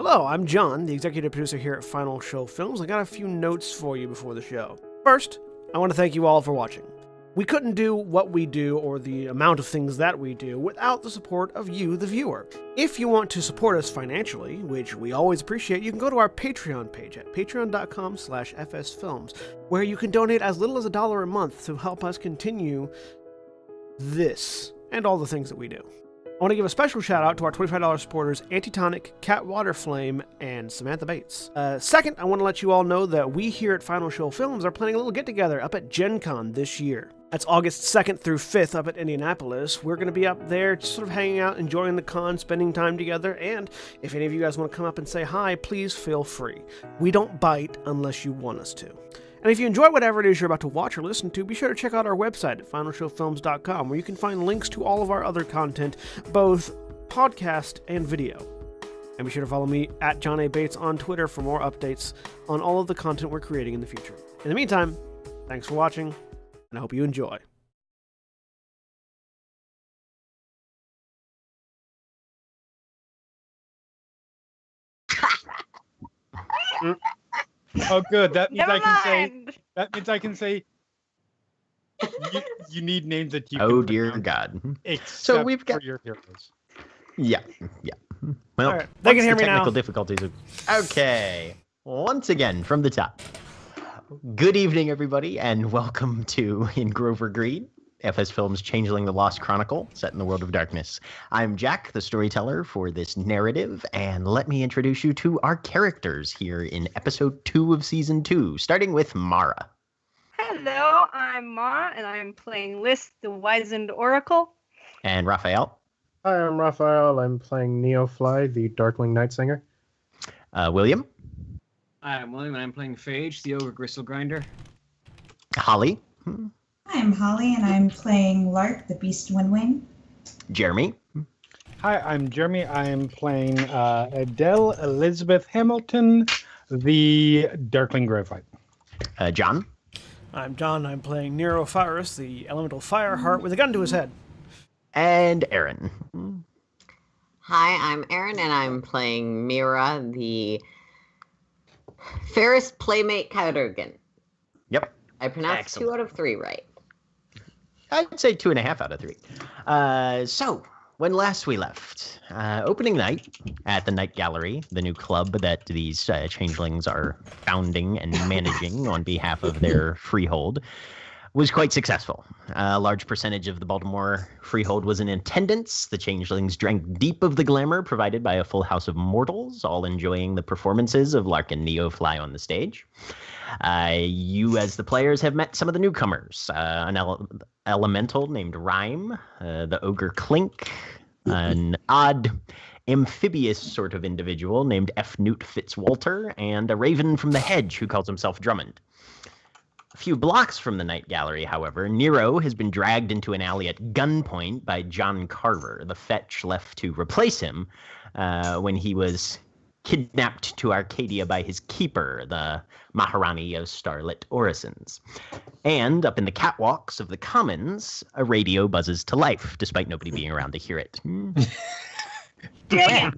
Hello, I'm John, the executive producer here at Final Show Films. I got a few notes for you before the show. First, I want to thank you all for watching. We couldn't do what we do or the amount of things that we do without the support of you, the viewer. If you want to support us financially, which we always appreciate, you can go to our Patreon page at patreon.com/fsfilms, where you can donate as little as $1 a month to help us continue this and all the things that we do. I want to give a special shout out to our $25 supporters, Antitonic, Waterflame, and Samantha Bates. Second, I want to let you all know that we here at Final Show Films are planning a little get-together up at Gen Con this year. That's August 2nd through 5th up at Indianapolis. We're going to be up there just sort of hanging out, enjoying the con, spending time together, and if any of you guys want to come up and say hi, please feel free. We don't bite unless you want us to. And if you enjoy whatever it is you're about to watch or listen to, be sure to check out our website at finalshowfilms.com, where you can find links to all of our other content, both podcast and video. And be sure to follow me at John A. Bates on Twitter for more updates on all of the content we're creating in the future. In the meantime, thanks for watching, and I hope you enjoy. Oh, good. That means Never I can say. mind. That means I can say. You need names that you. Oh can dear pronounce, God! Except So we've got for your heroes. Yeah. Well, All right, they can hear me now. technical difficulties. Okay. Once again from the top. Good evening, everybody, and welcome to In Grover Green, FS Films' Changeling: The Lost Chronicle, set in the world of darkness. I'm Jack, the storyteller for this narrative, and let me introduce you to our characters here in episode 2 of season 2, starting with Mara. Hello, I'm Mara, and I'm playing List, the Wizened Oracle. And Raphael. Hi, I'm Raphael. I'm playing Neofly, the Darkling Night Singer. William. Hi, I'm William, and I'm playing Phage, the Ogre Gristle Grinder. Holly. I'm Holly, and I'm playing Lark, the Beast Windwing. Jeremy. Hi, I'm Jeremy. I'm playing Adele Elizabeth Hamilton, the Darkling Gravefight. John. I'm John, I'm playing Nero, the elemental fireheart with a gun to his head. And Aaron. Hi, I'm Erin, and I'm playing Mira, the Ferris Playmate Kaudergan. Yep. I pronounced Excellent. 2 out of 3 right. I'd say 2.5 out of 3. So, when last we left, opening night at the Night Gallery, the new club that these changelings are founding and managing on behalf of their freehold, was quite successful. A large percentage of the Baltimore freehold was in attendance. The changelings drank deep of the glamour provided by a full house of mortals, all enjoying the performances of Lark and Neofly on the stage. You, as the players, have met some of the newcomers. An elemental named Rhyme, the ogre Clink, an odd amphibious sort of individual named F. Newt Fitzwalter, and a raven from the hedge who calls himself Drummond. A few blocks from the Night Gallery, however, Nero has been dragged into an alley at gunpoint by John Carver, the fetch left to replace him when he was kidnapped to Arcadia by his keeper, the Maharani of Starlit Orisons. And up in the catwalks of the Commons, a radio buzzes to life, despite nobody being around to hear it. Dang it.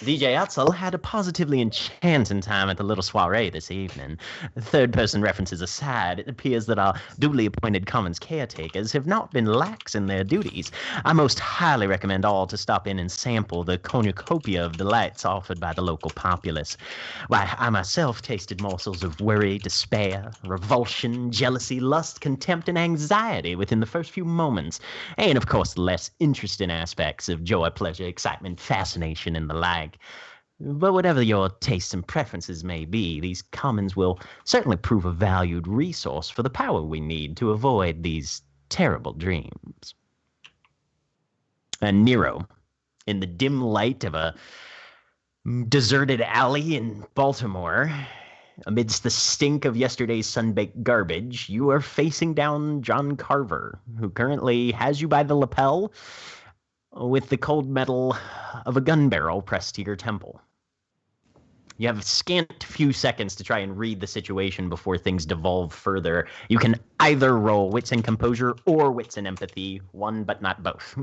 DJ Utzel had a positively enchanting time at the little soiree this evening. Third-person references aside, it appears that our duly appointed Commons caretakers have not been lax in their duties. I most highly recommend all to stop in and sample the cornucopia of delights offered by the local populace. Why, I myself tasted morsels of worry, despair, revulsion, jealousy, lust, contempt, and anxiety within the first few moments, and of course the less interesting aspects of joy, pleasure, excitement, fascination, and the like. But whatever your tastes and preferences may be, these commons will certainly prove a valued resource for the power we need to avoid these terrible dreams. And Nero, in the dim light of a deserted alley in Baltimore, amidst the stink of yesterday's sun-baked garbage, you are facing down John Carver, who currently has you by the lapel with the cold metal of a gun barrel pressed to your temple. You have a scant few seconds to try and read the situation before things devolve further. You can either roll wits and composure or wits and empathy, one but not both.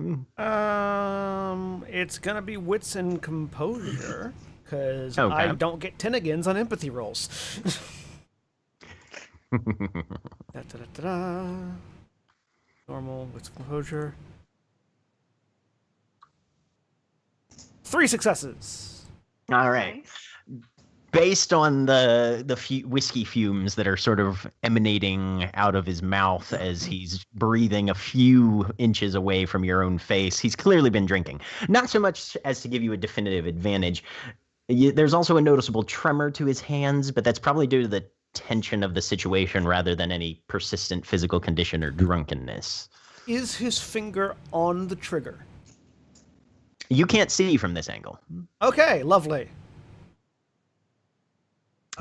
It's gonna be wits and composure, because Okay. I don't get 10 agains on empathy rolls. Da-da-da-da-da. Normal with composure. 3 successes. All right. Nice. Based on the whiskey fumes that are sort of emanating out of his mouth as he's breathing a few inches away from your own face, he's clearly been drinking. Not so much as to give you a definitive advantage. There's also a noticeable tremor to his hands, but that's probably due to the tension of the situation rather than any persistent physical condition or drunkenness. Is his finger on the trigger? You can't see from this angle, Okay, lovely.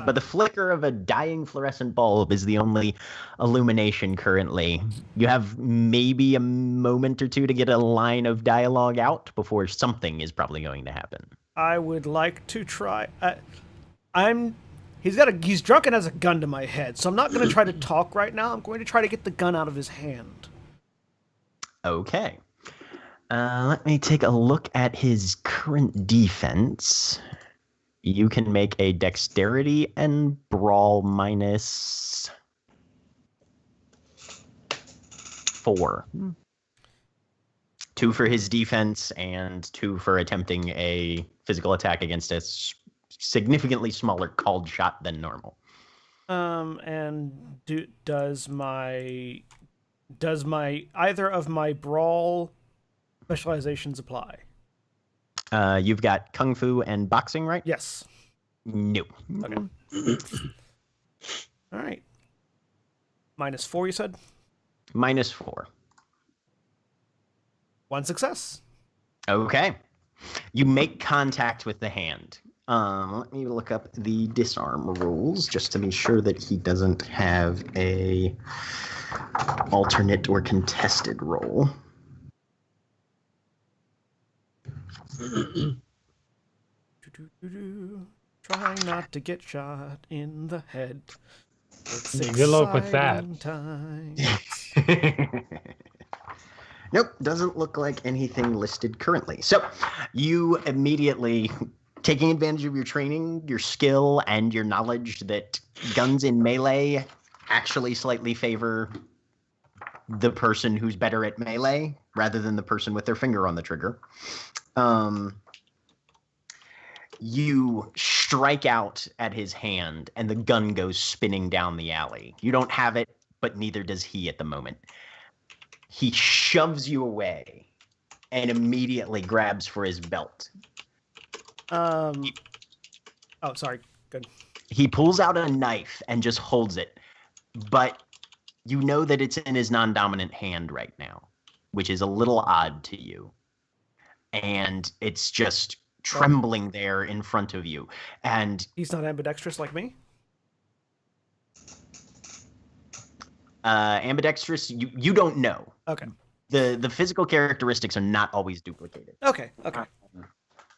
but the flicker of a dying fluorescent bulb is the only illumination currently. You have maybe a moment or two to get a line of dialogue out before something is probably going to happen. I would like to try. He's drunk and has a gun to my head, so I'm not going to try to talk right now. I'm going to try to get the gun out of his hand. Okay. Let me take a look at his current defense. You can make a dexterity and brawl minus 4. 2 for his defense and 2 for attempting a physical attack against a significantly smaller called shot than normal. And does either of my brawl specializations apply? You've got kung fu and boxing, right? Yes. No. Okay. All right. -4, you said? Minus 4. 1 success. Okay. You make contact with the hand. Let me look up the disarm rules just to be sure that he doesn't have a alternate or contested roll. Try not to get shot in the head. It's Good luck with that. exciting times. Nope, doesn't look like anything listed currently. So you immediately, taking advantage of your training, your skill, and your knowledge that guns in melee actually slightly favor the person who's better at melee rather than the person with their finger on the trigger. You strike out at his hand, and the gun goes spinning down the alley. You don't have it, but neither does he at the moment. He shoves you away and immediately grabs for his belt. Oh, sorry. Good. He pulls out a knife and just holds it, but you know that it's in his non-dominant hand right now, which is a little odd to you. And it's just trembling there in front of you. And He's not ambidextrous like me? ambidextrous, you don't know. Okay. The physical characteristics are not always duplicated. Okay.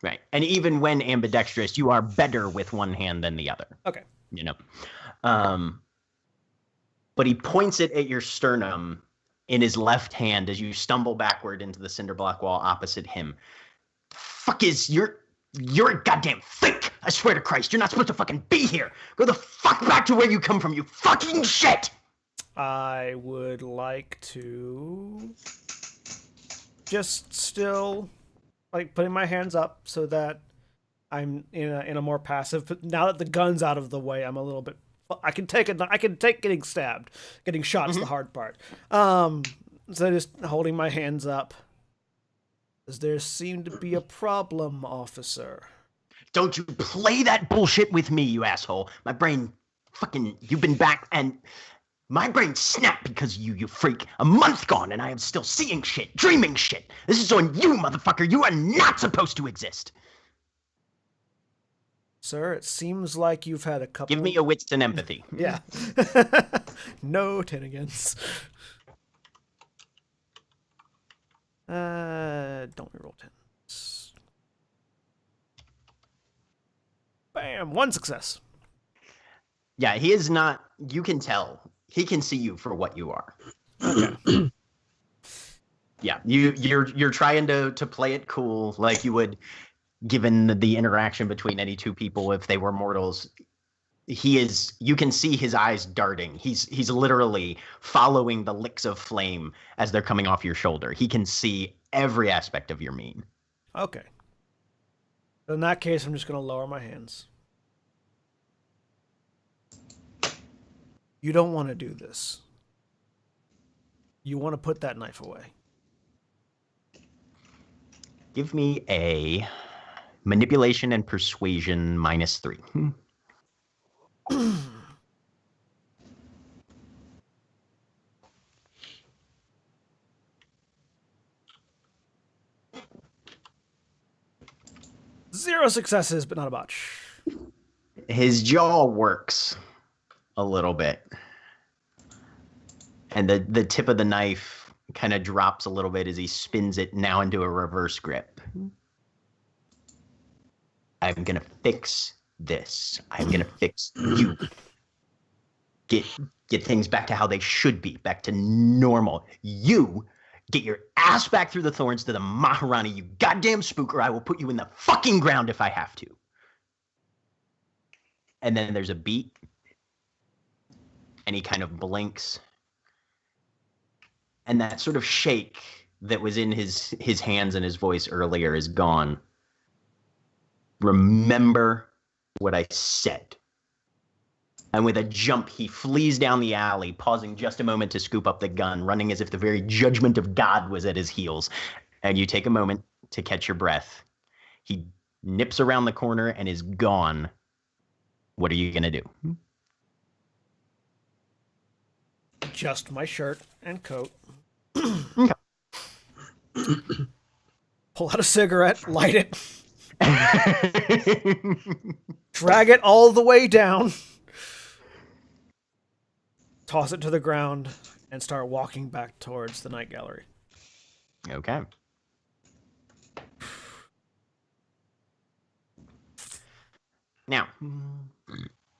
Right. And even when ambidextrous, you are better with one hand than the other. Okay. You know. But he points it at your sternum in his left hand as you stumble backward into the cinder block wall opposite him. Fuck is you're a goddamn fake. I swear to Christ, you're not supposed to fucking be here. Go the fuck back to where you come from, you fucking shit. I would like to just still like putting my hands up so that I'm in a more passive. But now that the gun's out of the way, I'm a little bit. I can take it. I can take getting stabbed. Getting shot is the hard part. So just holding my hands up. Does there seem to be a problem, officer? Don't you play that bullshit with me, you asshole. My brain fucking, you've been back and my brain snapped because of you freak. A month gone and I am still seeing shit, dreaming shit. This is on you, motherfucker. You are not supposed to exist. Sir, it seems like you've had a couple... Give me a wits and empathy. Yeah. No 10 against. Don't reroll 10s. Bam! 1 success. Yeah, he is not, you can tell. He can see you for what you are. Okay. Yeah, you're trying to play it cool like you would given the interaction between any two people, if they were mortals, you can see his eyes darting. He's literally following the licks of flame as they're coming off your shoulder. He can see every aspect of your mien. Okay. In that case, I'm just going to lower my hands. You don't want to do this. You want to put that knife away. Give me a manipulation and persuasion -3. 0 successes, but not a botch. His jaw works a little bit. And the tip of the knife kind of drops a little bit as he spins it now into a reverse grip. I'm going to fix this. I'm going to fix you. Get things back to how they should be, back to normal. You get your ass back through the thorns to the Maharani, you goddamn spook, or I will put you in the fucking ground if I have to. And then there's a beat. And he kind of blinks. And that sort of shake that was in his hands and his voice earlier is gone. Remember what I said. And with a jump, he flees down the alley, pausing just a moment to scoop up the gun, running as if the very judgment of God was at his heels. And you take a moment to catch your breath. He nips around the corner and is gone. What are you going to do? Adjust my shirt and coat. Pull out a cigarette, light it. Drag it all the way down. Toss it to the ground and start walking back towards the night gallery. Okay. Now,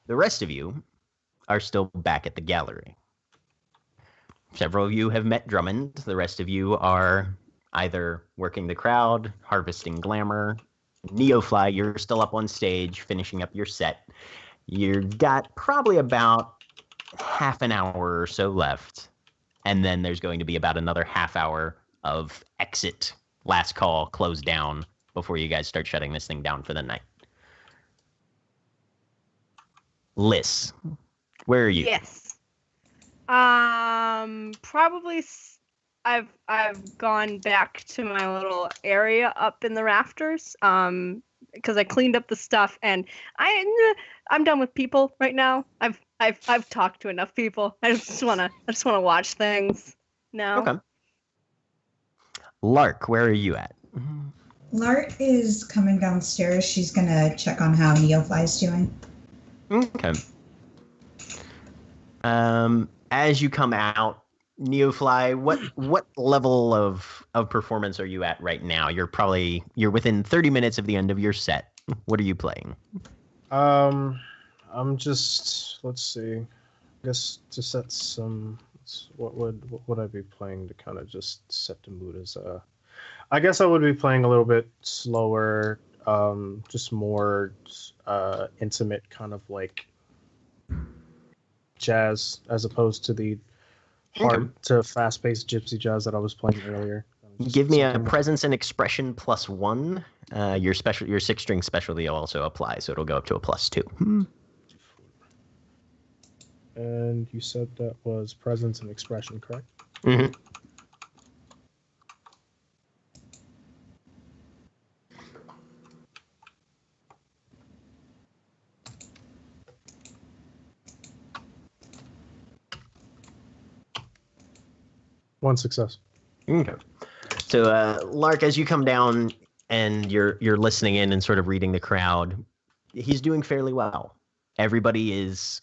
the rest of you are still back at the gallery. Several of you have met Drummond. The rest of you are either working the crowd, harvesting glamour. Neofly, you're still up on stage, finishing up your set. You've got probably about half an hour or so left. And then there's going to be about another half hour of exit, last call, close down, before you guys start shutting this thing down for the night. Liz, where are you? Yes. Probably I've gone back to my little area up in the rafters. Because I cleaned up the stuff and I'm done with people right now. I've talked to enough people. I just wanna watch things now. Okay. Lark, where are you at? Lart is coming downstairs. She's gonna check on how Neofly's doing. Okay. As you come out, Neofly, what level of performance are you at right now? You're within 30 minutes of the end of your set. What are you playing? I'm just, let's see. I guess to set some, what would I be playing to kind of just set the mood as I guess I would be playing a little bit slower, just more intimate kind of like jazz as opposed to the hard to fast-paced gypsy jazz that I was playing earlier. Give me a presence and expression +1. Your 6-string specialty will also apply, so it'll go up to a +2. And you said that was presence and expression, correct? Mm-hmm. One success. Okay. So, Lark, as you come down and you're listening in and sort of reading the crowd, he's doing fairly well. Everybody is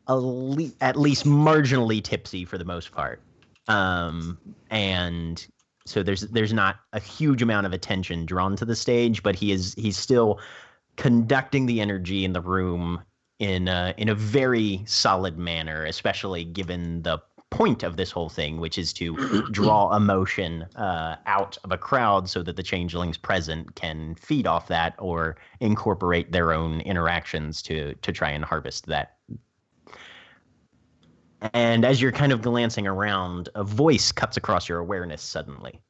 at least marginally tipsy for the most part, and so there's not a huge amount of attention drawn to the stage, but he's still conducting the energy in the room in a very solid manner, especially given the point of this whole thing, which is to draw emotion out of a crowd so that the changelings present can feed off that or incorporate their own interactions to try and harvest that. And as you're kind of glancing around, a voice cuts across your awareness suddenly.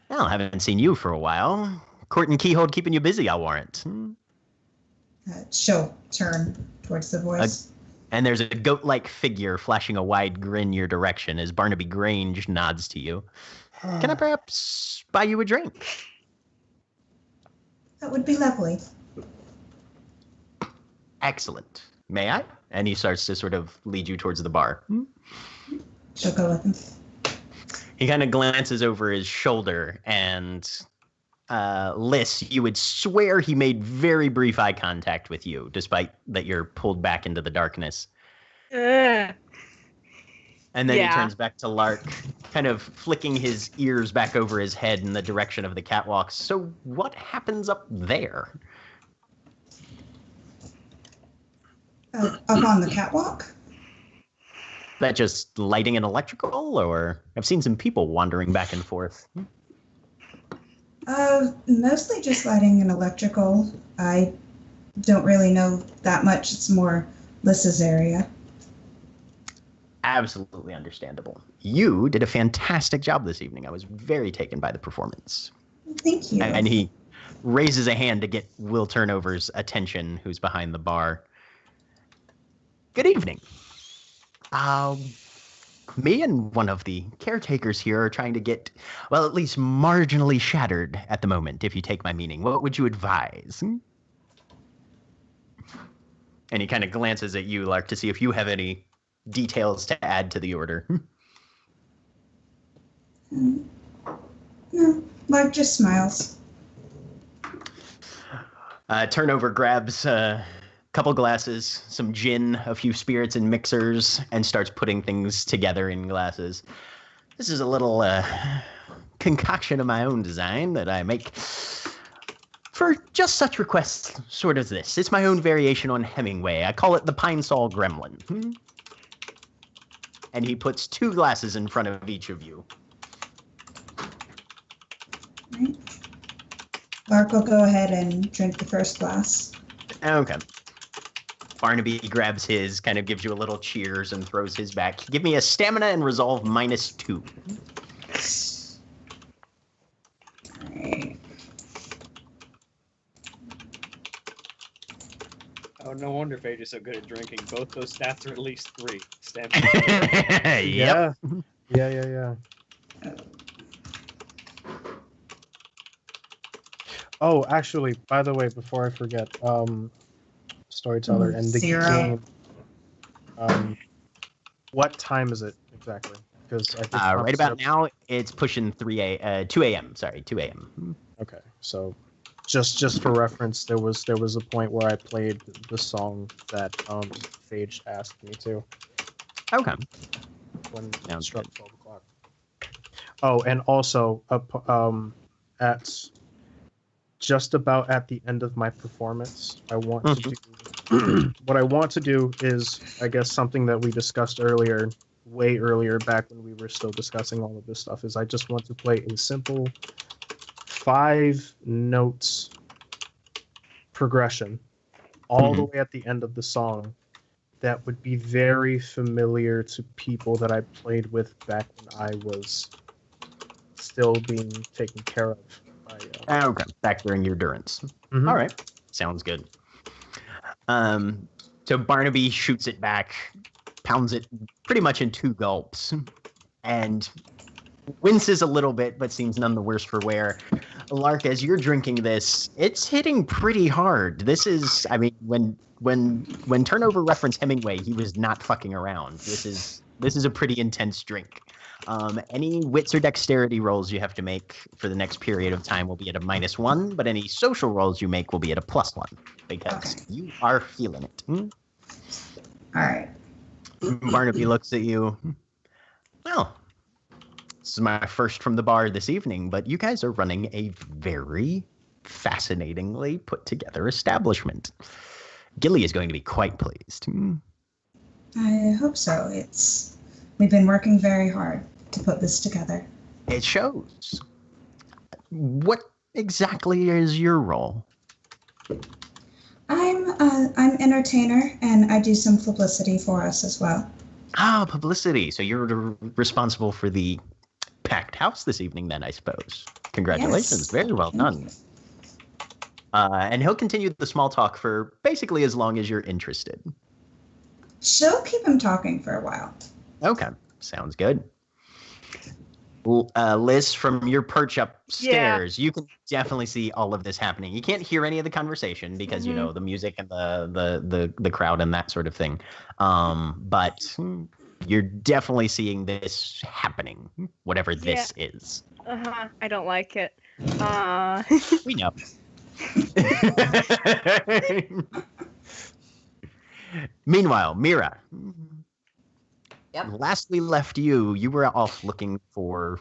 Well, haven't seen you for a while. Court and Keyhold keeping you busy, I'll warrant. She'll turn towards the voice. And there's a goat-like figure flashing a wide grin your direction as Barnaby Grange nods to you. Can I perhaps buy you a drink? That would be lovely. Excellent. May I? And he starts to sort of lead you towards the bar. She'll go with him. He kind of glances over his shoulder, and Liz, you would swear he made very brief eye contact with you, despite that you're pulled back into the darkness. And then he turns back to Lark, kind of flicking his ears back over his head in the direction of the catwalk. So what happens up there? Up on the catwalk? That just lighting and electrical, or I've seen some people wandering back and forth. Mostly just lighting and electrical. I don't really know that much. It's more Lys's area. Absolutely understandable. You did a fantastic job this evening. I was very taken by the performance. Thank you. And he raises a hand to get Will Turnover's attention, who's behind the bar. Good evening. Me and one of the caretakers here are trying to get, well, at least marginally shattered at the moment, if you take my meaning. What would you advise? And he kind of glances at you, Lark, to see if you have any details to add to the order. No, Lark just smiles. Turnover grabs a couple glasses, some gin, a few spirits and mixers, and starts putting things together in glasses. This is a little concoction of my own design that I make for just such requests sort as this. It's my own variation on Hemingway. I call it the Pine Sol Gremlin. And he puts 2 glasses in front of each of you. Right. Lark will go ahead and drink the first glass. Okay. Barnaby grabs his, kind of gives you a little cheers and throws his back. Give me a stamina and resolve -2. Right. Oh, no wonder Phage is so good at drinking. Both those stats are at least 3. Stamina. Yep. Yeah. Oh, actually, by the way, before I forget, storyteller and the 0. game. What time is it exactly? Because I think Right about now, it's pushing 2 a.m. Sorry, 2 a.m. Okay, so just for reference, there was a point where I played the song that Phage asked me to. Okay. When it Sounds struck good. 12 o'clock. Oh, and also at just about at the end of my performance, I want to do what I want to do is, I guess, something that we discussed earlier, way earlier, back when we were still discussing all of this stuff, is I just want to play a simple 5 notes progression all the way at the end of the song that would be very familiar to people that I played with back when I was still being taken care of. Okay, back during your durance. All right, sounds good. So Barnaby shoots it back, pounds it pretty much in 2 gulps, and winces a little bit, but seems none the worse for wear. Lark, as you're drinking this, it's hitting pretty hard. This is, I mean, when Turnover referenced Hemingway, he was not fucking around. This is a pretty intense drink. Any wits or dexterity rolls you have to make for the next period of time will be at a -1, but any social rolls you make will be at a +1 because you are feeling it. All right. Barnaby looks at you. Well, this is my first from the bar this evening, but you guys are running a very fascinatingly put together establishment. Gilly is going to be quite pleased. I hope so. We've been working very hard to put this together. It shows. What exactly is your role? I'm entertainer, and I do some publicity for us as well. Ah, publicity. So you're responsible for the packed house this evening then, I suppose. Congratulations. Yes. Very well done. And he'll continue the small talk for basically as long as you're interested. She'll keep him talking for a while. Okay. Sounds good. Liz, from your perch upstairs, you can definitely see all of this happening. You can't hear any of the conversation because you know the music and the crowd and that sort of thing. But you're definitely seeing this happening, whatever this is. I don't like it. We know. Meanwhile, Mira. Yep. Last we left you, you were off looking for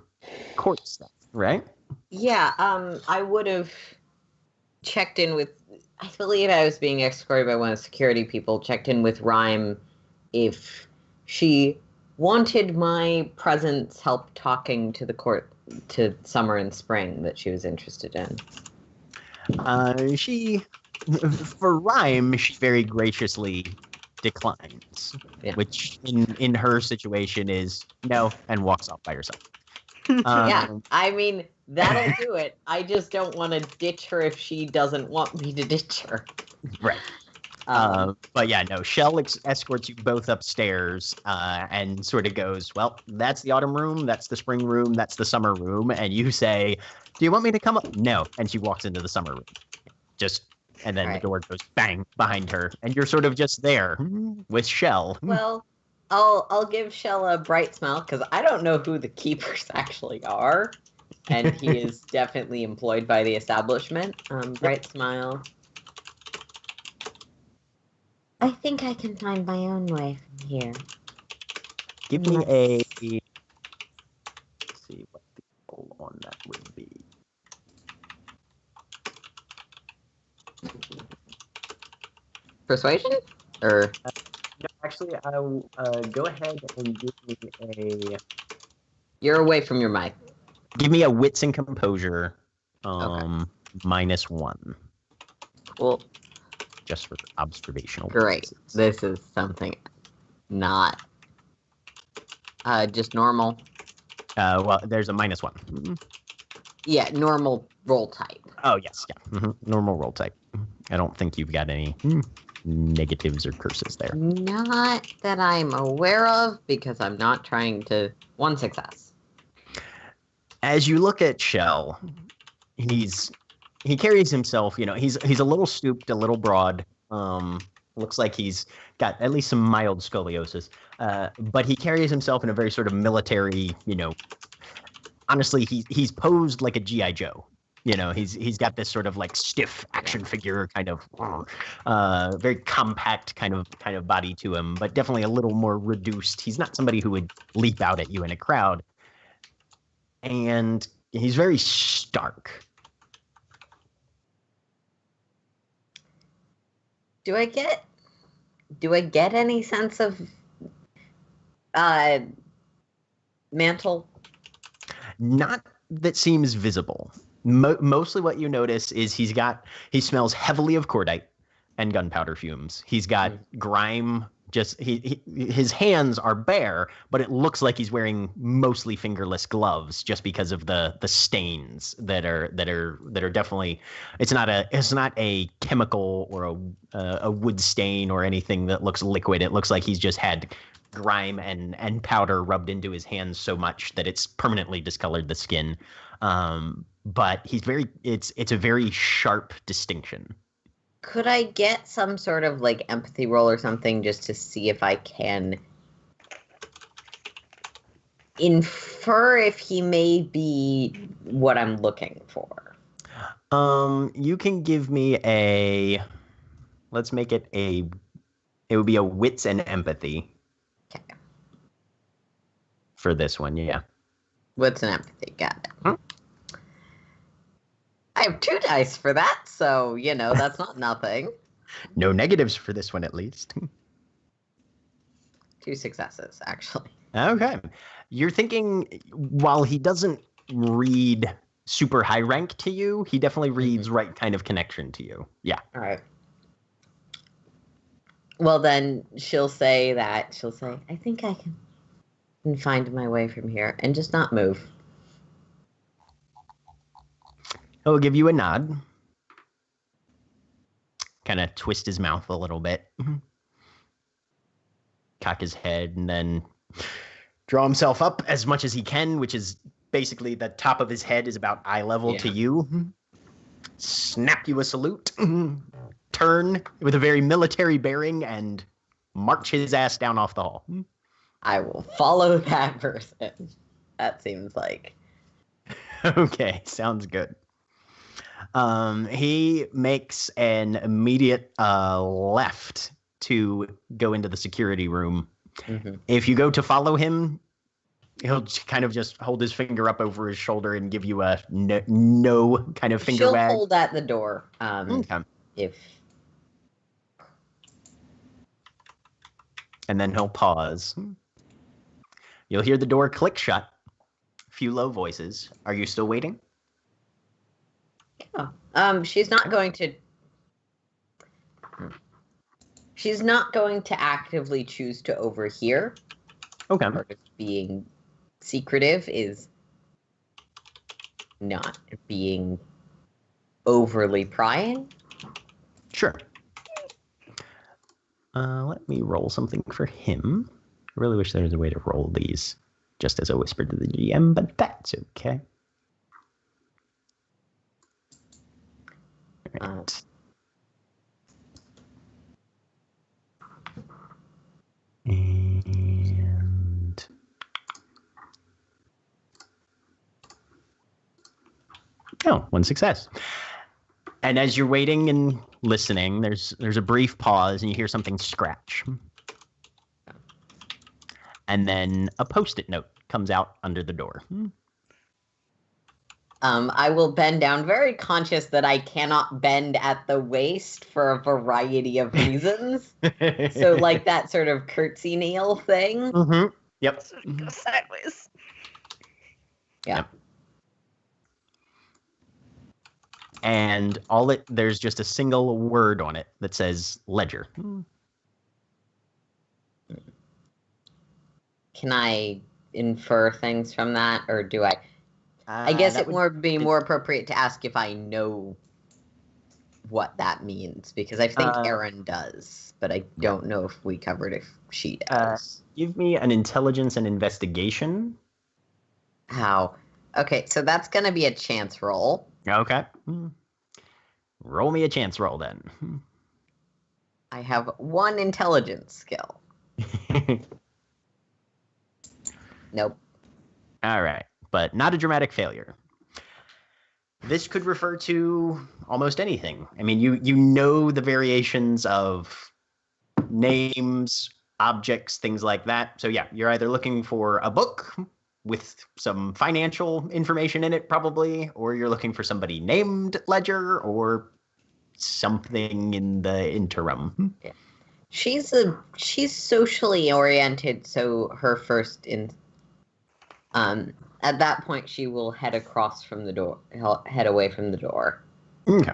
court stuff, right? Yeah, I would have checked in with, I believe I was being escorted by one of the security people, checked in with Rhyme if she wanted my presence help talking to the court, to Summer and Spring, that she was interested in. For Rhyme, she very graciously declines, which in her situation is no, and walks off by herself. Yeah, I mean, that'll do it. I just don't want to ditch her if she doesn't want me to ditch her. Right. But yeah, no, Shell escorts you both upstairs and sort of goes, well, that's the autumn room, that's the spring room, that's the summer room. And you say, do you want me to come up? No. And she walks into the summer room. And then the door goes bang behind her. And you're sort of just there with Shell. Well, I'll give Shell a bright smile because I don't know who the keepers actually are. And he is definitely employed by the establishment. Bright smile. I think I can find my own way from here. Give me a... Let's see what the roll on that would be. Persuasion? Or... No, actually, I'll go ahead and give me a... You're away from your mic. Give me a wits and composure, -1. Cool. Just for observational Great. purposes. This is something not... just normal. Well, there's a -1. Yeah, normal roll type. Oh, yes, yeah. Normal roll type. I don't think you've got any negatives or curses there. Not that I'm aware of, because I'm not trying to... 1 success. As you look at Shell, he carries himself, he's a little stooped, a little broad. Looks like he's got at least some mild scoliosis. But he carries himself in a very sort of military, honestly, he's posed like a G.I. Joe. He's got this sort of like stiff action figure kind of very compact kind of body to him, but definitely a little more reduced. He's not somebody who would leap out at you in a crowd. And he's very stark. Do I get any sense of mantle? Not that seems visible. Mostly what you notice is he smells heavily of cordite and gunpowder fumes. He's got grime. His hands are bare, but it looks like he's wearing mostly fingerless gloves just because of the stains that are definitely. It's not a chemical or a wood stain or anything that looks liquid. It looks like he's just had grime and powder rubbed into his hands so much that it's permanently discolored the skin. But it's a very sharp distinction. Could I get some sort of like empathy roll or something just to see if I can infer if he may be what I'm looking for? You can give me let's make it it would be a wits and empathy. Okay. For this one, yeah. Wits and empathy, got it. Hmm? I have 2 dice for that, so, that's not nothing. No negatives for this one, at least. 2 successes, actually. Okay. You're thinking, while he doesn't read super high rank to you, he definitely reads right kind of connection to you. Yeah. All right. Well, then she'll say, I think I can find my way from here and just not move. He'll give you a nod. Kind of twist his mouth a little bit. Cock his head and then draw himself up as much as he can, which is basically the top of his head is about eye level to you. Snap you a salute. Turn with a very military bearing and march his ass down off the hall. I will follow that person. That seems like. Okay, sounds good. He makes an immediate left to go into the security room. If you go to follow him, he'll kind of just hold his finger up over his shoulder and give you a no kind of finger She'll wag. hold at the door. Okay. If. And then he'll pause. You'll hear the door click shut. A few low voices. Are you still waiting? Yeah. She's not going to. She's not going to actively choose to overhear. Okay. Part of being secretive is not being overly prying. Sure. Let me roll something for him. I really wish there was a way to roll these just as a whisper to the GM, but that's okay. All right. And oh, one success. And as you're waiting and listening, there's a brief pause, and you hear something scratch. And then a Post-it note comes out under the door. I will bend down, very conscious that I cannot bend at the waist for a variety of reasons. So, like that sort of curtsy nail thing. Yep. Go sideways. Yeah. Yep. And there's just a single word on it that says ledger. Can I infer things from that, or do I? I guess it would be more appropriate to ask if I know what that means, because I think Erin does, but I don't know if we covered if she does. Give me an intelligence and investigation. How? Okay, so that's going to be a chance roll. Okay. Roll me a chance roll then. I have 1 intelligence skill. Nope. All right, but not a dramatic failure. This could refer to almost anything. I mean, you know the variations of names, objects, things like that. So yeah, you're either looking for a book with some financial information in it, probably, or you're looking for somebody named Ledger or something in the interim. Yeah. She's socially oriented, so her first at that point she will head across from the door, head away from the door. Okay.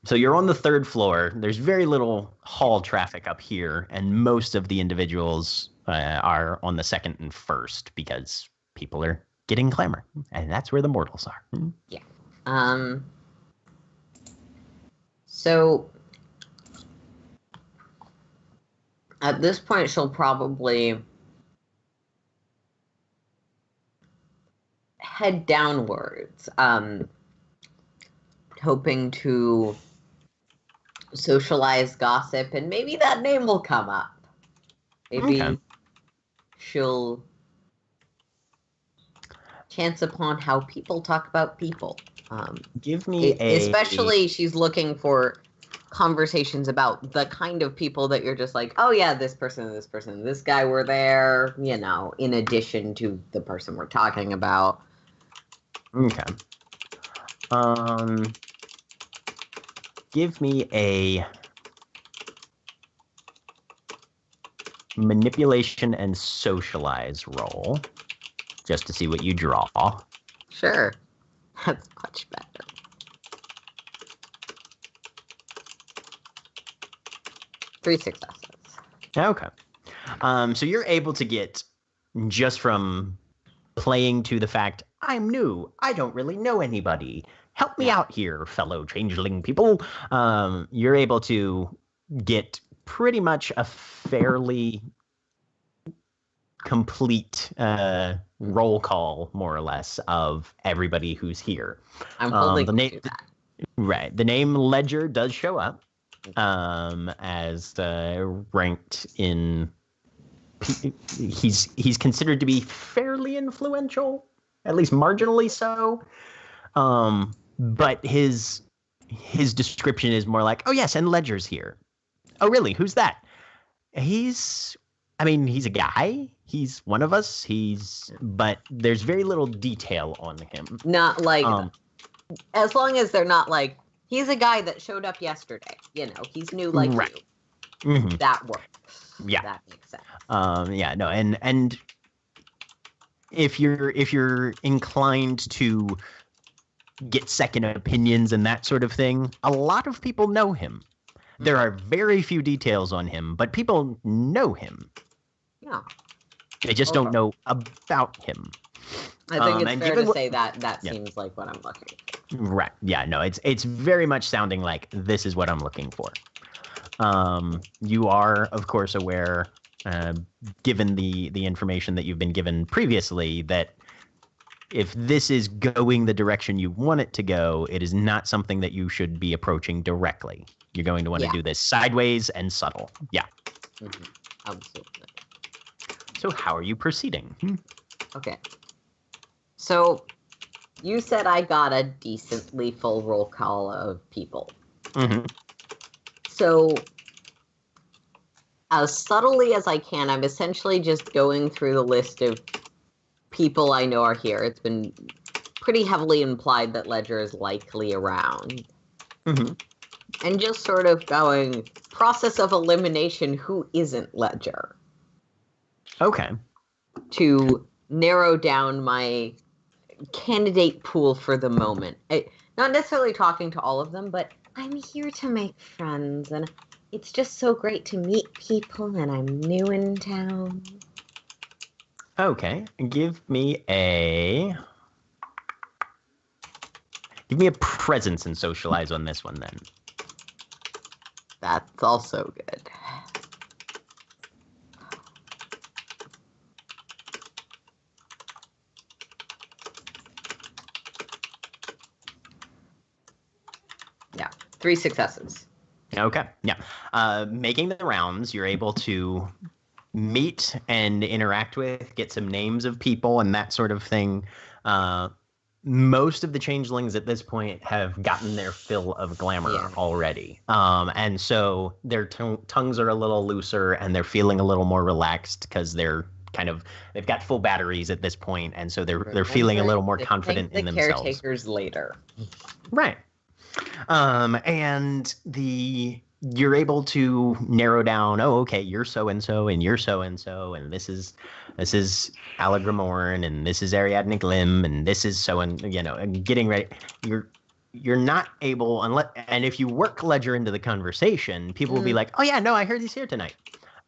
So you're on the 3rd floor. There's very little hall traffic up here, and most of the individuals are on the 2nd and 1st because people are getting clamor, and that's where the mortals are. Yeah. So at this point, she'll probably head downwards, hoping to socialize gossip, and maybe that name will come up. Maybe she'll chance upon how people talk about people. Give me especially she's looking for conversations about the kind of people that you're just like, oh yeah, this person, this guy were there, you know, in addition to the person we're talking about. Okay. Give me a manipulation and socialize roll, just to see what you draw. Sure. That's much better. Three successes. Okay. So you're able to get, just from playing to the fact, I'm new, I don't really know anybody, help me out here, fellow changeling people. You're able to get pretty much a fairly complete roll call, more or less, of everybody who's here. I'm holding to that. Right. The name Ledger does show up as ranked in. He's considered to be fairly influential, at least marginally so. But his description is more like, oh yes, and Ledger's here. Oh really? Who's that? He's a guy. He's one of us. But there's very little detail on him. Not like, as long as they're not like, he's a guy that showed up yesterday. You know, he's new like you. Mm-hmm. That works. Yeah, that makes sense. And if you're inclined to get second opinions and that sort of thing, a lot of people know him. There are very few details on him, but people know him. Yeah. They just don't know about him. I think it's fair to say that seems like what I'm looking for. Right. Yeah, no, it's very much sounding like this is what I'm looking for. You are, of course, aware, given the information that you've been given previously, that if this is going the direction you want it to go, it is not something that you should be approaching directly. You're going to want to do this sideways and subtle. Yeah. Mm-hmm. Absolutely. So how are you proceeding? Okay. So you said I got a decently full roll call of people. Mm-hmm. So as subtly as I can, I'm essentially just going through the list of people I know are here. It's been pretty heavily implied that Ledger is likely around. Mm-hmm. And just sort of going, process of elimination, who isn't Ledger? Okay. To narrow down my candidate pool for the moment. Not necessarily talking to all of them, but I'm here to make friends, and it's just so great to meet people, and I'm new in town. Okay. Give me a presence and socialize on this one, then. That's also good. Yeah, 3 successes. Okay. Yeah. Making the rounds, you're able to meet and interact with, get some names of people and that sort of thing. Most of the changelings at this point have gotten their fill of glamour already. And so their tongues are a little looser and they're feeling a little more relaxed because they've got full batteries at this point, and so they're feeling a little more confident in themselves. Caretakers later. Right. And you're able to narrow down, oh, okay, you're so-and-so, and you're so-and-so, and this is Alagramorn, and this is Ariadne Glim, and this is and getting ready. You're not able, and if you work Ledger into the conversation, people will be like, oh yeah, no, I heard he's here tonight.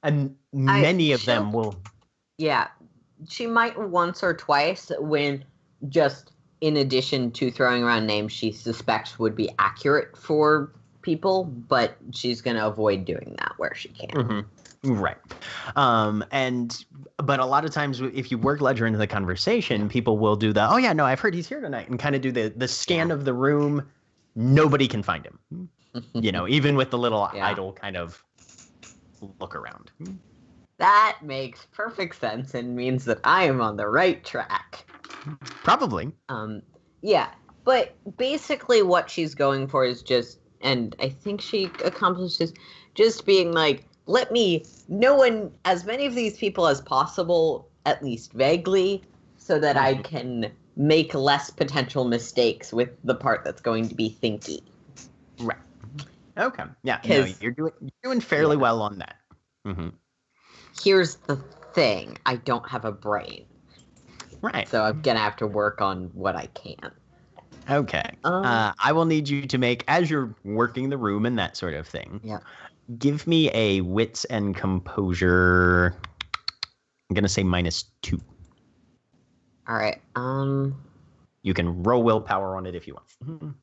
And many of them will. Yeah. She might once or twice when just in addition to throwing around names she suspects would be accurate for people, but she's going to avoid doing that where she can. Mm-hmm. Right. But a lot of times if you work Ledger into the conversation, people will do the, oh yeah, no, I've heard he's here tonight, and kind of do the scan of the room. Nobody can find him. Even with the little idle kind of look around. That makes perfect sense and means that I am on the right track. Probably. Yeah, but basically what she's going for is just, and I think she accomplishes just being like, let me know as many of these people as possible, at least vaguely, so that I can make less potential mistakes with the part that's going to be thinky. Right. Okay. Yeah. No, you're doing fairly well on that. Mm-hmm. here's the thing. I don't have a brain. Right. So I'm going to have to work on what I can. Okay. I will need you to make, as you're working the room and that sort of thing, Yeah. give me a wits and composure. I'm going to say -2. All right. You can roll willpower on it if you want.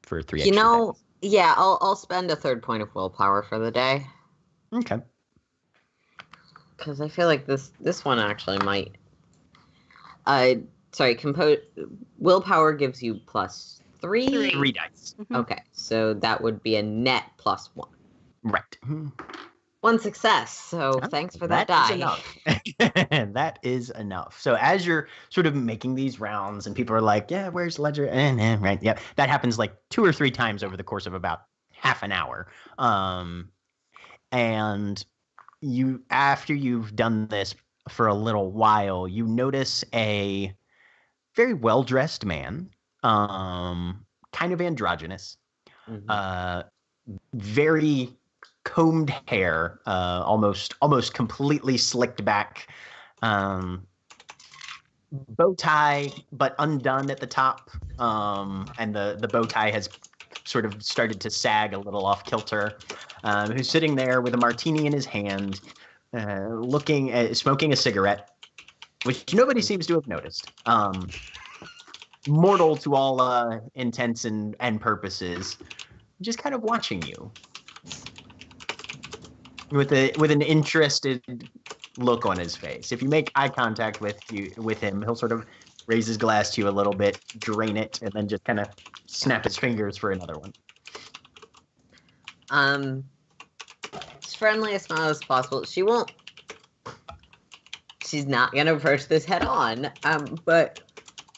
For 3 You extra know, dice. yeah, I'll spend a third point of willpower for the day. Okay. Because I feel like this one actually might. Sorry, willpower gives you +3. 3 dice. Mhm. Okay, so that would be a net +1. Right. One success. So Oh, thanks for that is die. enough. That is enough. So as you're sort of making these rounds and people are like, yeah, where's Ledger? Right. Yeah. That happens like 2 or 3 times over the course of about half an hour. And after you've done this for a little while, you notice a very well-dressed man, kind of androgynous, Mhm. very combed hair, almost completely slicked back, bow tie but undone at the top, and the bow tie has sort of started to sag a little off kilter. Who's sitting there with a martini in his hand, smoking a cigarette, which nobody seems to have noticed. Mortal to all intents and purposes, just kind of watching you with an interested look on his face. If you make eye contact with him, he'll sort of raise his glass to you a little bit, drain it, and then just kind of snap his fingers for another one. As friendly a smile as possible. She's not going to approach this head on. But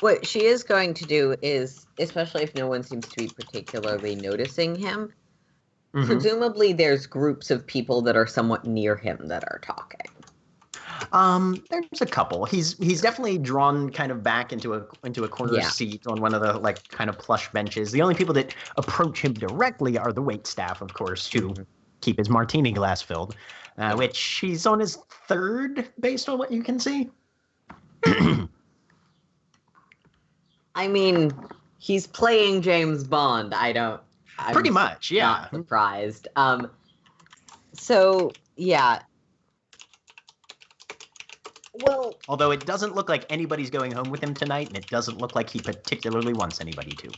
what she is going to do is, especially if no one seems to be particularly noticing him, presumably there's groups of people that are somewhat near him that are talking. There's a couple. He's definitely drawn kind of back into a corner seat on one of the like kind of plush benches. The only people that approach him directly are the wait staff, of course, who keep his martini glass filled, which he's on his 3rd based on what you can see. I mean, he's playing James Bond. Pretty much, yeah. Not surprised. So yeah. Well, although it doesn't look like anybody's going home with him tonight, and it doesn't look like he particularly wants anybody to.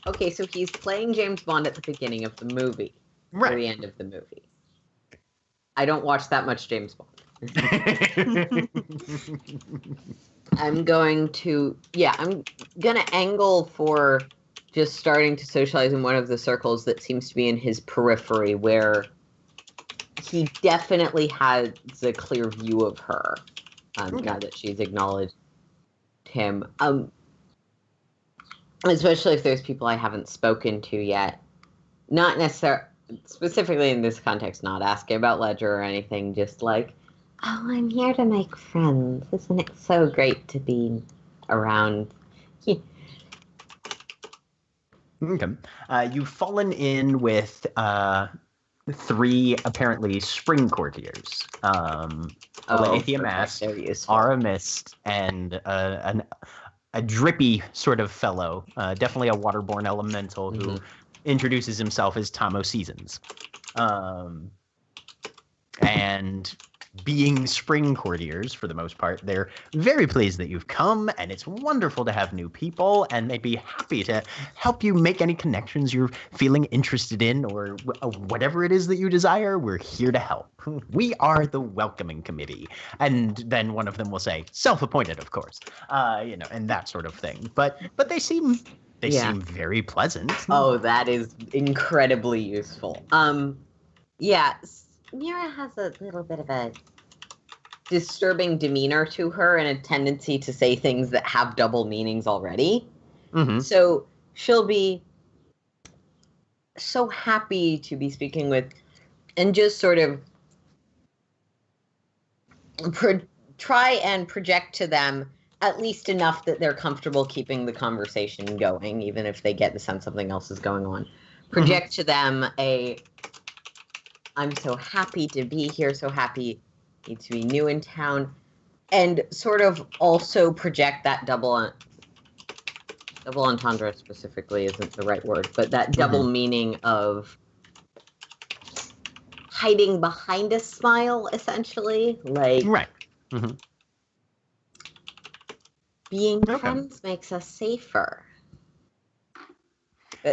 Okay, so he's playing James Bond at the beginning of the movie, right? Or the end of the movie. I don't watch that much James Bond. I'm gonna angle for just starting to socialize in one of the circles that seems to be in his periphery, where he definitely has a clear view of her, now that she's acknowledged him. Especially if there's people I haven't spoken to yet. Not necessarily, specifically in this context, not asking about Ledger or anything, just like, oh, I'm here to make friends. Isn't it so great to be around? Okay. You've fallen in with 3 apparently spring courtiers. Alethea Mask, Ara Mist, and a drippy sort of fellow, definitely a waterborne elemental who introduces himself as Tomo Seasons. And being spring courtiers for the most part, they're very pleased that you've come, and it's wonderful to have new people, and they'd be happy to help you make any connections you're feeling interested in, or whatever it is that you desire. We're here to help. We are the welcoming committee. And then one of them will say, self-appointed, of course, and that sort of thing. But they seem very pleasant. Oh, that is incredibly useful. Yeah. Mira has a little bit of a disturbing demeanor to her and a tendency to say things that have double meanings already. So she'll be so happy to be speaking with, and just sort of try and project to them at least enough that they're comfortable keeping the conversation going, even if they get the sense something else is going on. Project to them I'm so happy to be here, so happy to be new in town, and sort of also project that double entendre specifically isn't the right word, but that double meaning of hiding behind a smile, essentially. Like, Right. Mm-hmm. being friends makes us safer.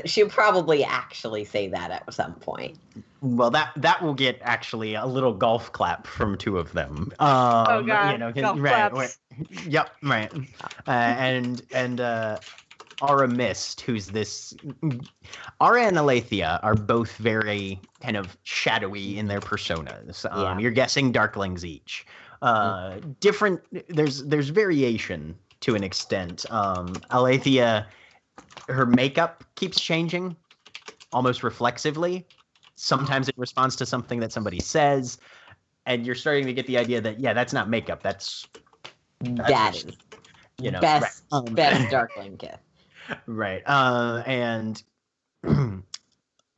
She'll probably actually say that at some point. Well, that will get actually a little golf clap from two of them. Oh God, you know, golf right, claps. Yep, right. And Ara Mist, who's this. Ara and Alethea are both very kind of shadowy in their personas. You're guessing Darklings each. Different. There's variation to an extent. Alethea, her makeup keeps changing, almost reflexively. Sometimes it responds to something that somebody says, and you're starting to get the idea that that's not makeup. That's that is, you know, best right. best Darkling gift. Right.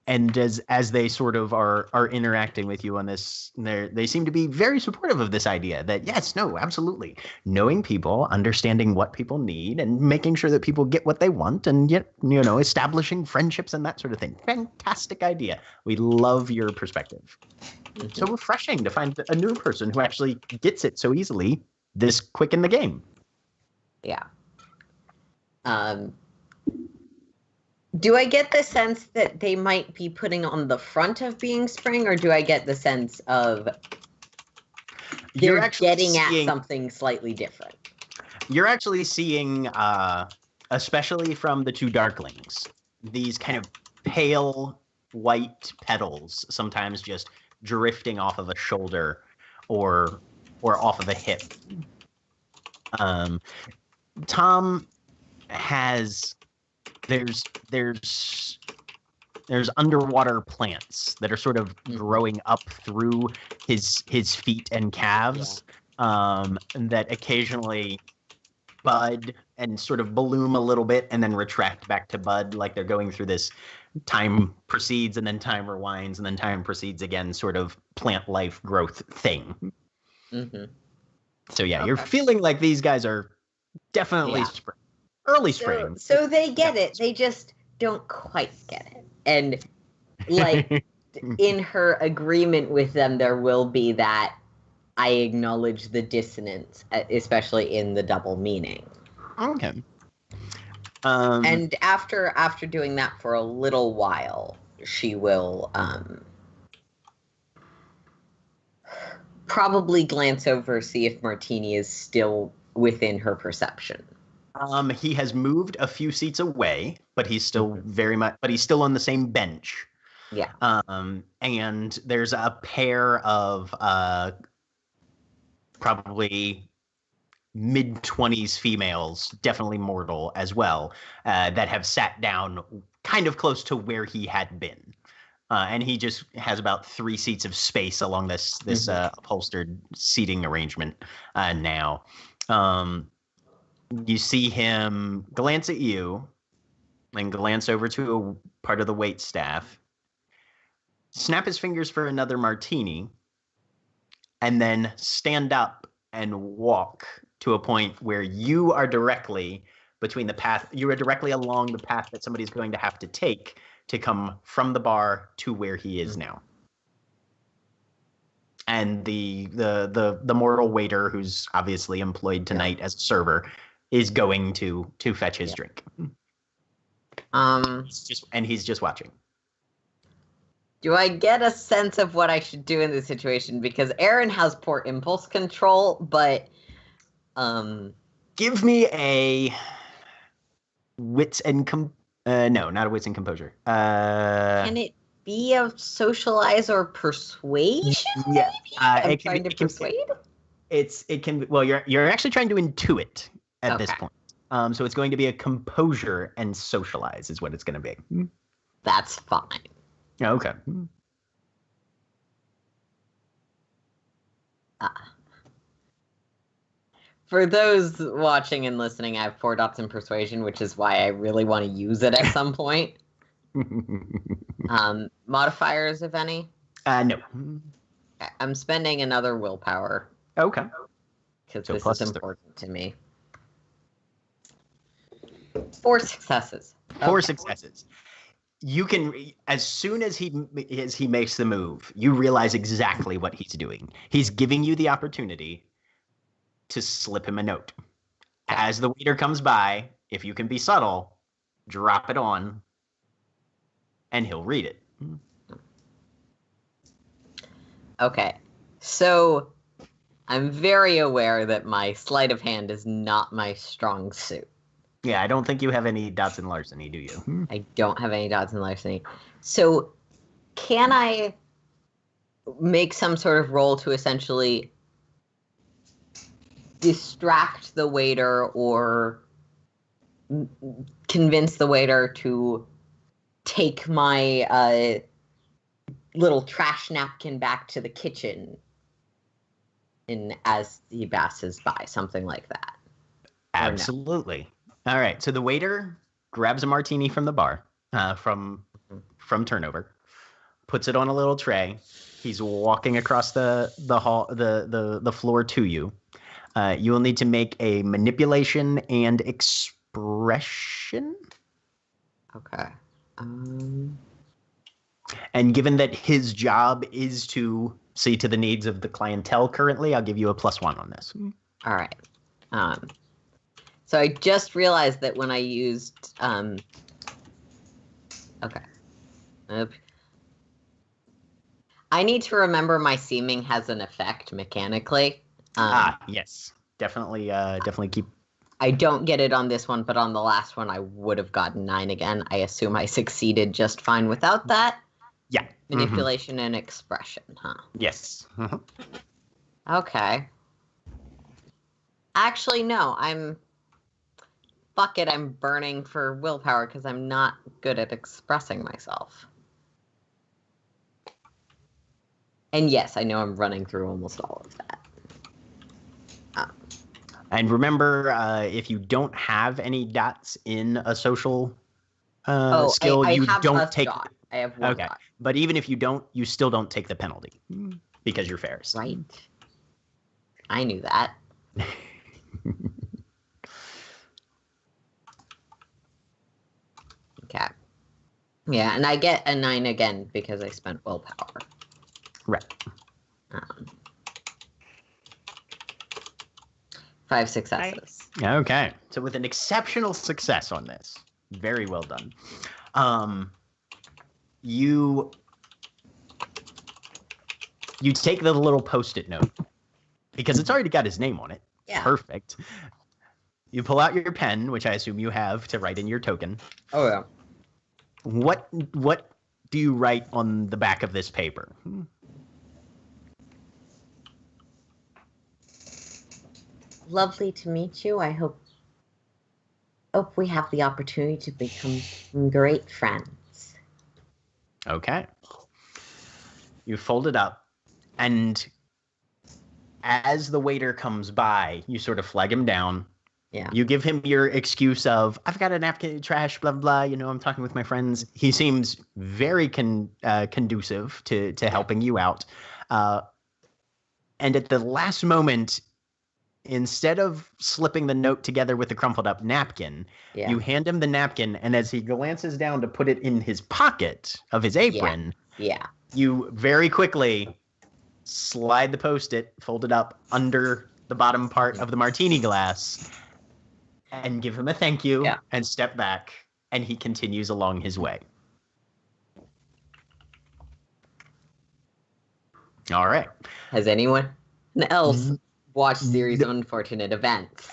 And as they sort of are interacting with you on this, they seem to be very supportive of this idea that yes, no, absolutely, knowing people, understanding what people need, and making sure that people get what they want, and yet establishing friendships and that sort of thing. Fantastic idea. We love your perspective. It's so refreshing to find a new person who actually gets it so easily this quick in the game. Yeah. Do I get the sense that they might be putting on the front of being spring, or do I get the sense of they're getting at something slightly different? You're actually seeing, especially from the two Darklings, these kind of pale white petals, sometimes just drifting off of a shoulder or off of a hip. Tom has there's underwater plants that are sort of growing up through his feet and calves, that occasionally bud and sort of bloom a little bit and then retract back to bud, like they're going through this time proceeds and then time rewinds and then time proceeds again sort of plant life growth thing. So you're feeling like these guys are definitely spring. Early spring. So they get it. They just don't quite get it. And like in her agreement with them, there will be that I acknowledge the dissonance, especially in the double meaning. Okay. And after doing that for a little while, she will probably glance over, see if Martini is still within her perception. He has moved a few seats away, but he's still he's still on the same bench. Yeah. And there's a pair of probably mid-20s females, definitely mortal as well, that have sat down kind of close to where he had been. And he just has about 3 seats of space along this upholstered seating arrangement now. You see him glance at you and glance over to a part of the wait staff, snap his fingers for another martini, and then stand up and walk to a point where you are directly between the path. You are directly along the path that somebody's going to have to take to come from the bar to where he is now. And the mortal waiter, who's obviously employed tonight as a server, is going to fetch his drink. He's just watching. Do I get a sense of what I should do in this situation? Because Aaron has poor impulse control, but give me a wits and no, not a wits and composure. Can it be a socialize or persuasion? Yeah, I'm trying to persuade. It can. Well, you're actually trying to intuit at this point. So it's going to be a composure and socialize is what it's going to be. That's fine. Okay. For those watching and listening, I have 4 dots in persuasion, which is why I really want to use it at some point. Modifiers, if any? No. I'm spending another willpower Okay. because So this plus is three. important to me. 4 successes. 4 Okay. successes. You can, as soon as he makes the move, you realize exactly what he's doing. He's giving you the opportunity to slip him a note. As the waiter comes by, if you can be subtle, drop it on, and he'll read it. Okay. So I'm very aware that my sleight of hand is not my strong suit. Yeah, I don't think you have any dots in larceny, do you? I don't have any dots in larceny. So can I make some sort of roll to essentially distract the waiter or convince the waiter to take my little trash napkin back to the kitchen as he passes by, something like that? Or no? Absolutely. All right. So the waiter grabs a martini from the bar, from turnover, puts it on a little tray. He's walking across the hall, the floor to you. You will need to make a manipulation and expression. Okay. And given that his job is to see to the needs of the clientele currently, I'll give you a +1 on this. All right. So I just realized that when I used okay. I need to remember my seeming has an effect mechanically. Yes. Definitely keep. I don't get it on this one, but on the last one I would have gotten 9 again. I assume I succeeded just fine without that. Yeah. Manipulation and expression, huh? Yes. Okay. Actually, no. Fuck it, I'm burning for willpower because I'm not good at expressing myself. And yes, I know I'm running through almost all of that. And remember, if you don't have any dots in a social skill, I you have don't a take. dot. I have one Okay, dot. but even if you don't, you still don't take the penalty because you're Ferris. Right. I knew that. Okay. Yeah, and I get a 9 again because I spent willpower. Right. 5 successes. Okay. So with an exceptional success on this, very well done. You take the little Post-it note because it's already got his name on it. Yeah. Perfect. You pull out your pen, which I assume you have to write in your token. Oh yeah. What do you write on the back of this paper? Lovely to meet you. I hope we have the opportunity to become great friends. Okay. You fold it up, and as the waiter comes by, you sort of flag him down. Yeah. You give him your excuse of, I've got a napkin, trash, blah, blah, I'm talking with my friends. He seems very conducive to helping you out. And at the last moment, instead of slipping the note together with the crumpled up napkin, you hand him the napkin, and as he glances down to put it in his pocket of his apron, you very quickly slide the Post-it, fold it up under the bottom part of the martini glass, and give him a thank you, and step back, and he continues along his way. All right. Has anyone else watched Series of Unfortunate Events?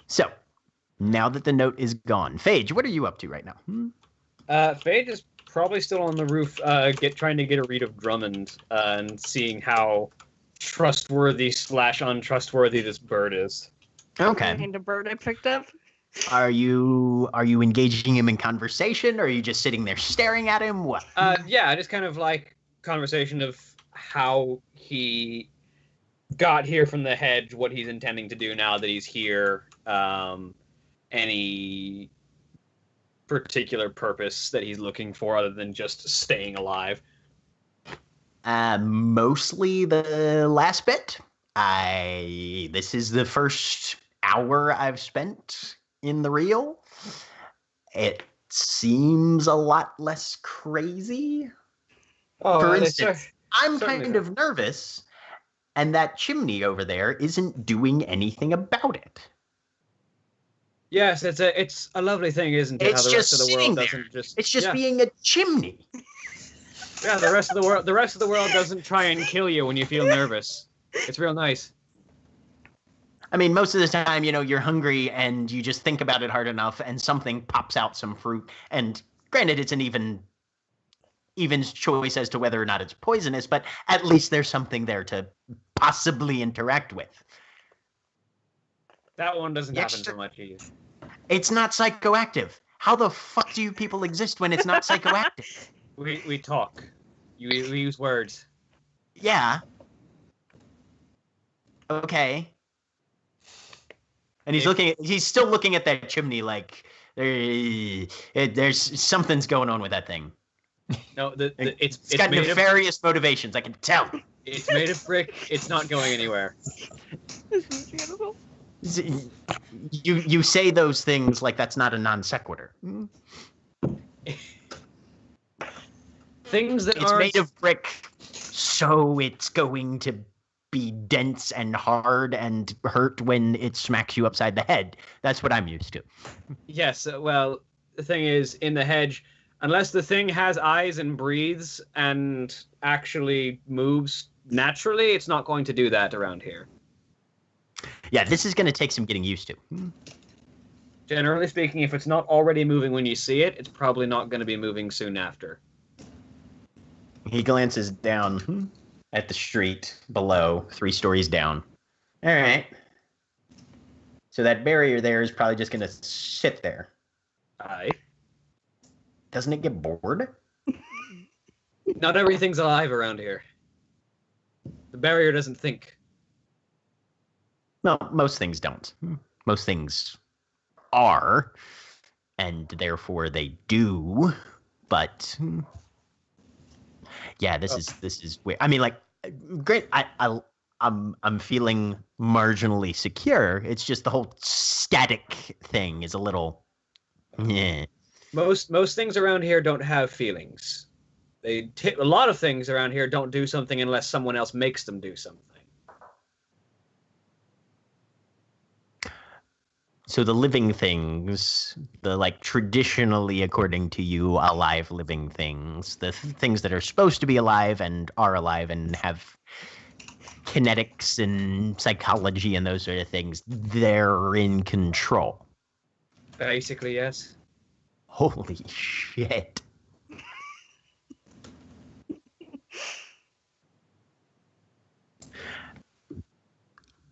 So, now that the note is gone, Phage, what are you up to right now? Phage is probably still on the roof, trying to get a read of Drummond, and seeing how trustworthy / untrustworthy this bird is. Okay. And a bird I picked up. Are you engaging him in conversation, or are you just sitting there staring at him? What? Yeah, just kind of like conversation of how he got here from the hedge, what he's intending to do now that he's here, any particular purpose that he's looking for other than just staying alive? Mostly the last bit. This is the first hour I've spent in the reel. It seems a lot less crazy. Oh, For they instance, I'm kind of nervous, and that chimney over there isn't doing anything about it. Yes, it's a lovely thing, isn't it? It's how the rest just of the world sitting there. doesn't just It's just yeah. being a chimney. Yeah, the rest of the world doesn't try and kill you when you feel nervous. It's real nice. I mean, most of the time, you're hungry and you just think about it hard enough and something pops out, some fruit. And granted, it's an even choice as to whether or not it's poisonous, but at least there's something there to possibly interact with. That one doesn't happen so much either. It's not psychoactive. How the fuck do you people exist when it's not psychoactive? We talk. We use words. Yeah. Okay. And he's still looking at that chimney like there's something's going on with that thing. No, it's got made nefarious motivations, I can tell. It's made of brick. It's not going anywhere. This is beautiful. You say those things like that's not a non sequitur. Things that it's aren't made of brick, so it's going to be dense and hard and hurt when it smacks you upside the head. That's what I'm used to. Yes, well, the thing is, in the hedge, unless the thing has eyes and breathes and actually moves naturally, it's not going to do that around here. Yeah, this is going to take some getting used to. Generally speaking, if it's not already moving when you see it, it's probably not going to be moving soon after. He glances down at the street below, 3 stories down. All right. So that barrier there is probably just going to sit there. Aye. Doesn't it get bored? Not everything's alive around here. The barrier doesn't think. No, most things don't. Most things are, and therefore they do. But yeah, this is weird. I mean, like, great. I'm feeling marginally secure. It's just the whole static thing is a little. Yeah. Most things around here don't have feelings. A lot of things around here don't do something unless someone else makes them do something. So the living things, the like traditionally, according to you, alive living things, the things that are supposed to be alive and are alive and have kinetics and psychology and those sort of things, they're in control. Basically, yes. Holy shit.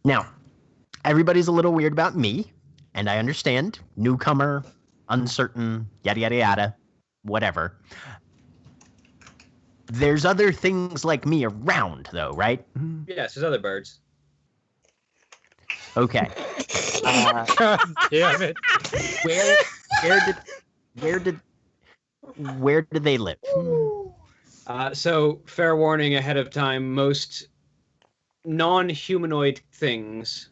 Now, everybody's a little weird about me. And I understand, newcomer, uncertain, yada, yada, yada, whatever. There's other things like me around, though, right? Yes, there's other birds. Okay. God damn it. Where did they live? So, fair warning ahead of time, most non-humanoid things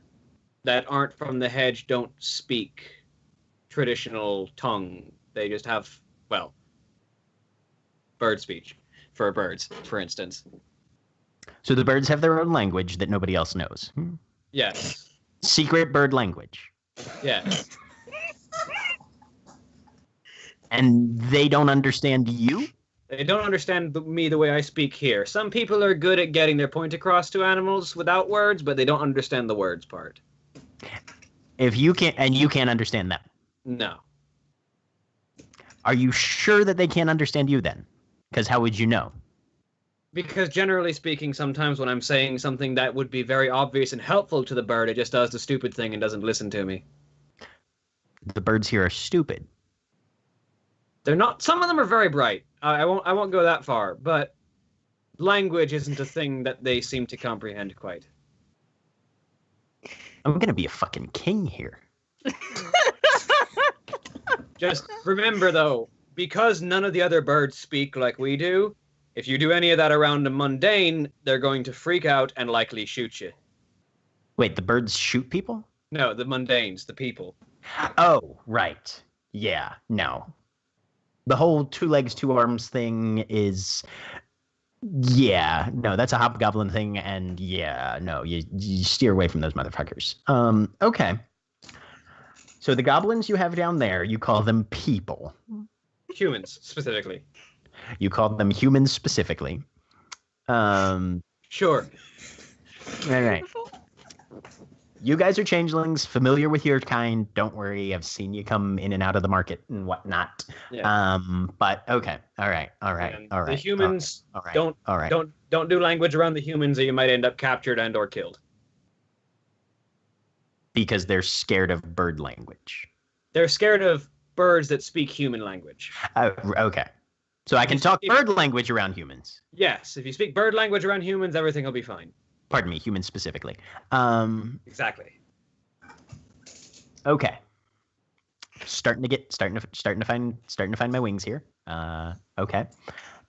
that aren't from the hedge don't speak traditional tongue. They just have, well, bird speech for birds, for instance. So the birds have their own language that nobody else knows. Yes. Secret bird language. Yes. And they don't understand you? They don't understand me the way I speak here. Some people are good at getting their point across to animals without words, but they don't understand the words part. If you can't, and you can't understand them. No. Are you sure that they can't understand you then? Because how would you know? Because generally speaking, sometimes when I'm saying something that would be very obvious and helpful to the bird, it just does the stupid thing and doesn't listen to me. The birds here are stupid. They're not. Some of them are very bright. I won't go that far, but language isn't a thing that they seem to comprehend quite. I'm gonna be a fucking king here. Just remember, though, because none of the other birds speak like we do, if you do any of that around a mundane, they're going to freak out and likely shoot you. Wait, the birds shoot people? No, the mundanes, the people. Oh, right. Yeah, no. The whole 2 legs, 2 arms thing is... Yeah, no, that's a hobgoblin thing, and yeah, no, you steer away from those motherfuckers. Okay. So the goblins you have down there, you call them people. Humans, specifically. You call them humans specifically. Sure. All right. You guys are changelings, familiar with your kind. Don't worry, I've seen you come in and out of the market and whatnot. Yeah. But okay, all right. The humans all right, don't do language around the humans, or you might end up captured and or killed. Because they're scared of bird language. They're scared of birds that speak human language. Okay. So I can talk bird language around humans. Yes, if you speak bird language around humans, everything will be fine. Pardon me, humans specifically. Exactly. Okay. Starting to find my wings here. Okay.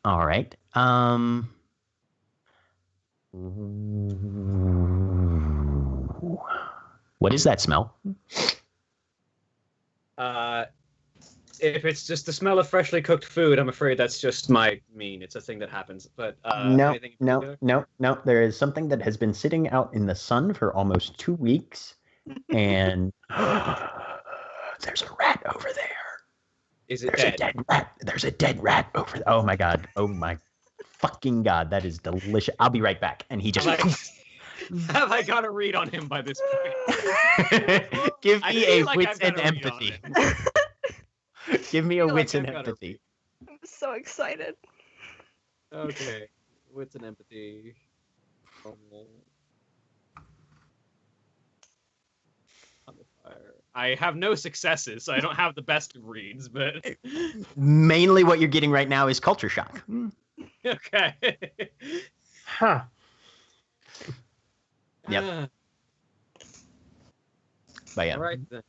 All right. What is that smell? If it's just the smell of freshly cooked food, I'm afraid that's just my mean. It's a thing that happens. But No. There is something that has been sitting out in the sun for almost 2 weeks, and there's a rat over there. Is it There's dead? a dead rat. There's a dead rat over there. Oh my god. Oh my fucking god. That is delicious. I'll be right back. And he just. Have I got a read on him by this point? Give I me feel a like wits I've and got a read on empathy. him. Give me a feel like wits and I've got a empathy. I'm so excited. Okay, wits and empathy. On the fire. I have no successes, so I don't have the best of reads, but Mainly what you're getting right now is culture shock. okay. Huh. Yep. But yeah. All right then.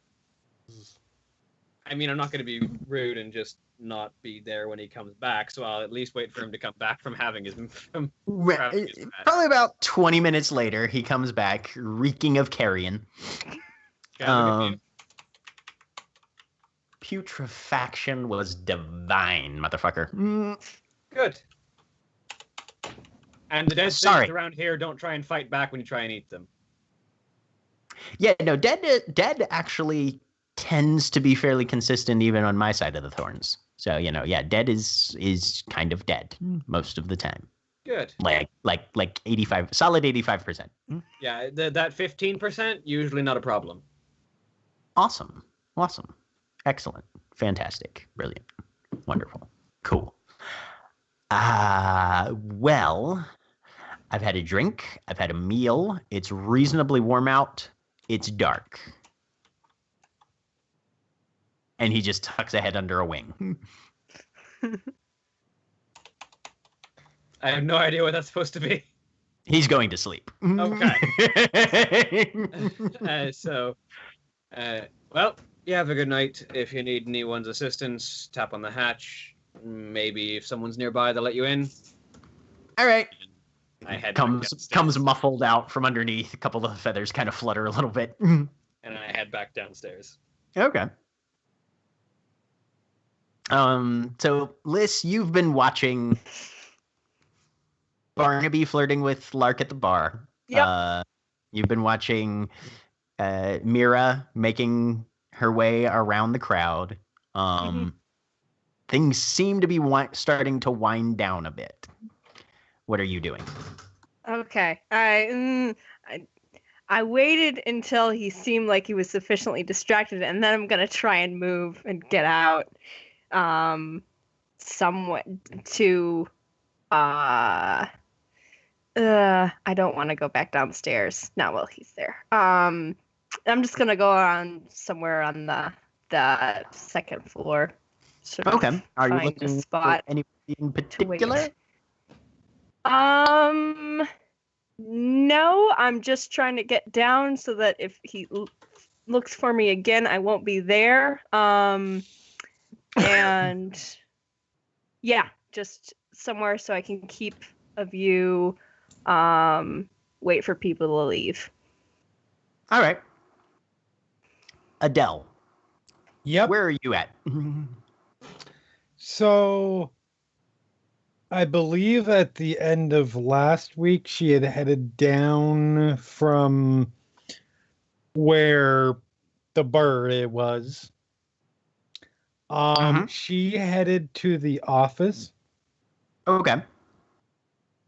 I mean, I'm not going to be rude and just not be there when he comes back, so I'll at least wait for him to come back from having his. Probably about 20 minutes later, he comes back reeking of carrion. Putrefaction was divine, motherfucker. Good. And the dead things around here don't try and fight back when you try and eat them. Yeah, no, dead actually tends to be fairly consistent even on my side of the thorns. So, yeah, dead is kind of dead most of the time. Good. Like 85, solid 85%. Yeah, that 15%, usually not a problem. Awesome. Excellent. Fantastic. Brilliant. Wonderful. Cool. Well, I've had a drink. I've had a meal. It's reasonably warm out. It's dark. And he just tucks a head under a wing. I have no idea what that's supposed to be. He's going to sleep. Okay. Well, you have a good night. If you need anyone's assistance, tap on the hatch. Maybe if someone's nearby, they'll let you in. All right. I head comes muffled out from underneath. A couple of the feathers kind of flutter a little bit. And I head back downstairs. Okay. So Liz, you've been watching Barnaby flirting with Lark at the bar. Yep. You've been watching Mira making her way around the crowd. Things seem to be starting to wind down a bit. What are you doing? Okay. I waited until he seemed like he was sufficiently distracted, and then I'm gonna try and move and get out, somewhat to. I don't want to go back downstairs. Not while he's there. I'm just gonna go on somewhere on the second floor. Okay. Are you Find a looking spot for anybody in particular? No, I'm just trying to get down so that if he looks for me again, I won't be there. And yeah, just somewhere so I can keep a view, wait for people to leave. All right. Adele, Yep. where are you at? So I believe at the end of last week, she had headed down from where the bird was. She headed to the office Okay.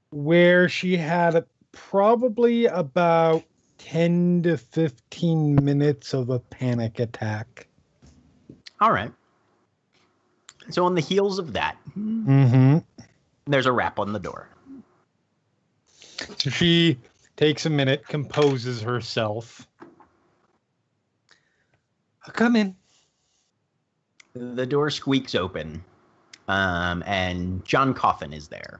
where she had probably about 10 to 15 minutes of a panic attack. All right. So on the heels of that, Mm-hmm. there's a rap on the door. So she takes a minute, composes herself. I'll come in. The door squeaks open, and John Coffin is there,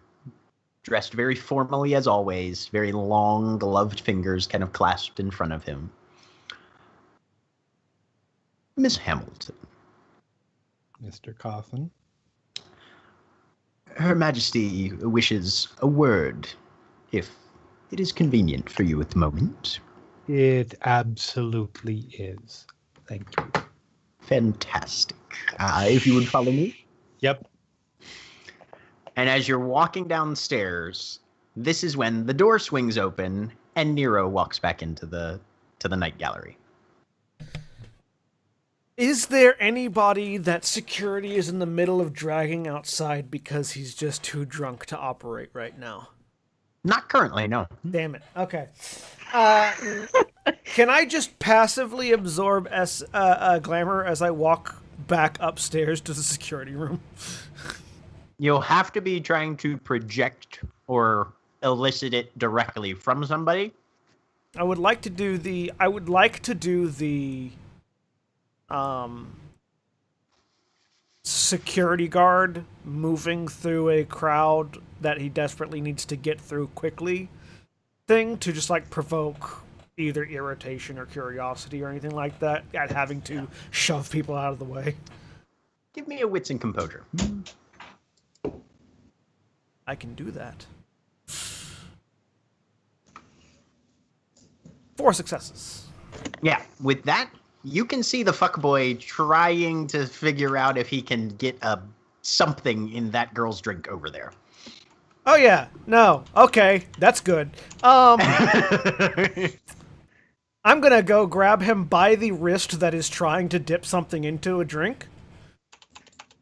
dressed very formally as always, very long gloved fingers kind of clasped in front of him. Miss Hamilton. Mr. Coffin. Her Majesty wishes a word, if it is convenient for you at the moment. It absolutely is. Thank you. Fantastic. If you would follow me. Yep. And as you're walking downstairs, this is when the door swings open and Nero walks back into the night gallery. Is there anybody that security is in the middle of dragging outside because he's just too drunk to operate right now? Not currently, no. Damn it. Okay. Can I just passively absorb glamour as I walk back upstairs to the security room? You'll have to be trying to project or elicit it directly from somebody. I would like to do the security guard moving through a crowd that he desperately needs to get through quickly thing to just like provoke either irritation or curiosity or anything like that at having to shove people out of the way. Give me a wits and composure. I can do that. 4 successes. Yeah, with that, you can see the fuckboy trying to figure out if he can get something in that girl's drink over there. Oh yeah, no, okay, that's good. I'm gonna go grab him by the wrist that is trying to dip something into a drink.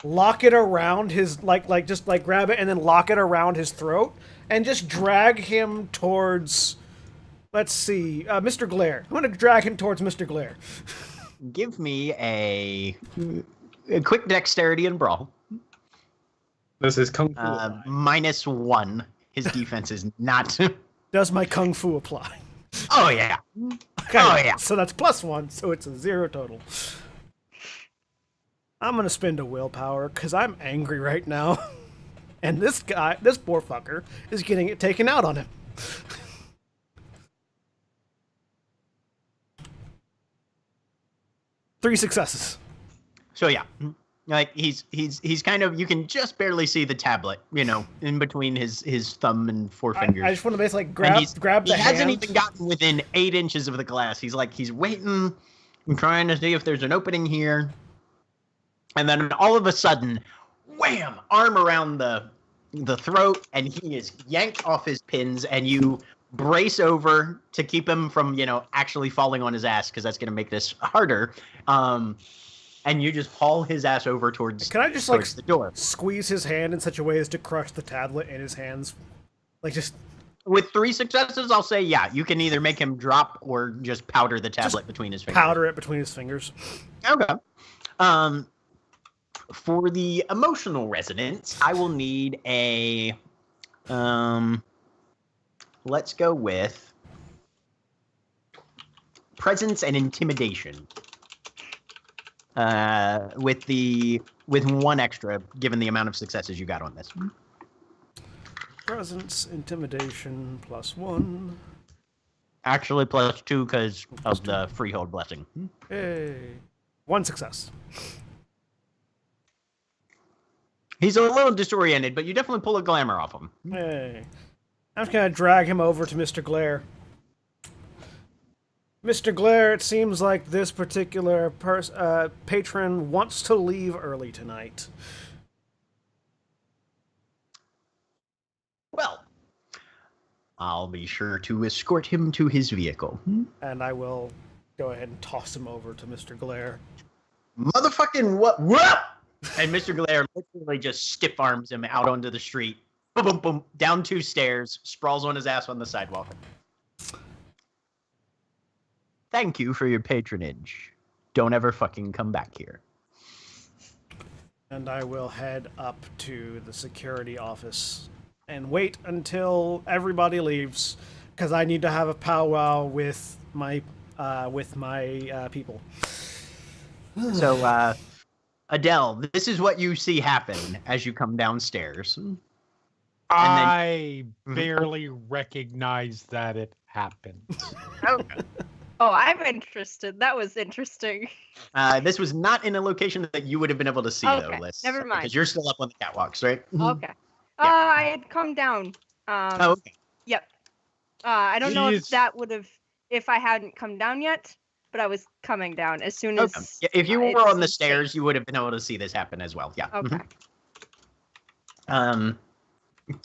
Lock it around his, just grab it and then lock it around his throat and just drag him towards, let's see, Mr. Glare. I'm gonna drag him towards Mr. Glare. Give me a quick dexterity and brawl. This is Kung Fu. -1. His defense is not. Does my kung fu apply? Oh, yeah. Okay, Oh, yeah. so that's +1, so it's a 0 total. I'm gonna spend a willpower, because I'm angry right now. And this poor fucker, is getting it taken out on him. Three successes. So, yeah. Like, he's kind of, you can just barely see the tablet, in between his thumb and forefingers. I just want to basically grab the hand. He hasn't even gotten within 8 inches of the glass. He's waiting and trying to see if there's an opening here. And then all of a sudden, wham, arm around the throat, and he is yanked off his pins, and you brace over to keep him from, actually falling on his ass, because that's going to make this harder. And you just haul his ass over towards Can I just, the door. squeeze his hand in such a way as to crush the tablet in his hands? With 3 successes, I'll say, yeah, you can either make him drop or just powder the tablet between his fingers. Powder it between his fingers. Okay. For the emotional resonance, I will need a, let's go with presence and intimidation. With 1 extra, given the amount of successes you got on this. Presence, intimidation, +1. Actually, +2 because of the freehold blessing. Hey. 1 success. He's a little disoriented, but you definitely pull a glamour off him. Hey. I'm just gonna drag him over to Mr. Glare. Mr. Glare, it seems like this particular patron wants to leave early tonight. Well, I'll be sure to escort him to his vehicle. And I will go ahead and toss him over to Mr. Glare. Motherfucking what? And Mr. Glare literally just stiff arms him out onto the street. Boom, boom, boom, down 2 stairs, sprawls on his ass on the sidewalk. Thank you for your patronage. Don't ever fucking come back here. And I will head up to the security office and wait until everybody leaves, because I need to have a powwow with my people. So, Adele, this is what you see happen as you come downstairs. I barely recognize that it happened. Okay. Oh, I'm interested. That was interesting. This was not in a location that you would have been able to see, though, Okay, Liz. never mind. Because you're still up on the catwalks, right? Okay. Yeah. I had come down. Oh, okay. Yep. I don't know if Jeez. that would have, if I hadn't come down yet, but I was coming down as soon as. Okay. Yeah, if you it were on the seemed stairs, safe. you would have been able to see this happen as well. Yeah. Okay. Mhm.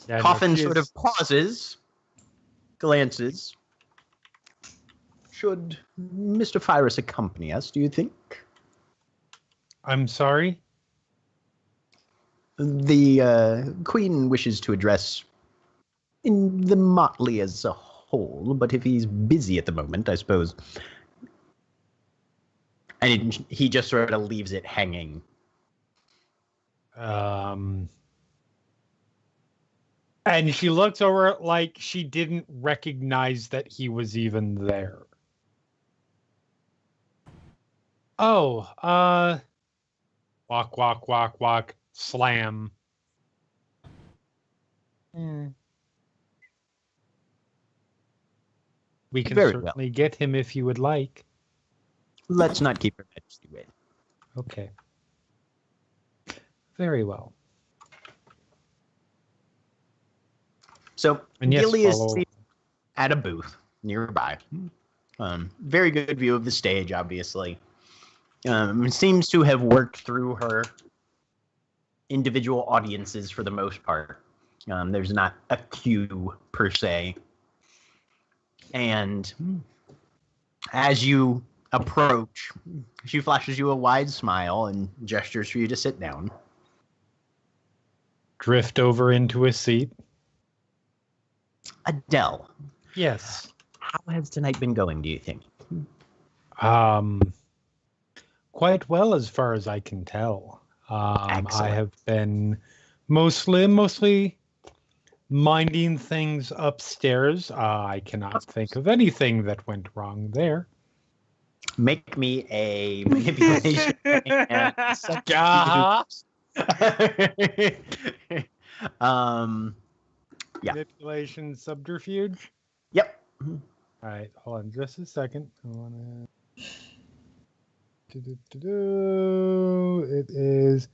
Yeah, no, Coffin she sort is- of pauses, glances. Should Mr. Fyrus accompany us, do you think? I'm sorry? The Queen wishes to address in the motley as a whole, but if he's busy at the moment, I suppose. And he just sort of leaves it hanging. And she looks over like she didn't recognize that he was even there. Oh, walk, walk, walk, walk, slam. We can Very well. certainly get him if you would like. Let's not keep her majesty waiting. Okay. Very well. So, And yes, Gilly is follow- seated at a booth nearby. Very good view of the stage, obviously. Seems to have worked through her individual audiences for the most part. There's not a queue per se. And as you approach, she flashes you a wide smile and gestures for you to sit down. Drift over into a seat. Adele, Yes. how has tonight been going, do you think? Quite well as far as I can tell. I Excellent. have been mostly minding things upstairs. I cannot think of anything that went wrong there. Make me a manipulation. and Uh-huh. Yeah. Manipulation subterfuge. Yep. All right, hold on just a second. I want to. It is.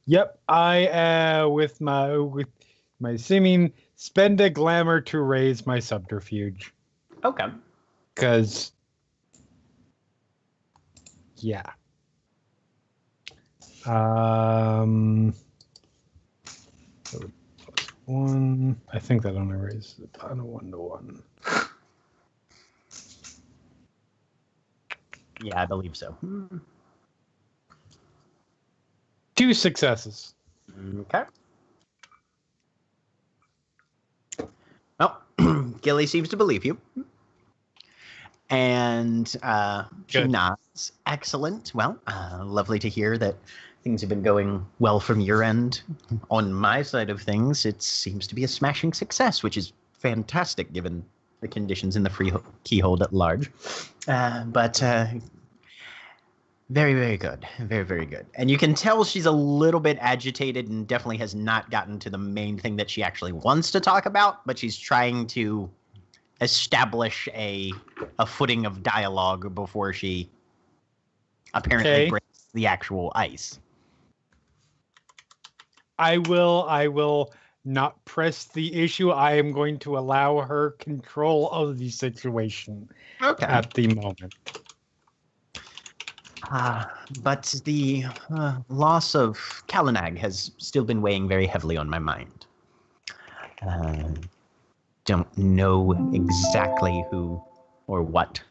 Yep, I with my seeming spend a glamour to raise my subterfuge. Okay. Because, yeah. One. I think that only raises it on a 1-to-1. Yeah, I believe so. 2 successes. Okay. Well, Gilly seems to believe you. And she Good. nods. Excellent. Well, lovely to hear that things have been going well from your end. On my side of things, it seems to be a smashing success, which is fantastic given the conditions in the free keyhold at large. But very, very good. Very, very good. And you can tell she's a little bit agitated and definitely has not gotten to the main thing that she actually wants to talk about, but she's trying to establish a footing of dialogue before she apparently Okay. breaks the actual ice. I will not press the issue. I am going to allow her control of the situation Okay. at the moment. But the loss of Kalinag has still been weighing very heavily on my mind. Don't know exactly who or what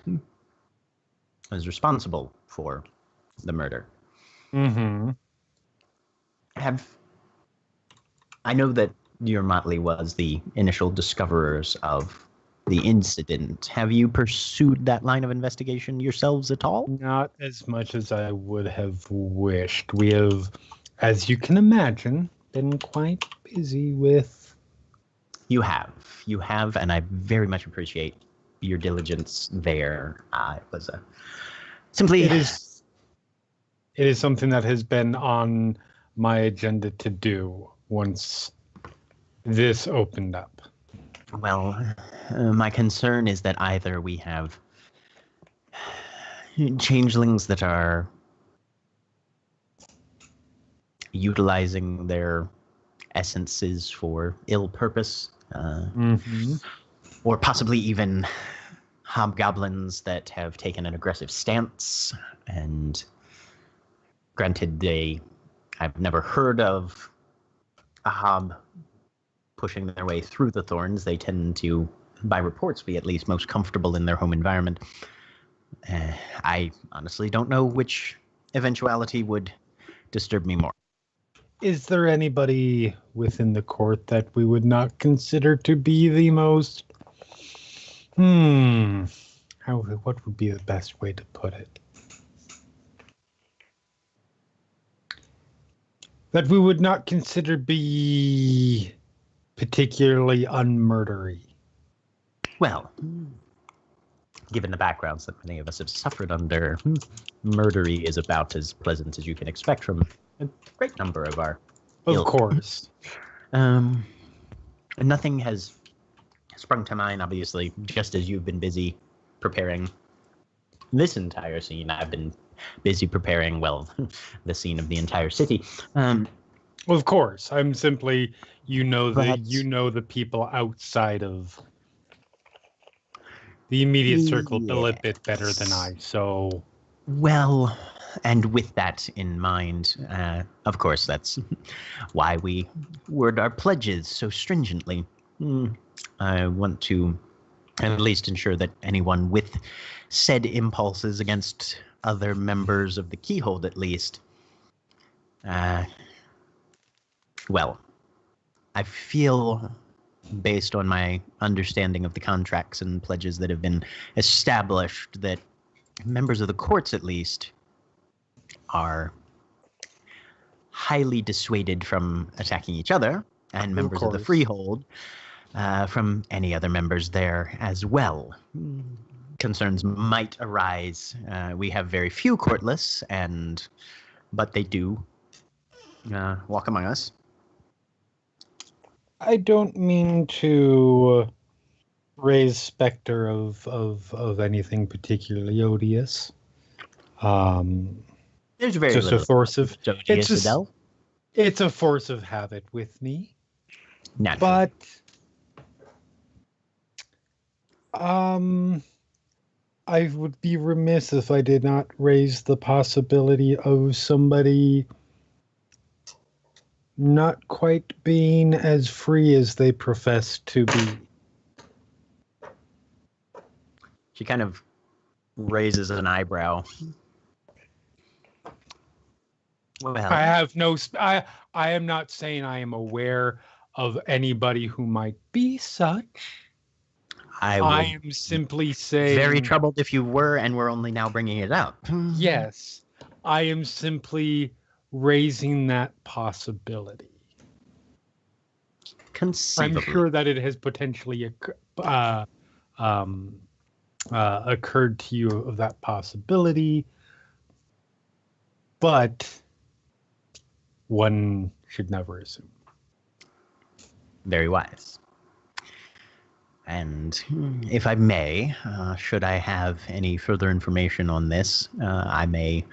was responsible for the murder. Mm-hmm. I know that your Motley was the initial discoverers of the incident. Have you pursued that line of investigation yourselves at all? Not as much as I would have wished. We have, as you can imagine, been quite busy with... You have, and I very much appreciate your diligence there. It was simply... It is something that has been on my agenda to do once this opened up. Well, my concern is that either we have changelings that are utilizing their essences for ill purpose, or possibly even hobgoblins that have taken an aggressive stance. And granted, I've never heard of a hob pushing their way through the thorns. They tend to, by reports, be at least most comfortable in their home environment. I honestly don't know which eventuality would disturb me more. Is there anybody within the court that we would not consider to be the most... what would be the best way to put it? That we would not consider be particularly unmurdery. Well, given the backgrounds that many of us have suffered under, murdery is about as pleasant as you can expect from a great number of our Of course. Nothing has sprung to mind, obviously, just as you've been busy preparing this entire scene. I've been busy preparing, well, the scene of the entire city. Of course. I'm simply, the people outside of the immediate circle a little bit better than I, so... Well, and with that in mind, of course, that's why we word our pledges so stringently. I want to at least ensure that anyone with said impulses against other members of the Keyhold, at least, well, I feel, based on my understanding of the contracts and pledges that have been established, that members of the courts, at least, are highly dissuaded from attacking each other, and members of the Freehold from any other members there as well. Concerns might arise. We have very few courtless, but they do walk among us. I don't mean to raise specter of anything particularly odious. There's very just little a force of it's a force of habit with me. Naturally. But I would be remiss if I did not raise the possibility of somebody not quite being as free as they profess to be. She kind of raises an eyebrow. Well, I am not saying I am aware of anybody who might be such. I am simply saying... Very troubled if you were, and we're only now bringing it up. Yes. I am simply raising that possibility. Conceivably. I'm sure that it has potentially occurred to you of that possibility, but one should never assume. Very wise. And if I may, should I have any further information on this, I may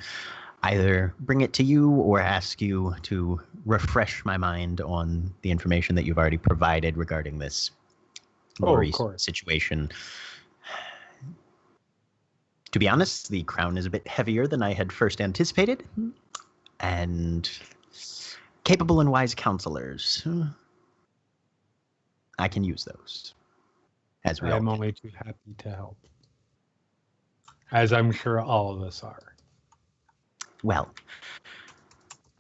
either bring it to you or ask you to refresh my mind on the information that you've already provided regarding this Lori course. situation. To be honest, the crown is a bit heavier than I had first anticipated, and capable and wise counselors. I can use those. As we all I'm can. only too happy to help. As I'm sure all of us are. Well,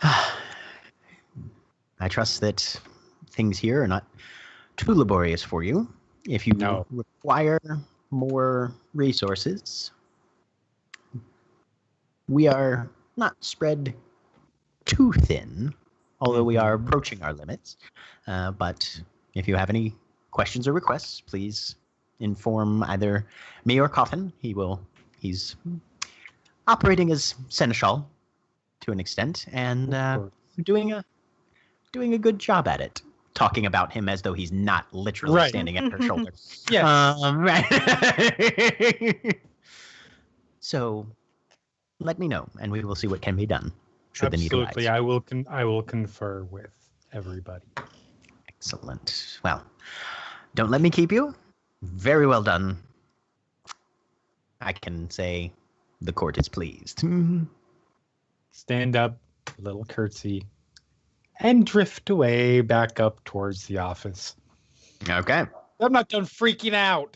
I trust that things here are not too laborious for you. If you No. require more resources, we are not spread too thin, although we are approaching our limits. But if you have any questions or requests, please inform either me or Coffin. He's operating as seneschal to an extent, and doing a good job at it. Talking about him as though he's not literally standing at her shoulder. Yes. Right. So, let me know, and we will see what can be done. Should Absolutely. the need arise. I will confer with everybody. Excellent. Well, don't let me keep you. Very well done. I can say the court is pleased. Stand up, a little curtsy, and drift away back up towards the office. Okay. I'm not done freaking out.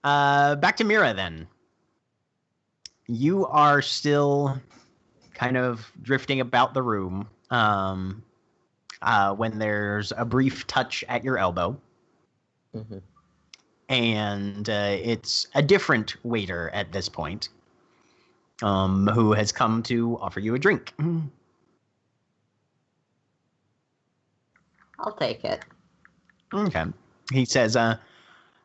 Back to Mira then. You are still kind of drifting about the room when there's a brief touch at your elbow. Mm-hmm. And it's a different waiter at this point who has come to offer you a drink. I'll take it. Okay. He says,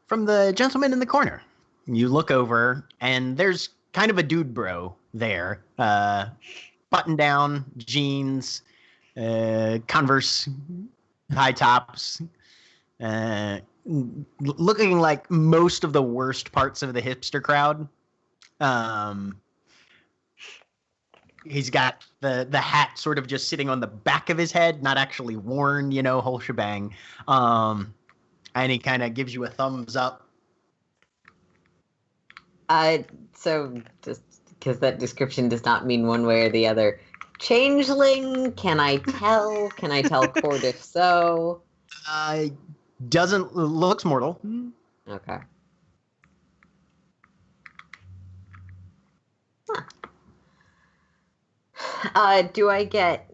from the gentleman in the corner. You look over, and there's kind of a dude bro there. Button down, jeans, Converse, high tops, looking like most of the worst parts of the hipster crowd. He's got the hat sort of just sitting on the back of his head, not actually worn, whole shebang. And he kind of gives you a thumbs up. So just because that description does not mean one way or the other. Changeling, can I tell? Can I tell court if so? Looks mortal. Okay. Do I get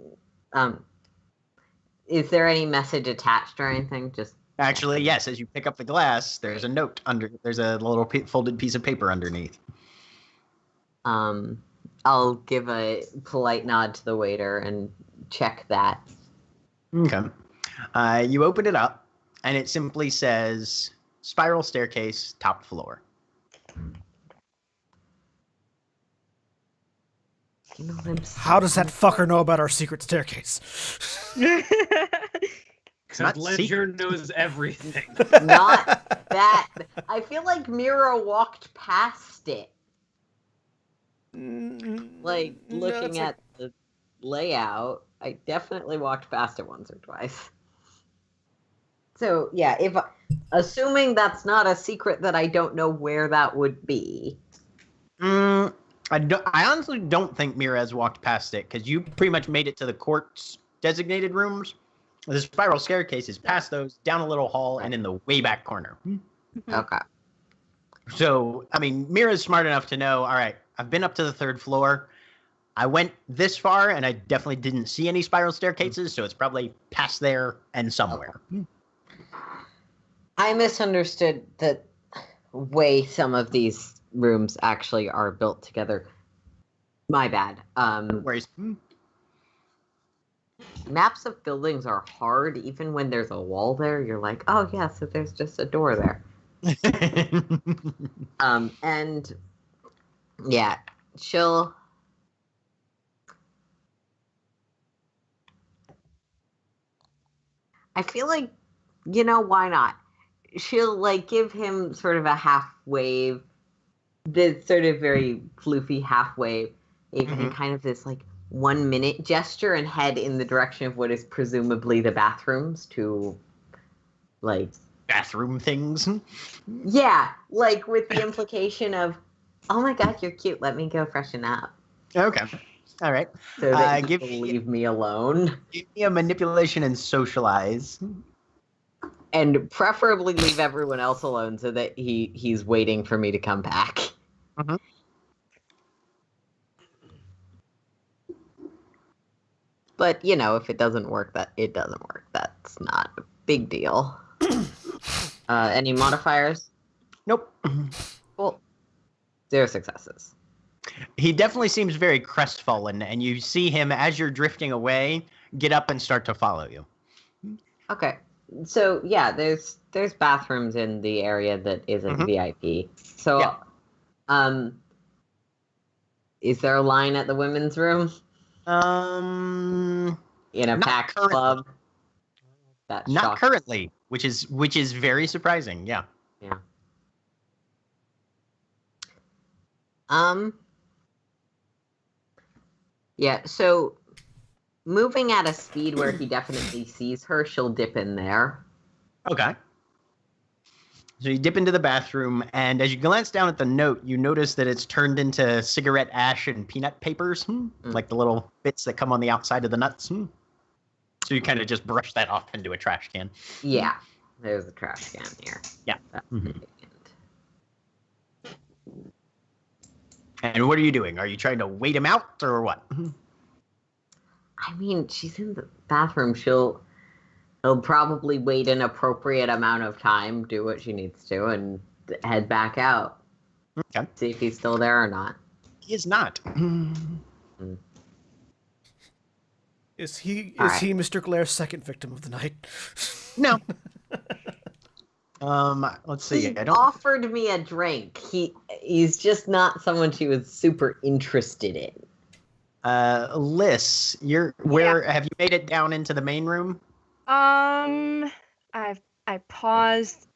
is there any message attached or anything? Just actually, yes, as you pick up the glass, there's a note there's a little folded piece of paper underneath. I'll give a polite nod to the waiter and check that. Okay. You open it up, and it simply says spiral staircase, top floor. How does that fucker know about our secret staircase? Because Ledger knows everything. Not that. I feel like Nero walked past it. Like, looking at the layout, I definitely walked past it once or twice. So, yeah, assuming that's not a secret that I don't know where that would be. I honestly don't think Mirez walked past it, because you pretty much made it to the court's designated rooms. The spiral staircase is past those, down a little hall, and in the way back corner. Okay. So, I mean, Mira's smart enough to know, all right, I've been up to the third floor. I went this far, and I definitely didn't see any spiral staircases, so it's probably past there and somewhere. Okay. I misunderstood the way some of these rooms actually are built together. My bad. Maps of buildings are hard, even when there's a wall there. You're like, oh yeah, so there's just a door there. And yeah, she'll. I feel like, why not? She'll like give him sort of a half wave the sort of very floofy halfway, Mhm. kind of this like 1 minute gesture and head in the direction of what is presumably the bathrooms to like Bathroom things. yeah, like with the implication of, oh my god, you're cute. Let me go freshen up Okay. All right. so that you give will me- leave me alone. Give me a manipulation and socialize. And preferably leave everyone else alone so that he's waiting for me to come back. Mhm. But, you know, if it doesn't work, it doesn't work. That's not a big deal. Any modifiers? Nope. Cool. 0 successes. He definitely seems very crestfallen, and you see him as you're drifting away get up and start to follow you. Okay. So, yeah, there's bathrooms in the area that isn't Mhm. VIP. So, Yeah. Is there a line at the women's room? Um, In a Not packed currently. club? That's not shocking. currently, which is very surprising. Yeah. Yeah. Yeah, so moving at a speed where he definitely sees her, she'll dip in there. Okay. So you dip into the bathroom, and as you glance down at the note, you notice that it's turned into cigarette ash and peanut papers, like the little bits that come on the outside of the nuts. So you kind of just brush that off into a trash can. Yeah, there's a trash can here. Yeah. That's Mhm. significant. And what are you doing? Are you trying to wait him out or what? I mean, she's in the bathroom. She'll probably wait an appropriate amount of time, do what she needs to, and head back out. Okay. See if he's still there or not. He is not. Is he All right. Mr. Claire's second victim of the night? No. Let's see. He offered me a drink. He's just not someone she was super interested in. Liz, have you made it down into the main room? I paused.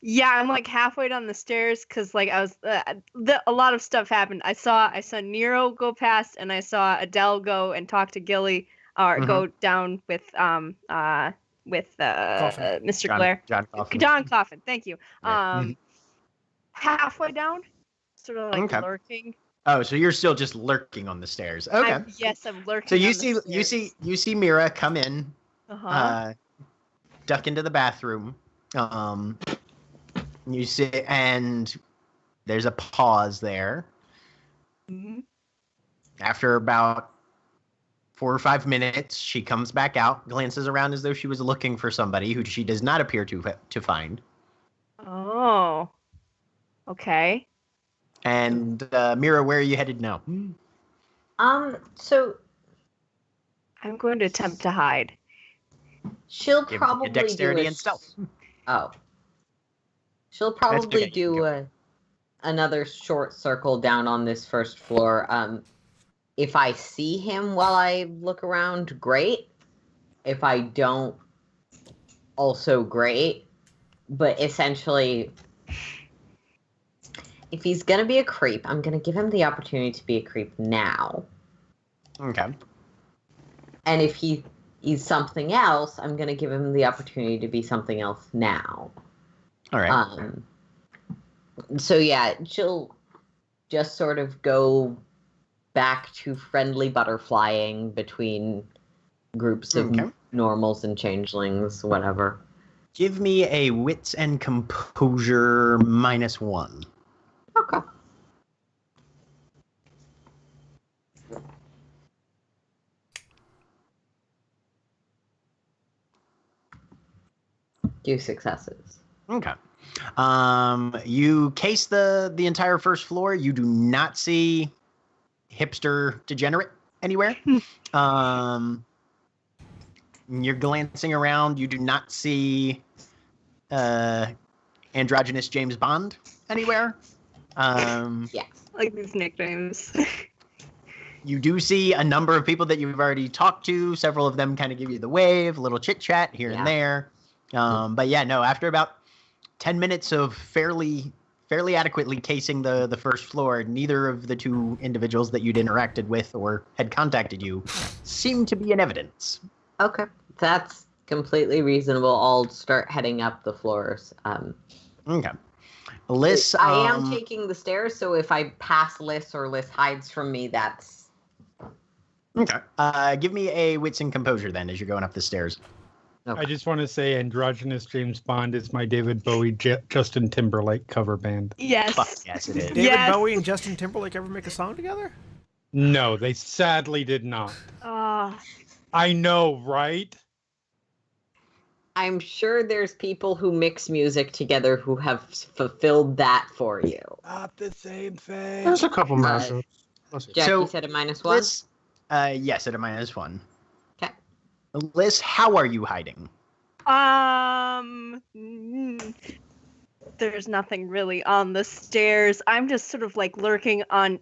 Yeah, I'm like halfway down the stairs because like I was a lot of stuff happened. I saw Nero go past, and I saw Adele go and talk to Gilly, or go down with Mr. Claire. John Coffin. John Coffin. Thank you. Yeah. Halfway down, sort of like Okay. lurking. Oh, so you're still just lurking on the stairs. Okay. Yes, I'm lurking. So on you the see Mira come in, Uh-huh. duck into the bathroom. You see, and there's a pause there. Mhm. After about 4 or 5 minutes, she comes back out, glances around as though she was looking for somebody who she does not appear to find. Oh. Okay. And Mira, where are you headed now? So I'm going to attempt to hide. she'll Give me a probably dexterity do and stealth. Oh. She'll probably okay, do another short circle down on this first floor. If I see him while I look around, great. If I don't, also great. But essentially, if he's going to be a creep, I'm going to give him the opportunity to be a creep now. Okay. And if he's something else, I'm going to give him the opportunity to be something else now. All right. So yeah, she'll just sort of go back to friendly butterflying between groups of Okay. normals and changelings, whatever. Give me a wits and composure -1. Okay. Two successes. Okay. You case the entire first floor. You do not see hipster degenerate anywhere. You're glancing around. You do not see androgynous James Bond anywhere. Yes. Like these nicknames. You do see a number of people that you've already talked to. Several of them kind of give you the wave, a little chit chat here Yeah. and there. But yeah, no, after about 10 minutes of fairly fairly adequately casing the first floor. Neither of the two individuals that you'd interacted with or had contacted you seem to be in evidence. Okay, that's completely reasonable. I'll start heading up the floors. Okay. Liz, I am taking the stairs, so if I pass Liz or Liz hides from me, that's... Okay. Give me a wits and composure then as you're going up the stairs. Okay. I just want to say androgynous James Bond is my David Bowie, Justin Timberlake cover band. Yes. Fuck yes, it is. David Yes. Bowie and Justin Timberlake ever make a song together? No, they sadly did not. Ah. I know, right? I'm sure there's people who mix music together who have fulfilled that for you. Not the same thing. There's a couple mashups. Jackie So, said a -1? Liz, yes, at a -1. Okay. Liz, how are you hiding? There's nothing really on the stairs. I'm just sort of like lurking on.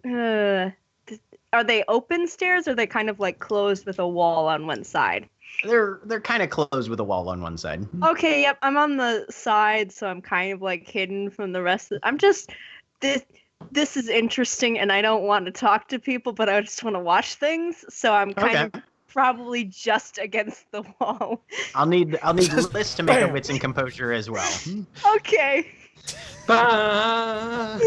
Are they open stairs or are they kind of like closed with a wall on one side? They're kind of closed with a wall on one side. Okay, yep, I'm on the side, so I'm kind of like hidden from the rest of. I'm just this is interesting, and I don't want to talk to people, but I just want to watch things. So I'm kind of probably just against the wall. I'll need Liz to make a wits and composure as well. Okay. Bah!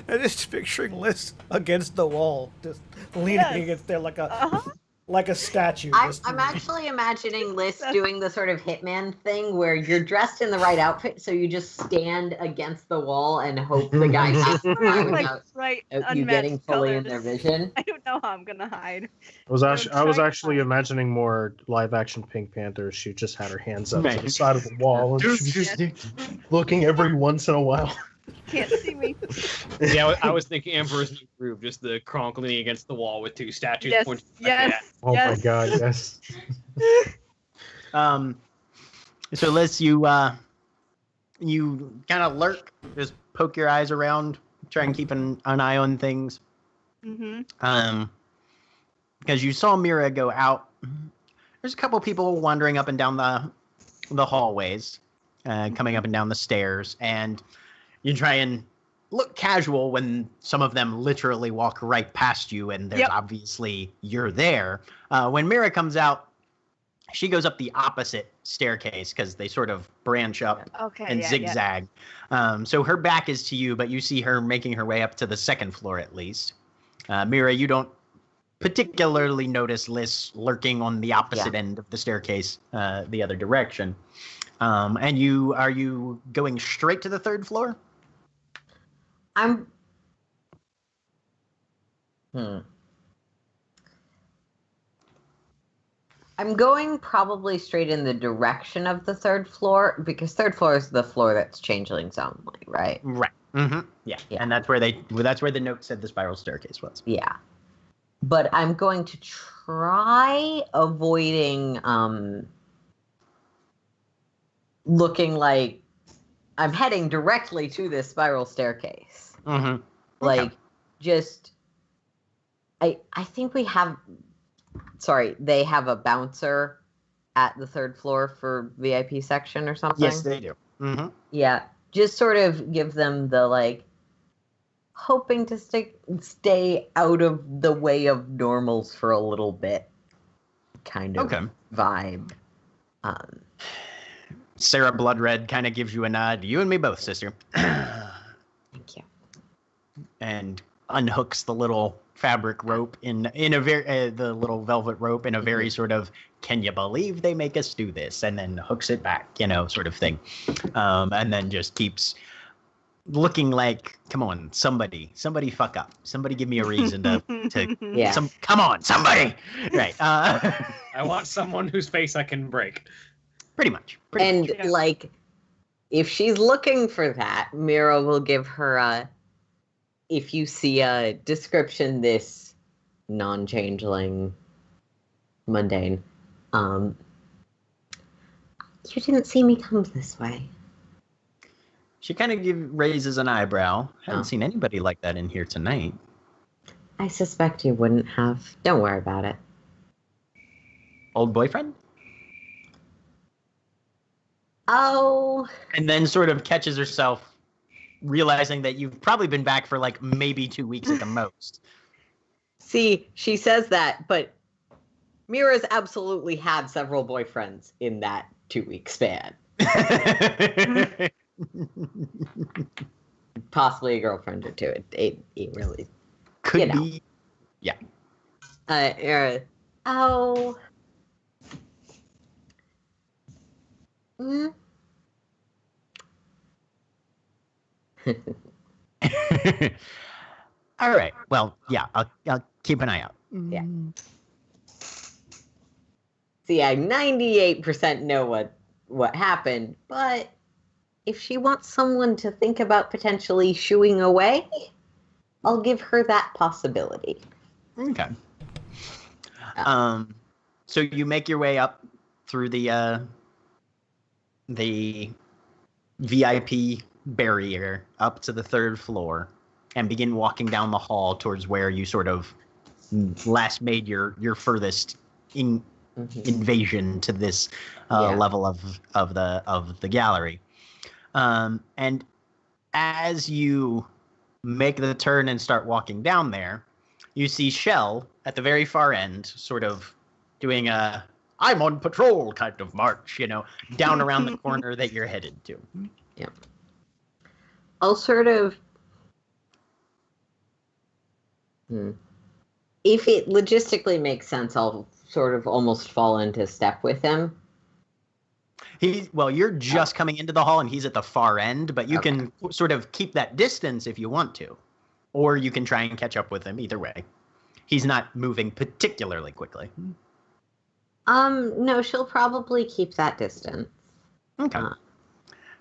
I'm just picturing Liz against the wall, just leaning Yes. against there like a Uh-huh. like a statue. I'm actually imagining Liz doing the sort of hitman thing where you're dressed in the right outfit, so you just stand against the wall and hope the guy passes by Like without right, you getting unmatched fully in colors. their vision. I don't know how I'm gonna hide. I was trying to actually imagining more live action Pink Panther. She just had her hands up to Right. the side of the wall and she was just looking every once in a while. Can't see me. Yeah, I was thinking Emperor's New Groove, just the Kronk leaning against the wall with two statues Yes, pointing. yes, Oh yes. my god, yes. So Liz, you kind of lurk, just poke your eyes around, try and keep an eye on things. Mm-hmm. Because you saw Mira go out. There's a couple people wandering up and down the hallways, coming up and down the stairs, and you try and look casual when some of them literally walk right past you, and there's Yep. obviously you're there. When Mira comes out, she goes up the opposite staircase because they sort of branch up Okay. and yeah, zigzag. So her back is to you, but you see her making her way up to the second floor at least. Mira, you don't particularly notice Liz lurking on the opposite end of the staircase, the other direction. And are you going straight to the third floor? I'm going probably straight in the direction of the third floor because third floor is the floor that's changelings only, right? Right. Mm-hmm. Yeah. And that's where the note said the spiral staircase was. Yeah. But I'm going to try avoiding looking like I'm heading directly to this spiral staircase. Mm-hmm. Like, just... I think they have a bouncer at the third floor for VIP section or something. Yes, they do. Mm-hmm. Yeah, just sort of give them the, like, hoping to stay out of the way of normals for a little bit kind of vibe. Sarah Bloodred kind of gives you a nod. You and me both, sister. Thank you. And unhooks the little fabric rope in a very the little velvet rope in a very sort of, can you believe they make us do this, and then hooks it back, sort of thing, and then just keeps looking like, come on, somebody fuck up, somebody give me a reason to Yeah. come on, somebody, right? I want someone whose face I can break. Pretty much. And like, if she's looking for that, Mira will give her a, if you see a description this non-changeling mundane, you didn't see me come this way. She kind of raises an eyebrow. Haven't seen anybody like that in here tonight. I suspect you wouldn't have. Don't worry about it. Old boyfriend? Oh. And then sort of catches herself realizing that you've probably been back for like maybe 2 weeks at the most. See, she says that, but Mira's absolutely had several boyfriends in that 2-week span. Possibly a girlfriend or two. It really Could be. Yeah. Oh. Mm. All right. Well, yeah, I'll keep an eye out. Yeah. See, I 98% know what happened, but if she wants someone to think about potentially shooing away, I'll give her that possibility. Okay. So you make your way up through the VIP barrier up to the 3rd floor and begin walking down the hall towards where you sort of last made your furthest invasion to this level of the gallery. And as you make the turn and start walking down there, you see Shell at the very far end, sort of doing a "I'm on patrol" kind of march, down around the corner that you're headed to. Yeah. I'll sort of, if it logistically makes sense, I'll sort of almost fall into step with him. You're just coming into the hall and he's at the far end, but you can sort of keep that distance if you want to, or you can try and catch up with him. Either way, he's not moving particularly quickly. No, she'll probably keep that distance. Okay.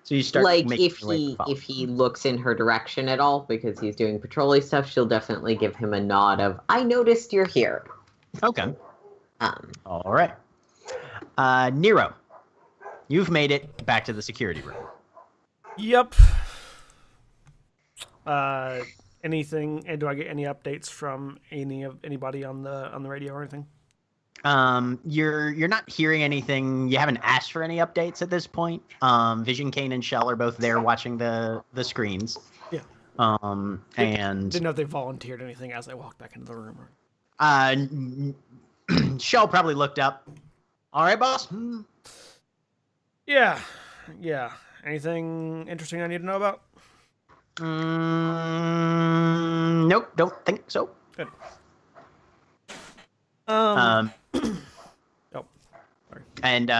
So you start like making if he looks in her direction at all because he's doing patrolly stuff, she'll definitely give him a nod of "I noticed you're here." Okay. All right. Nero, you've made it back to the security room. Yep. Anything? And do I get any updates from anybody on the radio or anything? You're not hearing anything. You haven't asked for any updates at this point. Vision Kane and Shell are both there watching the screens. Yeah. And didn't know if they volunteered anything as I walked back into the room. Shell probably looked up. All right, boss. Yeah. Anything interesting I need to know about? Nope, don't think so. Good. Sorry. And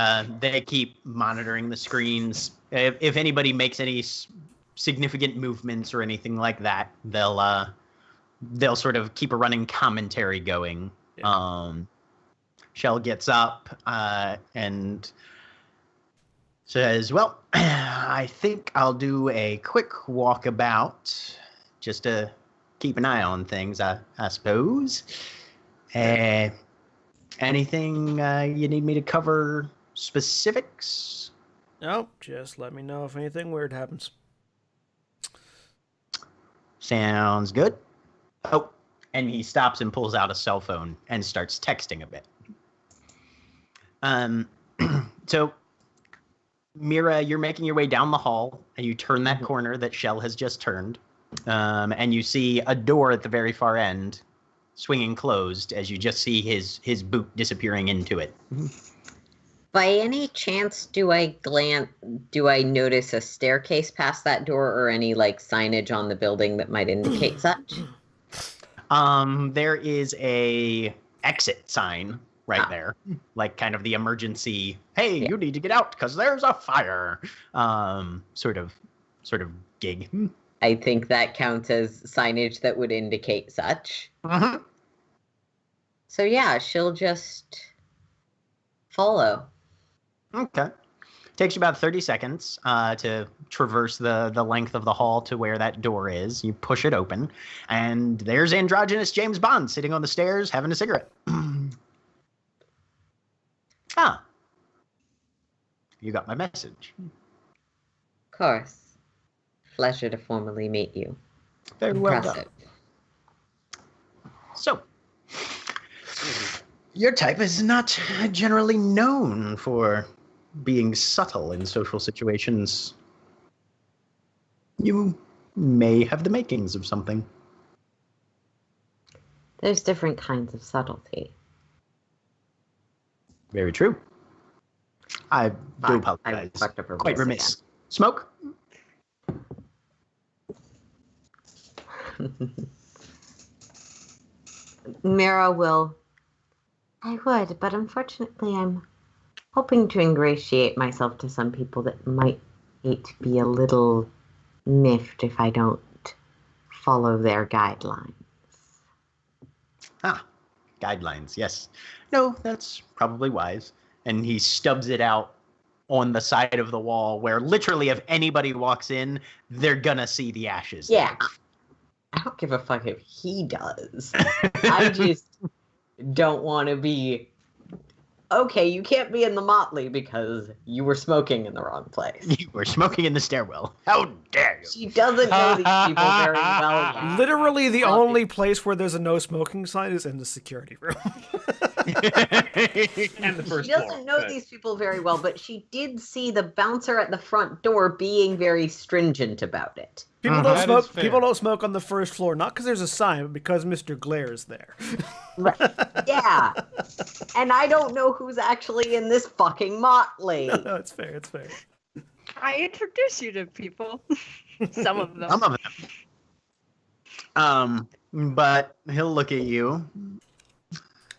they keep monitoring the screens. If anybody makes any significant movements or anything like that, they'll sort of keep a running commentary going. Yeah. Shell gets up and says, "Well, I think I'll do a quick walkabout just to keep an eye on things, I suppose. Anything you need me to cover specifics?" Nope, just let me know if anything weird happens. Sounds good. Oh, and he stops and pulls out a cell phone and starts texting a bit. So, Mira, you're making your way down the hall, and you turn that corner that Shell has just turned, and you see a door at the very far end swinging closed as you just see his boot disappearing into it. By any chance, do I notice a staircase past that door or any signage on the building that might indicate such? There is a exit sign right there, kind of the emergency, "Hey, you need to get out because there's a fire," sort of gig. I think that counts as signage that would indicate such. Uh-huh. So yeah, she'll just follow. Okay. Takes you about 30 seconds to traverse the length of the hall to where that door is. You push it open, and there's androgynous James Bond sitting on the stairs having a cigarette. You got my message. Of course. Pleasure to formally meet you. Very well done. So, your type is not generally known for being subtle in social situations. You may have the makings of something. There's different kinds of subtlety. Very true. I do Fine, I apologize. fucked up her Quite voice remiss. Smoke? Nero will. I would, but unfortunately, I'm hoping to ingratiate myself to some people that might be a little miffed if I don't follow their guidelines. Ah, guidelines, yes. No, that's probably wise. And he stubs it out on the side of the wall where literally if anybody walks in, they're gonna see the ashes. Yeah. I don't give a fuck if he does. I just don't want to be, okay, you can't be in the motley because you were smoking in the wrong place. You were smoking in the stairwell. How dare you? She doesn't know these people very well yet. Literally, the only place where there's a no smoking sign is in the security room. And the first She doesn't floor. know Good. these people very well, but she did see the bouncer at the front door being very stringent about it. People That don't is smoke. fair. People don't smoke on the first floor, not because there's a sign, but because Mr. Glare is there. Yeah. And I don't know who's actually in this fucking motley. No, it's fair. It's fair. I introduce you to people. Some of them. Some of them. But he'll look at you.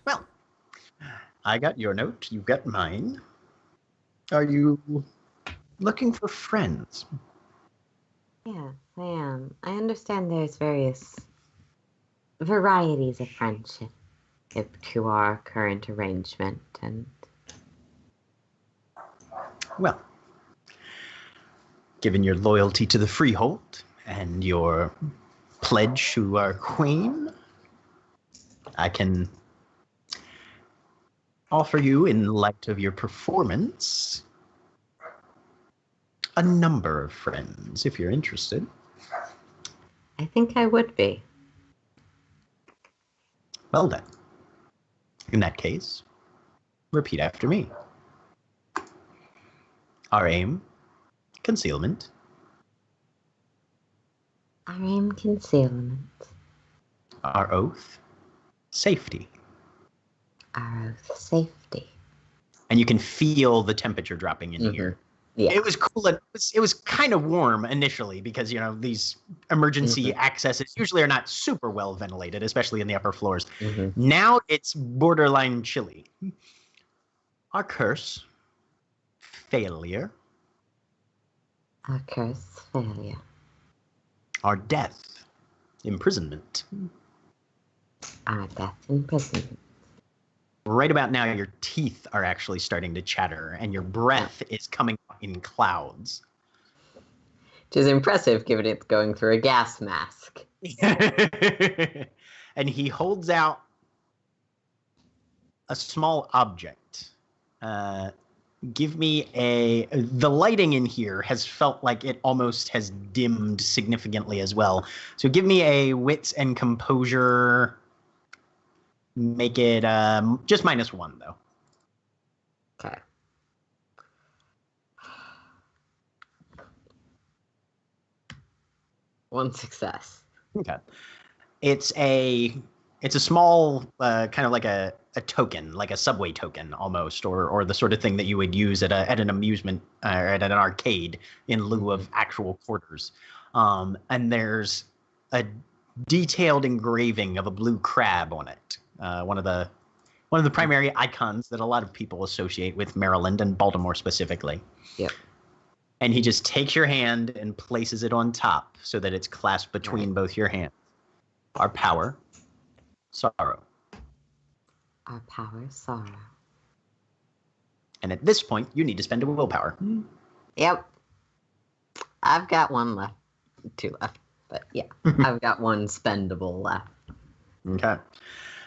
Well, I got your note. You got mine. Are you looking for friends? Yes, I am. I understand there's various varieties of friendship to our current arrangement, and Well, given your loyalty to the Freehold and your pledge to our queen, I can offer you, in light of your performance, a number of friends, if you're interested. I think I would be. Well then. In that case, repeat after me. Our aim, concealment. Our aim, concealment. Our oath, safety. Our oath, safety. And you can feel the temperature dropping in here. Yeah. It was cool. It was kind of warm initially because, you know, these emergency accesses usually are not super well ventilated, especially in the upper floors. Now it's borderline chilly. Our curse, failure. Our curse, failure. Our death, imprisonment. Our death, imprisonment. Right about now, your teeth are actually starting to chatter and your breath is coming out in clouds. Which is impressive given it's going through a gas mask. And he holds out a small object. Give me the lighting in here has felt like it almost has dimmed significantly as well. So give me a wits and composure. Make it just -1 though. Okay. One success. Okay. It's a small kind of like a token, like a subway token almost, or the sort of thing that you would use at an amusement or at an arcade in lieu of actual quarters. And there's a detailed engraving of a blue crab on it. One of the primary icons that a lot of people associate with Maryland and Baltimore specifically. Yep. And he just takes your hand and places it on top so that it's clasped between both your hands. Our power, sorrow. Our power, sorrow. And at this point, you need to spend a willpower. Yep. I've got one left. 2 left. But yeah, I've got one spendable left. Okay.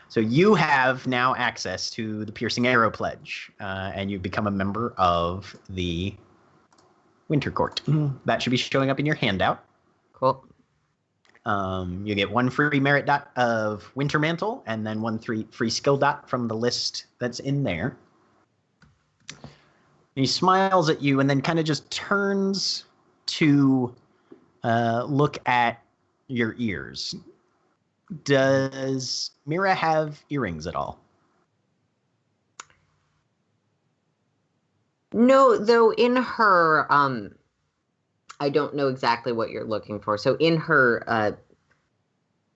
So you have now access to the Piercing Arrow Pledge, and you've become a member of the Winter Court. That should be showing up in your handout. Cool. You get 1 free merit dot of Winter Mantle, and then 1 free skill dot from the list that's in there. He smiles at you and then kind of just turns to look at your ears. Does Mira have earrings at all? No, though in her I don't know exactly what you're looking for. So in her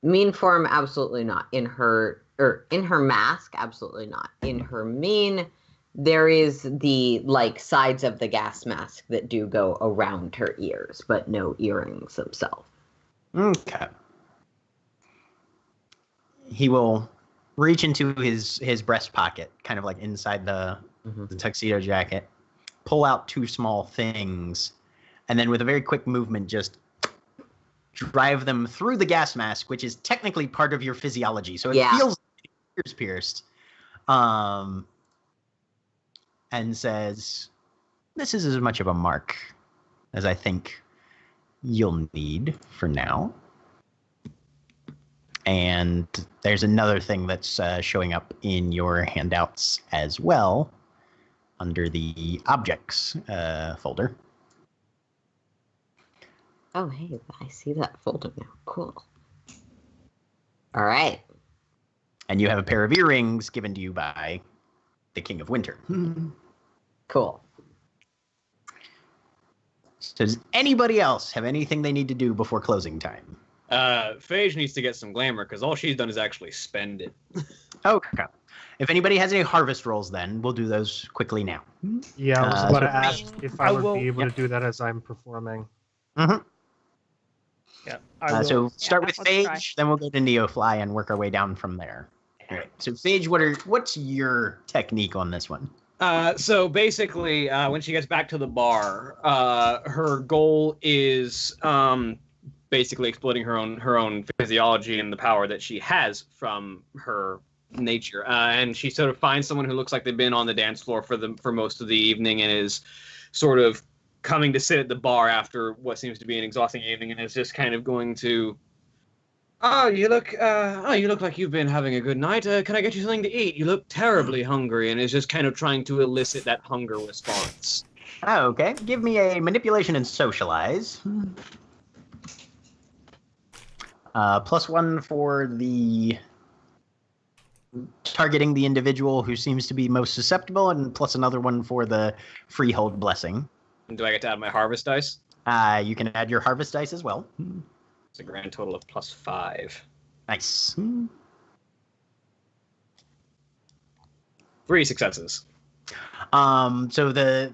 mean form, absolutely not. In her mask, absolutely not. In her mean, there is the like sides of the gas mask that do go around her ears, but no earrings themselves. Okay. He will reach into his breast pocket, kind of like inside the tuxedo jacket, pull out two small things, and then with a very quick movement, just drive them through the gas mask, which is technically part of your physiology. So it feels like your ears pierced. And says, "This is as much of a mark as I think you'll need for now." And there's another thing that's showing up in your handouts as well under the objects folder. Oh, hey, I see that folder now. Cool. All right. And you have a pair of earrings given to you by the King of Winter. Cool. So does anybody else have anything they need to do before closing time? Phage needs to get some glamour because all she's done is actually spend it. Okay. If anybody has any harvest rolls, then we'll do those quickly now. Yeah, I was about to so- ask if I would be able to do that as I'm performing. Mm-hmm. Yeah. So start with let's try. Phage, then we'll go to Neofly and work our way down from there. All right. So Phage, what's your technique on this one? So basically, when she gets back to the bar, her goal is basically exploiting her own physiology and the power that she has from her nature. And she sort of finds someone who looks like they've been on the dance floor for most of the evening and is sort of coming to sit at the bar after what seems to be an exhausting evening, and is just kind of going to. You look like you've been having a good night. Can I get you something to eat? You look terribly hungry, and is just kind of trying to elicit that hunger response. Oh, okay. Give me a manipulation and socialize. +1 for the targeting the individual who seems to be most susceptible, and plus another one for the freehold blessing. And do I get to add my harvest dice? You can add your harvest dice as well. It's a grand total of +5. Nice. 3 successes. So the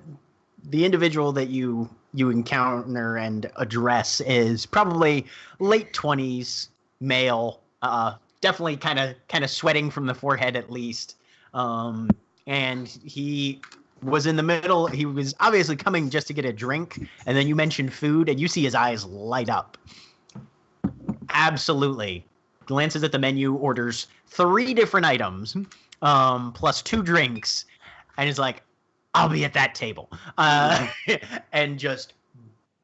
individual that you encounter and address is probably late 20s, male, definitely kind of sweating from the forehead at least. And he was in the middle. He was obviously coming just to get a drink, and then you mentioned food, and you see his eyes light up. Absolutely. Glances at the menu, orders 3 different items, plus 2 drinks, and is like, "I'll be at that table," and just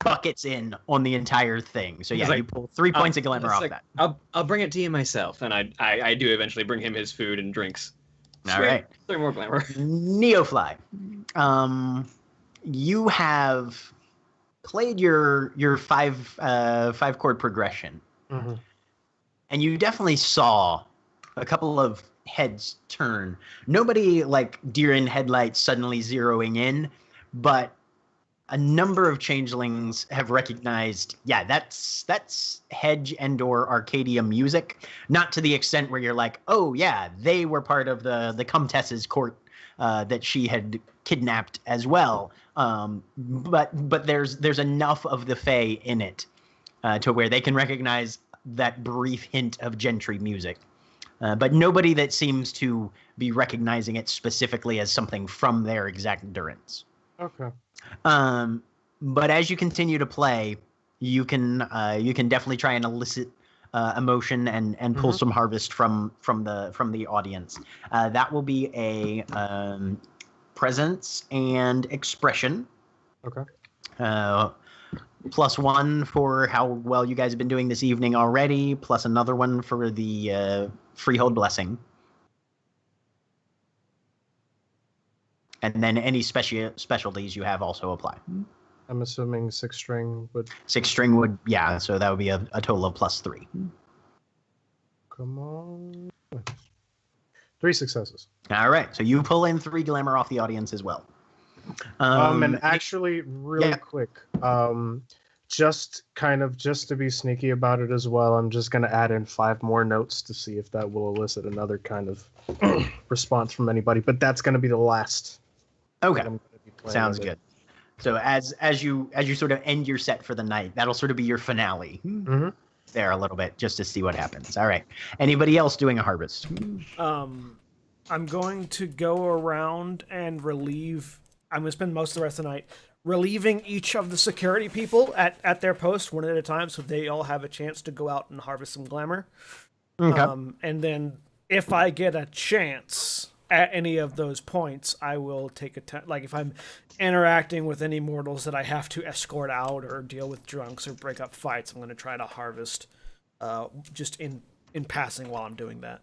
buckets in on the entire thing. So yeah, you pull 3 points of glamour off that. I'll bring it to you myself, and I do eventually bring him his food and drinks. All right. 3 more glamour. Neofly, you have played your 5 chord progression, and you definitely saw a couple of heads turn. Nobody like deer in headlights suddenly zeroing in, but a number of changelings have recognized, yeah, that's Hedge and/or Arcadia music. Not to the extent where you're like, oh yeah, they were part of the Comtesse's court that she had kidnapped as well. But there's enough of the Fae in it to where they can recognize that brief hint of gentry music. But nobody that seems to be recognizing it specifically as something from their exact endurance. Okay. But as you continue to play, you can definitely try and elicit emotion and pull some harvest from the audience. That will be a presence and expression. Okay. +1 for how well you guys have been doing this evening already, plus another one for the freehold blessing. And then any specialties you have also apply. I'm assuming 6-string would. 6-string would, yeah, so that would be a total of +3. Come on. 3 successes. All right, so you pull in 3 glamour off the audience as well. And actually, really quick, just to be sneaky about it as well, I'm just going to add in 5 more notes to see if that will elicit another kind of response from anybody. But that's going to be the last. Okay, sounds good. So as you sort of end your set for the night, that'll sort of be your finale. Mm-hmm. There a little bit, just to see what happens. All right. Anybody else doing a harvest? I'm going to go around and relieve. I'm going to spend most of the rest of the night relieving each of the security people at their post one at a time, so they all have a chance to go out and harvest some glamour. Okay. And then if I get a chance at any of those points, I will take like if I'm interacting with any mortals that I have to escort out or deal with drunks or break up fights, I'm going to try to harvest just in passing while I'm doing that.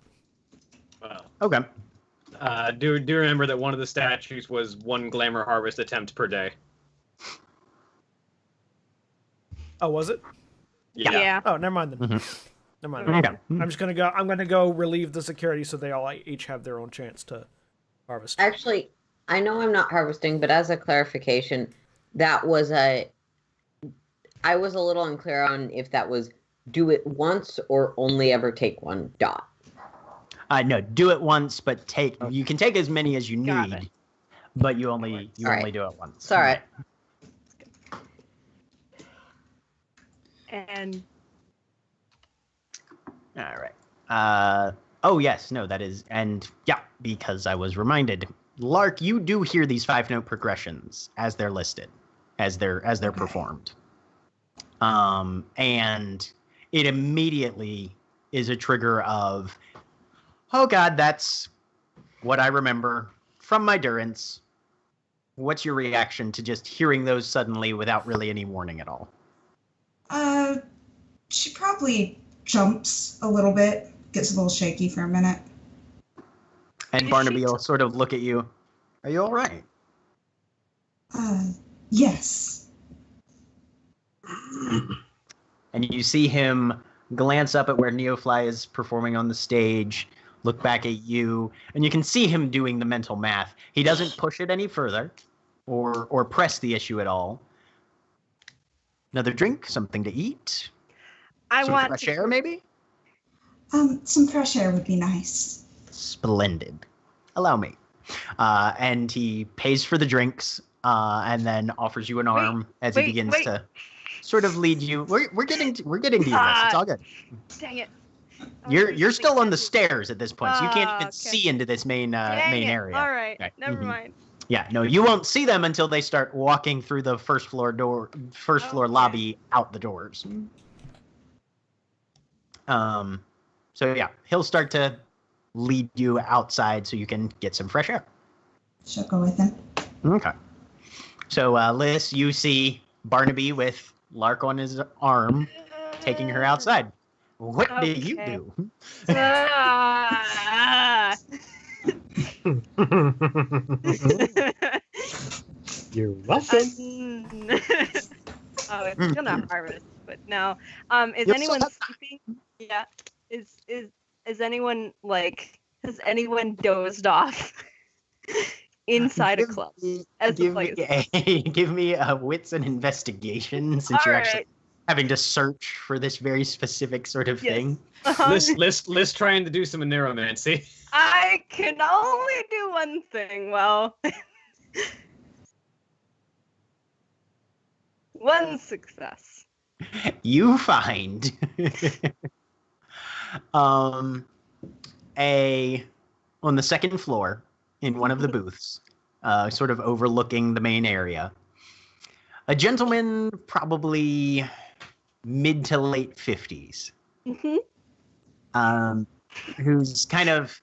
Wow. Okay. Do remember that one of the statutes was 1 glamour harvest attempt per day. Oh, was it? Yeah. Oh, never mind then. Mm-hmm. Never mind. Okay. I'm gonna go relieve the security so they all each have their own chance to harvest. Actually, I know I'm not harvesting, but as a clarification, that was I was a little unclear on if that was do it once or only ever take 1 dot. No, do it once, but you can take as many as you Got need, it. but you only do it once. It's all right. And All right. Oh yes, no, that is, and yeah, because I was reminded, Lark, you do hear these 5-note progressions as they're listed, as they're performed, and it immediately is a trigger of, oh God, that's what I remember from my Durance. What's your reaction to just hearing those suddenly without really any warning at all? She probably jumps a little bit, gets a little shaky for a minute. And Barnaby will sort of look at you. Are you all right? Yes. And you see him glance up at where Neofly is performing on the stage, look back at you, and you can see him doing the mental math. He doesn't push it any further or press the issue at all. Another drink, something to eat. I want fresh air, maybe? Some fresh air would be nice. Splendid. Allow me. And he pays for the drinks, and then offers you an arm as he begins to sort of lead you. We're getting to you guys. It's all good. Dang it. You're still on the stairs at this point, so you can't even okay. see into this main area. All right. Okay. Never mind. Yeah, no, you won't see them until they start walking through the first floor lobby out the doors. So yeah, he'll start to lead you outside so you can get some fresh air. She'll go with him. Okay. So Liz, you see Barnaby with Lark on his arm, taking her outside. What do you do? You're welcome. Oh, it's gonna harvest, but no. Is You'll anyone still sleeping? Yeah. Is anyone has anyone dozed off inside a club as a place? Give me a wits and investigation, since you're actually having to search for this very specific sort of thing. Liz trying to do some neuromancy. I can only do one thing. Well, one success. You find on the second floor in one of the booths, sort of overlooking the main area, a gentleman probably mid to late 50s, who's kind of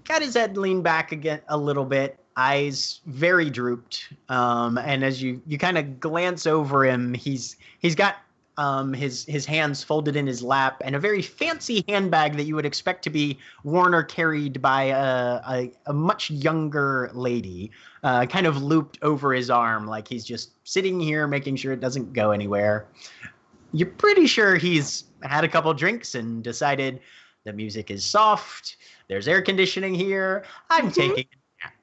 got his head leaned back again a little bit, eyes very drooped, and as you kind of glance over him, he's got his hands folded in his lap, and a very fancy handbag that you would expect to be worn or carried by a much younger lady, kind of looped over his arm, like he's just sitting here making sure it doesn't go anywhere. You're pretty sure he's had a couple drinks and decided the music is soft, there's air conditioning here, I'm taking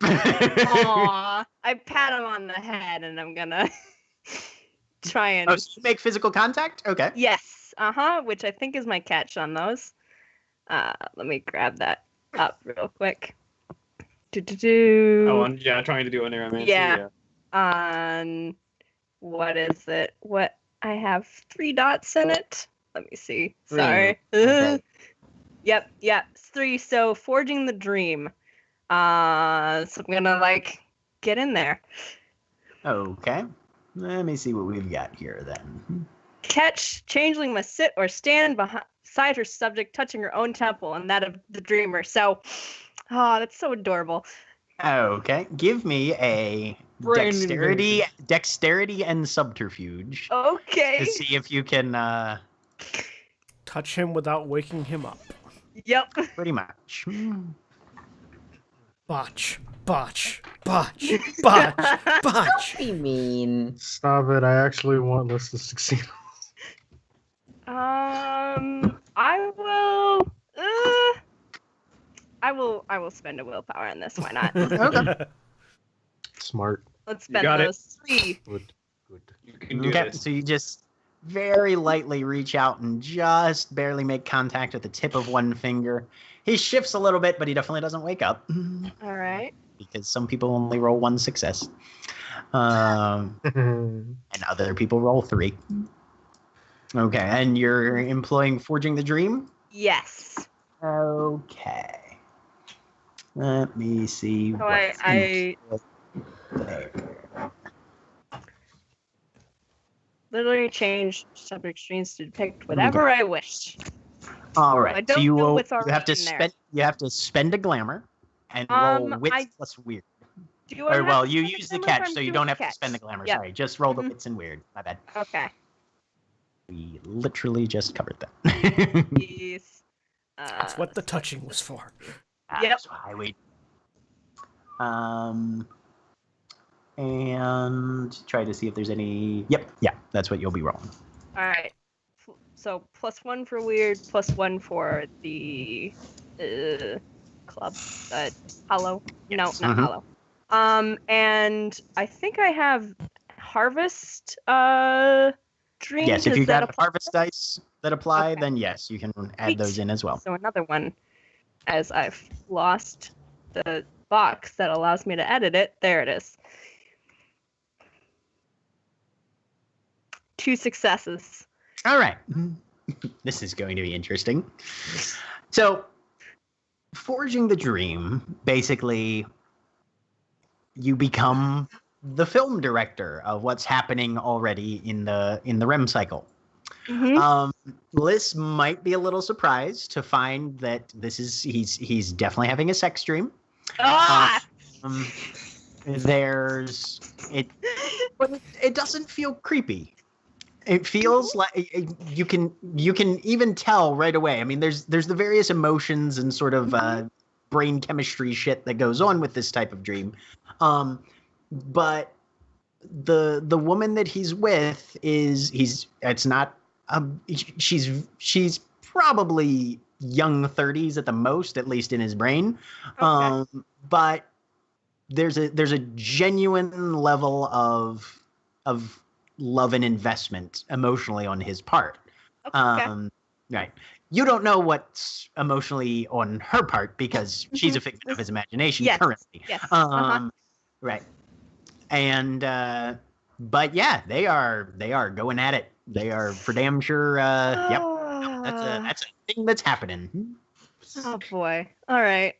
a nap. Aw, I pat him on the head, and I'm gonna try and. Oh, so you make physical contact? Okay. Yes, which I think is my catch on those. Let me grab that up real quick. Oh, trying to do an Neuromancy. Yeah. What is it? What I have 3 dots in it. Let me see. 3. Sorry. Okay. Yep, it's 3. So forging the dream. So I'm gonna get in there. Okay. Let me see what we've got here then. Catch, changeling must sit or stand beside her subject, touching her own temple and that of the dreamer. So, that's so adorable. Okay. Give me a Brain dexterity and subterfuge Okay. to see if you can Touch him without waking him up. Yep. pretty much. Botch, botch, botch, botch, botch. Be mean. Stop it! I actually want Liz to succeed. I will spend a willpower on this. Why not? Okay. Smart. Let's spend got it. those 3. Good. You can do Okay. this. So you just very lightly reach out and just barely make contact with the tip of one finger. He shifts a little bit, but he definitely doesn't wake up. All right. Because some people only roll 1 success. And other people roll 3. Okay, and you're employing Forging the Dream? Yes. Okay. Let me see. So what's I there. literally change subject streams to depict whatever I wish. All I right. don't So you know will. what's You have to already in there. spend. You have to spend a glamour and roll wits I- plus weird. Do I Or have well, to you spend use the glamour if catch, I'm so you doing don't the have to catch? spend the glamour. Yep. Sorry, just roll the Mhm. wits and weird. My bad. Okay. We literally just covered that. Yes. That's what the touching was for. Yep. That's why we. And try to see if there's any. Yep. Yeah, that's what you'll be rolling. All right. So +1 for weird, +1 for the club. Hollow. No, Yes. not Mhm. hollow. And I think I have harvest dream. Yes, if Does you that got apply? harvest dice that apply, Okay. then yes, you can add Sweet. those in as well. So another one, as I've lost the box that allows me to edit it. There it is. 2 successes. All right. This is going to be interesting. So, Forging the Dream, basically, you become the film director of what's happening already in the REM cycle. Mm-hmm. Liz might be a little surprised to find that he's definitely having a sex dream. Ah! There's it, but it doesn't feel creepy. It feels like you can even tell right away. I mean, there's the various emotions and sort of brain chemistry shit that goes on with this type of dream. But the woman that he's with she's probably young 30s at the most, at least in his brain. Okay. But there's a genuine level of love and investment emotionally on his part. Okay. Right. You don't know what's emotionally on her part because she's a figment of his imagination Yes. currently. Yes. Right. And but yeah, they are going at it. They are for damn sure. Yep. That's a thing that's happening. Oh boy. All right.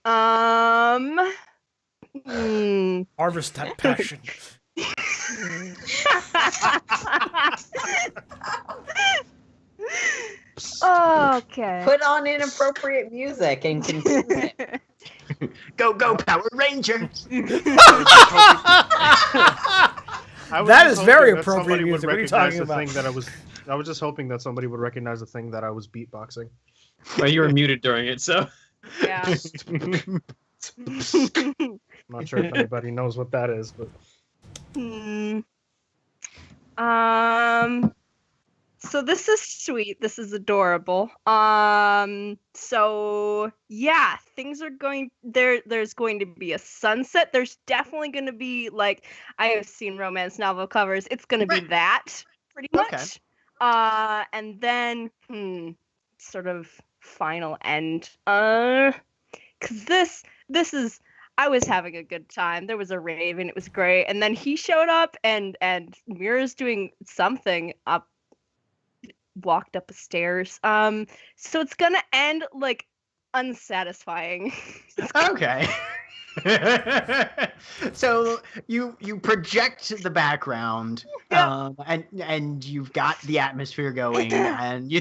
Harvest that passion. Okay. Put on inappropriate music and confuse it. Go Power Rangers. was That just is very hoping that appropriate somebody would music. What are you recognize talking the about? thing that I was just hoping that somebody would recognize the thing that I was beatboxing. Well, you were muted during it, so. Yeah. Not sure if anybody knows what that is, but Hmm. So this is sweet. This is adorable. So yeah, things are going there's going to be a sunset. There's definitely going to be like I have seen romance novel covers. It's going to be that pretty Okay. much. And then sort of final end. Cuz this is I was having a good time. There was a rave and it was great. And then he showed up and Mira's doing something walked up the stairs. So it's gonna end like unsatisfying. Okay. So you project the background, and you've got the atmosphere going, and you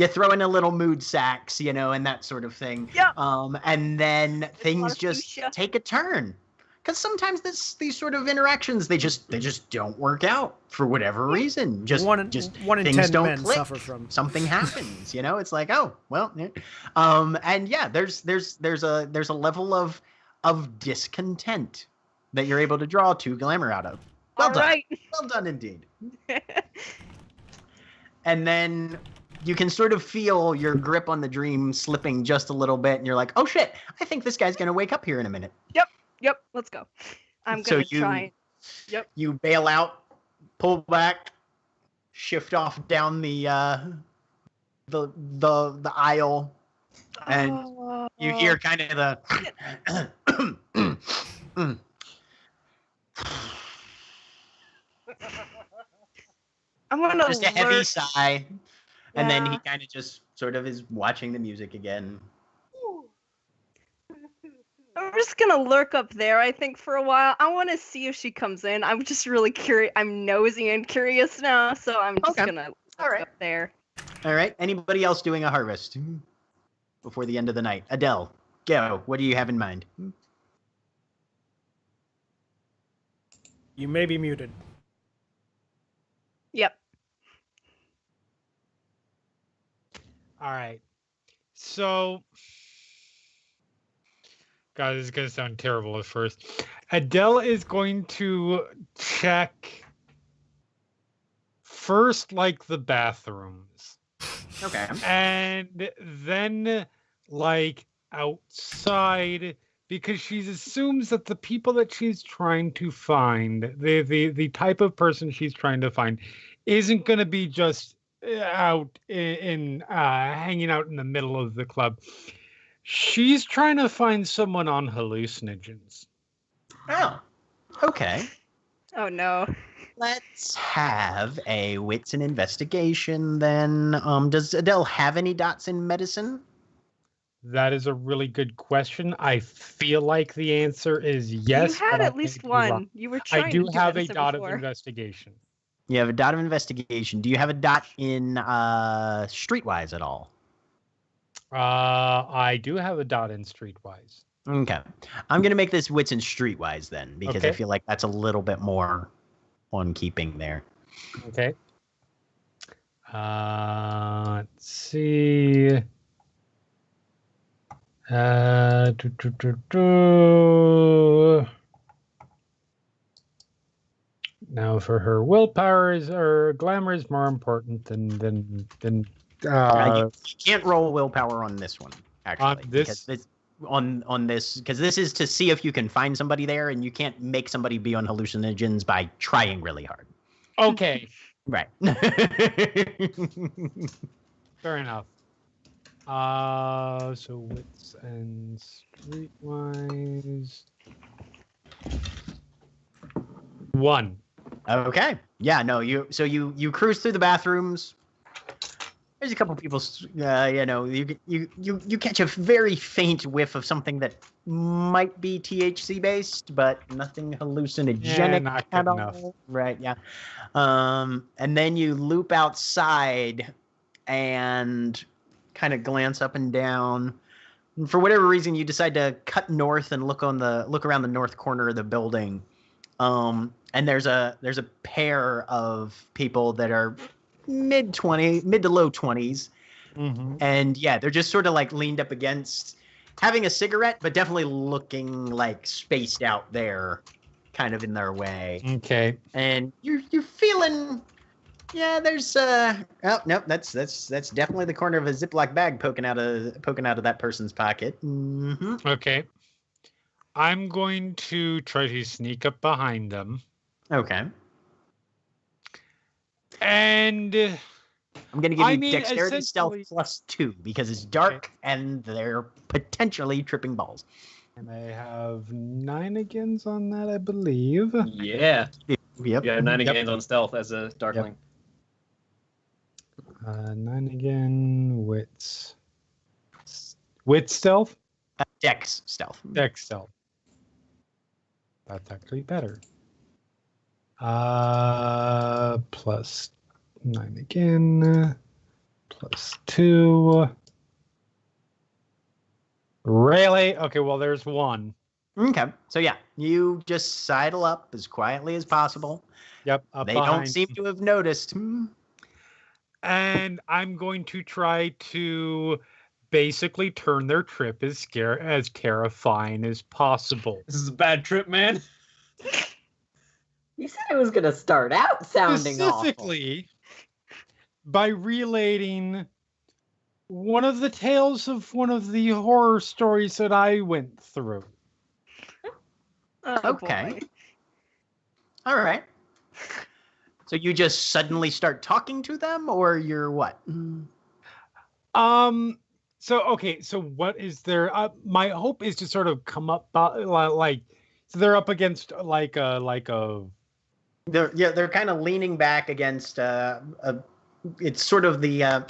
throw in a little mood sax, and that sort of thing. Yep. And then things of just fuchsia. take a turn, because sometimes these sort of interactions they just don't work out for whatever reason. Just one in things 10 don't men click. suffer from. Something happens, it's like, oh well, yeah. And yeah, there's a level of discontent that you're able to draw to glamour out of. Well All done. right. Well done indeed. And then you can sort of feel your grip on the dream slipping just a little bit, and you're like, oh shit, I think this guy's gonna wake up here in a minute. Yep, let's go. I'm So gonna try. Yep. You bail out, pull back, shift off down the aisle, and you hear kind of the I'm gonna just a heavy lurch. sigh, and then he Yeah. kind of just sort of is watching the music again. I'm just gonna lurk up there, I think, for a while. I want to see if she comes in. I'm just really curious. I'm nosy and curious now, so I'm just Okay. gonna All look right. up there. All right. Anybody else doing a harvest before the end of the night? Adele, go. What do you have in mind? You may be muted. Yep. All right. So, God, this is going to sound terrible at first. Adele is going to check first, like, the bathrooms. Okay. And then, like, outside, because she assumes that the people that she's trying to find, the type of person she's trying to find, isn't going to be just out in hanging out in the middle of the club. She's trying to find someone on hallucinogens. Oh. Okay. Oh no. Let's have a wits and investigation then. Does Adele have any dots in medicine? That is a really good question. I feel like the answer is yes. You had but I at least may be wrong. one. You were trying I do to do have a medicine dot before. of investigation. You have a dot of investigation. Do you have a dot in streetwise at all? I do have a dot in streetwise. Okay. I'm going to make this wits and streetwise then, because I Okay. feel like that's a little bit more on keeping there. Okay. Let's see. Do, do, do, do. Now, for her, willpower or glamour is more important than. You can't roll willpower on this one, actually. On this? Because on this, because this is to see if you can find somebody there, and you can't make somebody be on hallucinogens by trying really hard. Okay, Right. fair enough. So wits and streetwise. 1. Okay. Yeah. No. You cruise through the bathrooms. There's a couple people. You catch a very faint whiff of something that might be THC based, but nothing hallucinogenic not at good all. enough. Right. Yeah. And then you loop outside and kind of glance up and down. And for whatever reason, you decide to cut north and look around the north corner of the building. And there's a pair of people that are mid to low 20s. Mm-hmm. And yeah, they're just sort of like leaned up against, having a cigarette, but definitely looking like spaced out there, kind of in their way. Okay. And you're feeling, yeah, there's oh no, that's definitely the corner of a Ziploc bag poking out of that person's pocket. Mm-hmm. Okay. I'm going to try to sneak up behind them. Okay. And I'm going to give I you mean, dexterity stealth essentially- +2 because it's dark and they're potentially tripping balls. and I have 9 agains on that, I believe. Yeah. Yep. You have 9 Yep. again on stealth as a darkling. 9 again, wits. Wit stealth? Dex stealth. Dex stealth. That's actually better. Plus 9 again. Plus 2. Really? Okay, well, there's 1. Okay. So yeah, you just sidle up as quietly as possible. Yep. Up They don't behind. seem to have noticed. And I'm going to try to basically turn their trip as terrifying as possible. This is a bad trip, man. You said it was going to start out sounding awful. Specifically, by relating one of the tales of one of the horror stories that I went through. Oh, Okay. boy. All right. So you just suddenly start talking to them, or you're what? So what is there? My hope is to sort of come up like, so they're up against like a. They're kind of leaning back against it's sort of the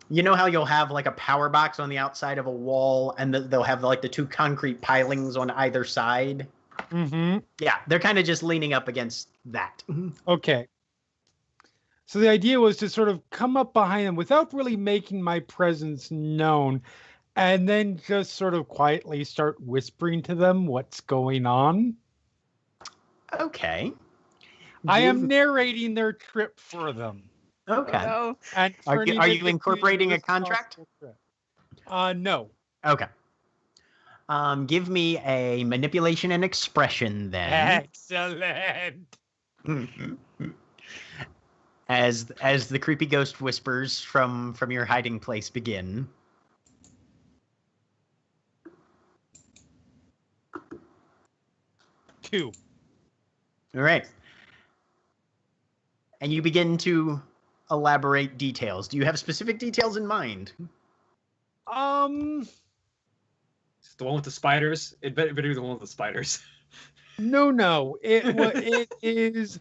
you know how you'll have like a power box on the outside of a wall, and they'll have like the 2 concrete pilings on either side. Mm-hmm. Yeah, they're kind of just leaning up against that. Okay. So the idea was to sort of come up behind them without really making my presence known, and then just sort of quietly start whispering to them what's going on. Okay. I am narrating their trip for them. Okay. No. And Are turning you it into incorporating a this contract? possible trip. No. Okay. Give me a manipulation and expression then. Excellent. As the creepy ghost whispers from your hiding place begin. Two. All right. And you begin to elaborate details. Do you have specific details in mind? It's the one with the spiders. It better be the one with the spiders. No. It is.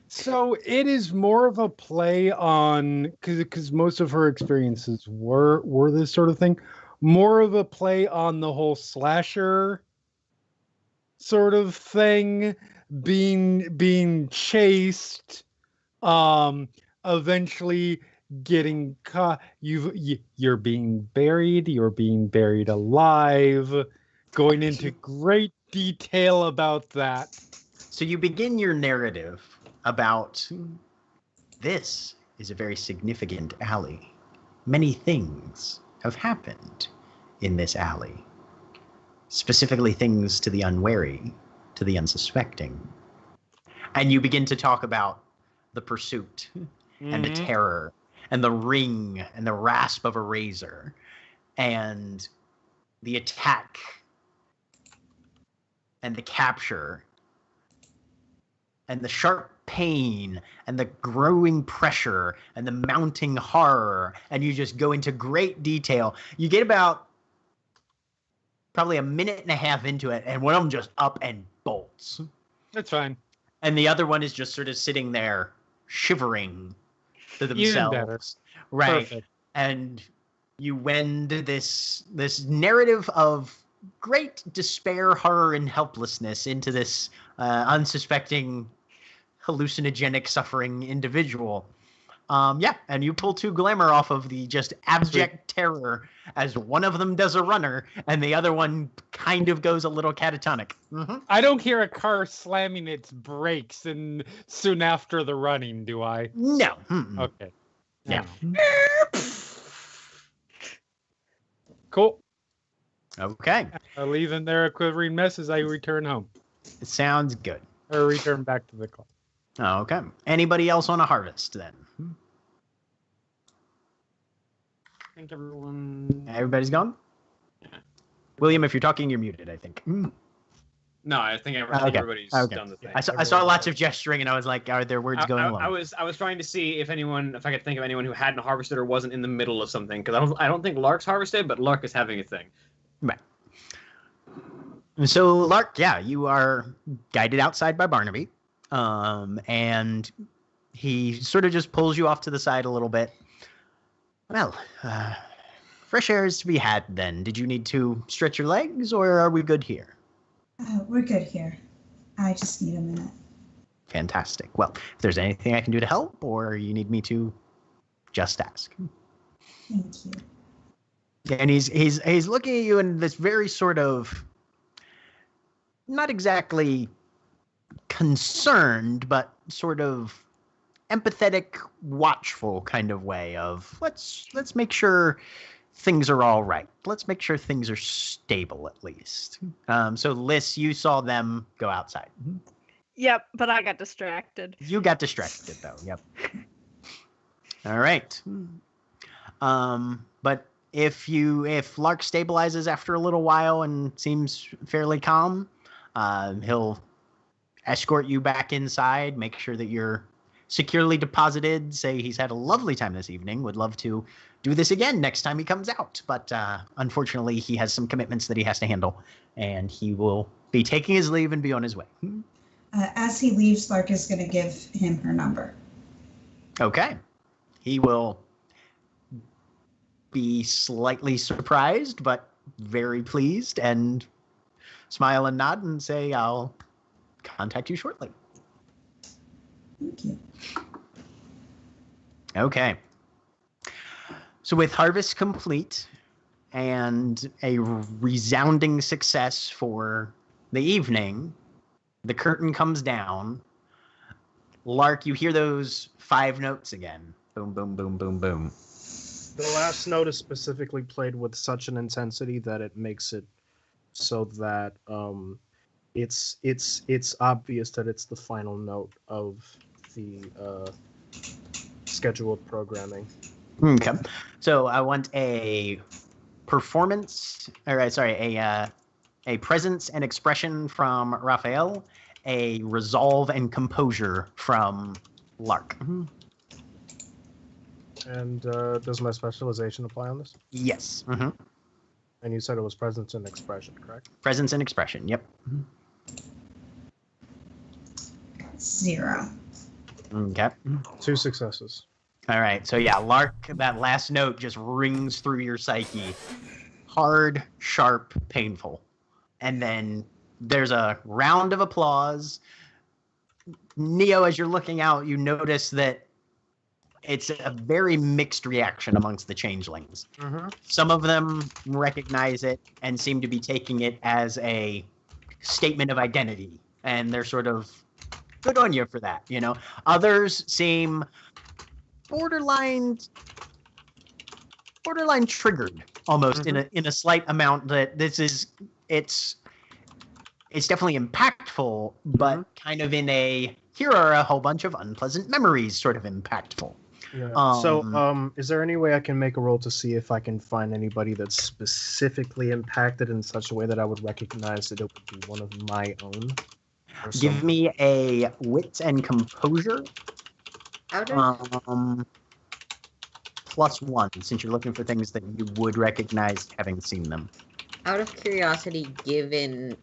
So it is more of a play on because most of her experiences were this sort of thing. More of a play on the whole slasher sort of thing, being chased, eventually getting caught. You're being buried alive, going into great detail about that. So you begin your narrative about this is a very significant alley. Many things have happened in this alley. Specifically things to the unwary, to the unsuspecting. And you begin to talk about the pursuit and the terror and the ring and the rasp of a razor and the attack and the capture and the sharp pain and the growing pressure and the mounting horror, and you just go into great detail. You get about probably a minute and a half into it, and one of them just up and bolts. That's fine. And the other one is just sort of sitting there shivering to Even themselves. better. Right. Perfect. And you wend this narrative of great despair, horror, and helplessness into this unsuspecting hallucinogenic suffering individual. Yeah, and you pull 2 glamour off of the just abject terror as one of them does a runner and the other one kind of goes a little catatonic. I don't hear a car slamming its brakes and soon after the running, do I? No. Okay. Yeah. Cool. Okay. I leave in there a quivering mess as I return home. Sounds good. Or return back to the club. Okay. Anybody else on a harvest then? I think everyone. Everybody's gone? Yeah. William, if you're talking, you're muted, I think. No, I think Okay. everybody's Okay. done the thing. I saw lots of gesturing, and I was like, are there words going along? I was trying to see if I could think of anyone who hadn't harvested or wasn't in the middle of something, because I don't think Lark's harvested, but Lark is having a thing. Right. So, Lark, yeah, you are guided outside by Barnaby, and he sort of just pulls you off to the side a little bit. Well, fresh air is to be had then. Did you need to stretch your legs, or are we good here? We're good here. I just need a minute. Fantastic. Well, if there's anything I can do to help, or you need me to, just ask. Thank you. And he's looking at you in this very sort of, not exactly concerned, but sort of empathetic, watchful kind of way of let's make sure things are all right. Let's make sure things are stable at least. So Liz, you saw them go outside. Yep, but I got distracted. You got distracted though. Yep. All right. But if Lark stabilizes after a little while and seems fairly calm, he'll escort you back inside, make sure that you're securely deposited, say he's had a lovely time this evening, would love to do this again next time he comes out. But unfortunately, he has some commitments that he has to handle, and he will be taking his leave and be on his way. As he leaves, Lark is going to give him her number. Okay. He will be slightly surprised, but very pleased, and smile and nod and say, I'll contact you shortly. Thank you. Okay. So with harvest complete and a resounding success for the evening, the curtain comes down. Lark, you hear those 5 notes again. Boom, boom, boom, boom, boom. The last note is specifically played with such an intensity that it makes it so that it's obvious that it's the final note of the scheduled programming. Okay. So I want a presence and expression from Raphael, a resolve and composure from Lark. And does my specialization apply on this? Yes. And you said it was presence and expression, correct? Presence and expression, yep. 0. Okay. 2 successes. All right. So yeah, Lark, that last note just rings through your psyche. Hard, sharp, painful. And then there's a round of applause. Neo, as you're looking out, you notice that it's a very mixed reaction amongst the changelings. Some of them recognize it and seem to be taking it as a statement of identity. And they're sort of good on you for that, you know. Others seem borderline triggered almost in a slight amount that it's definitely impactful, but kind of in a here are a whole bunch of unpleasant memories sort of impactful. Yeah. Is there any way I can make a roll to see if I can find anybody that's specifically impacted in such a way that I would recognize that it would be one of my own? Give me a wit and composure. +1, since you're looking for things that you would recognize having seen them. Out of curiosity, given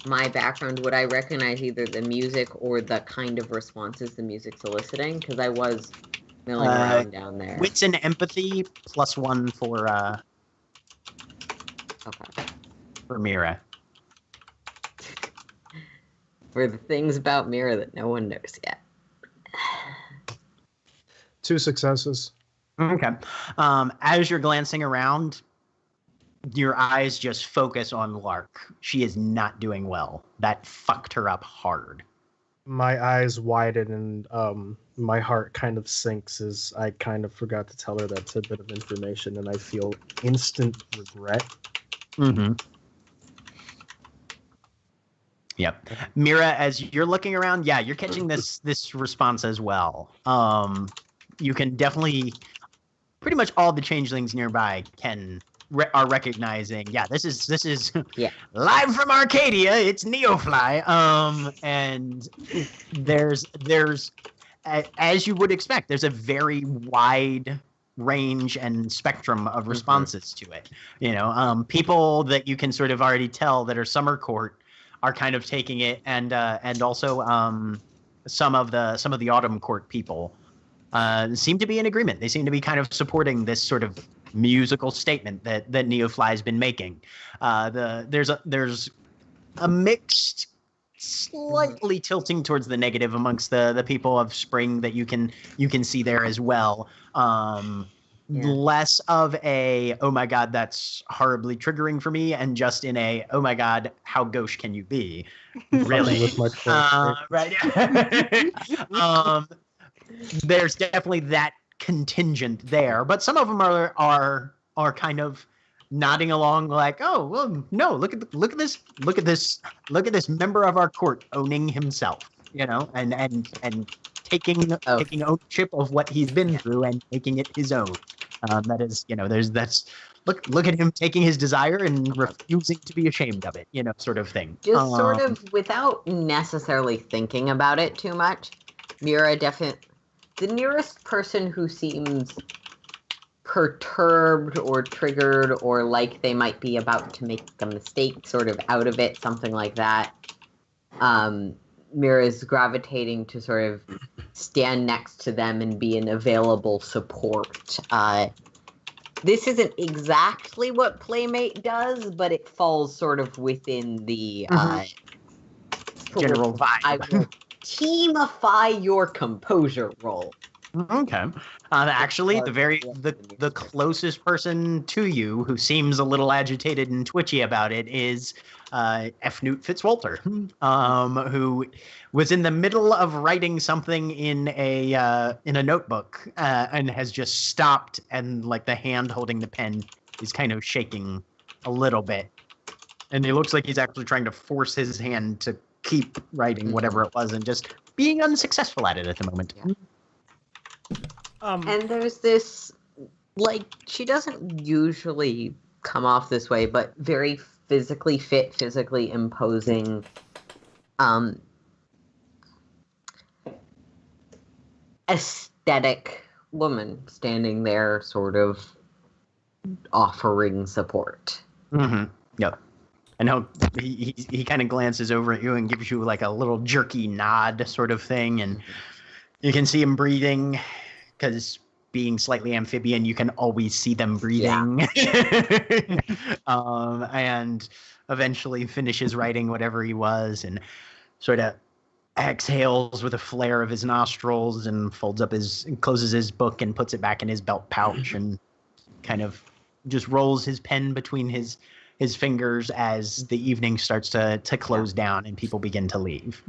my background, would I recognize either the music or the kind of responses the music's eliciting? Because I was milling around down there. Wits and empathy, +1 for Mira. For the things about Mira that no one knows yet. 2 successes. Okay. As you're glancing around, your eyes just focus on Lark. She is not doing well. That fucked her up hard. My eyes widen and my heart kind of sinks as I kind of forgot to tell her that tidbit of information, and I feel instant regret. Mm-hmm. Yep. Mira, as you're looking around, yeah, you're catching this response as well. You can definitely, pretty much all the changelings nearby are recognizing, yeah, this is Yeah. live from Arcadia. It's Neofly. And there's as you would expect, there's a very wide range and spectrum of responses to it. You know, people that you can sort of already tell that are summer court are kind of taking it, and also some of the autumn court people seem to be in agreement. They seem to be kind of supporting this sort of musical statement that Neofly has been making. There's a mixed, slightly tilting towards the negative amongst the people of Spring that you can see there as well. Less of a, oh my god, that's horribly triggering for me, and just in a, oh my god, how gauche can you be? Really? With my Right. There's definitely that contingent there, but some of them are kind of nodding along like, oh well, no, look at this member of our court owning himself, you know, and taking ownership of what he's been through and making it his own. That is, you know, look at him taking his desire and refusing to be ashamed of it, you know, sort of thing. Just sort of without necessarily thinking about it too much. Mira the nearest person who seems perturbed or triggered or like they might be about to make a mistake sort of out of it, something like that. Mira's gravitating to sort of stand next to them and be an available support. This isn't exactly what Playmate does, but it falls sort of within the general vibe. I will teamify your composure role. Okay. Actually, the closest person to you who seems a little agitated and twitchy about it is F. Newt Fitzwalter, who was in the middle of writing something in a notebook and has just stopped, and like the hand holding the pen is kind of shaking a little bit, and it looks like he's actually trying to force his hand to keep writing whatever it was and just being unsuccessful at it at the moment. Yeah. And there's this, like, she doesn't usually come off this way, but very physically fit, physically imposing, aesthetic woman standing there sort of offering support. Mm-hmm. Yep. And he kind of glances over at you and gives you like a little jerky nod sort of thing, and you can see him breathing, because being slightly amphibian, you can always see them breathing. Yeah. And eventually finishes writing whatever he was and sort of exhales with a flare of his nostrils and closes his book and puts it back in his belt pouch and kind of just rolls his pen between his fingers as the evening starts to close down and people begin to leave.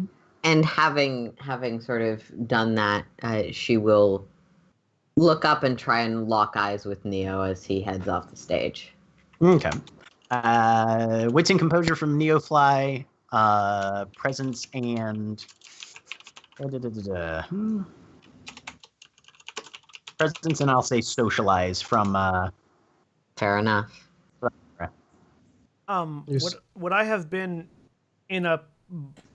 And having sort of done that, she will look up and try and lock eyes with Neo as he heads off the stage. Okay. Wits and composure from Neofly, presence and presence, and I'll say socialize from. Fair enough. Would I have been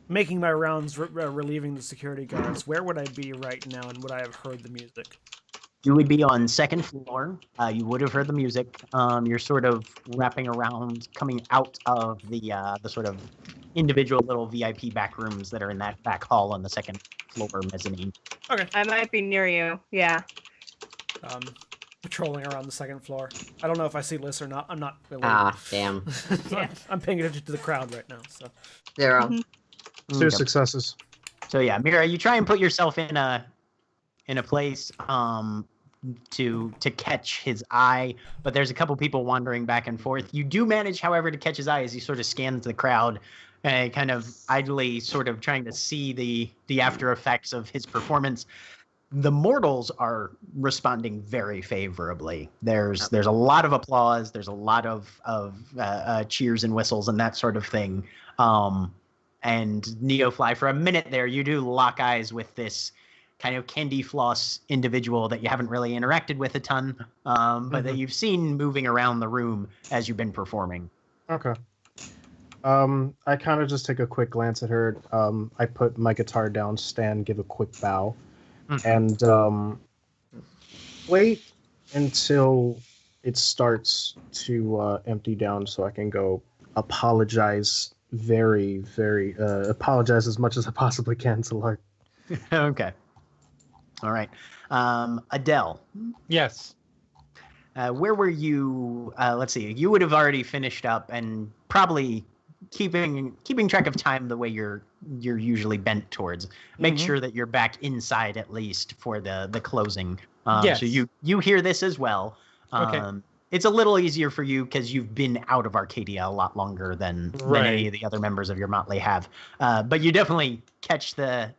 making my rounds relieving the security guards? Where would I be right now, and would I have heard the music? You would be on second floor. You would have heard the music. You're sort of wrapping around, coming out of the sort of individual little VIP back rooms that are in that back hall on the second floor mezzanine. Okay. I might be near you. Yeah. Patrolling around the second floor. I don't know if I see Liz or not. I'm not really. Damn. Yeah. I'm paying attention to the crowd right now. So 0. 2 successes. So yeah, Mira, you try and put yourself in a in a place to catch his eye, but there's a couple people wandering back and forth. You do manage, however, to catch his eye as he sort of scans the crowd, kind of idly sort of trying to see the after effects of his performance. The mortals are responding very favorably. There's a lot of applause. There's a lot of cheers and whistles and that sort of thing. And Neofly, for a minute there, you do lock eyes with this kind of candy floss individual that you haven't really interacted with a ton, but that you've seen moving around the room as you've been performing. Okay. I kind of just take a quick glance at her. I put my guitar down, stand, give a quick bow, and wait until it starts to empty down so I can go apologize apologize as much as I possibly can to Lark. Okay. All right. Adele. Yes. Where were you? Let's see. You would have already finished up and probably keeping track of time the way you're usually bent towards. Make sure that you're back inside at least for the closing. Yes. So you hear this as well. Okay. It's a little easier for you because you've been out of Arcadia a lot longer than any of the other members of your motley have. But you definitely catch the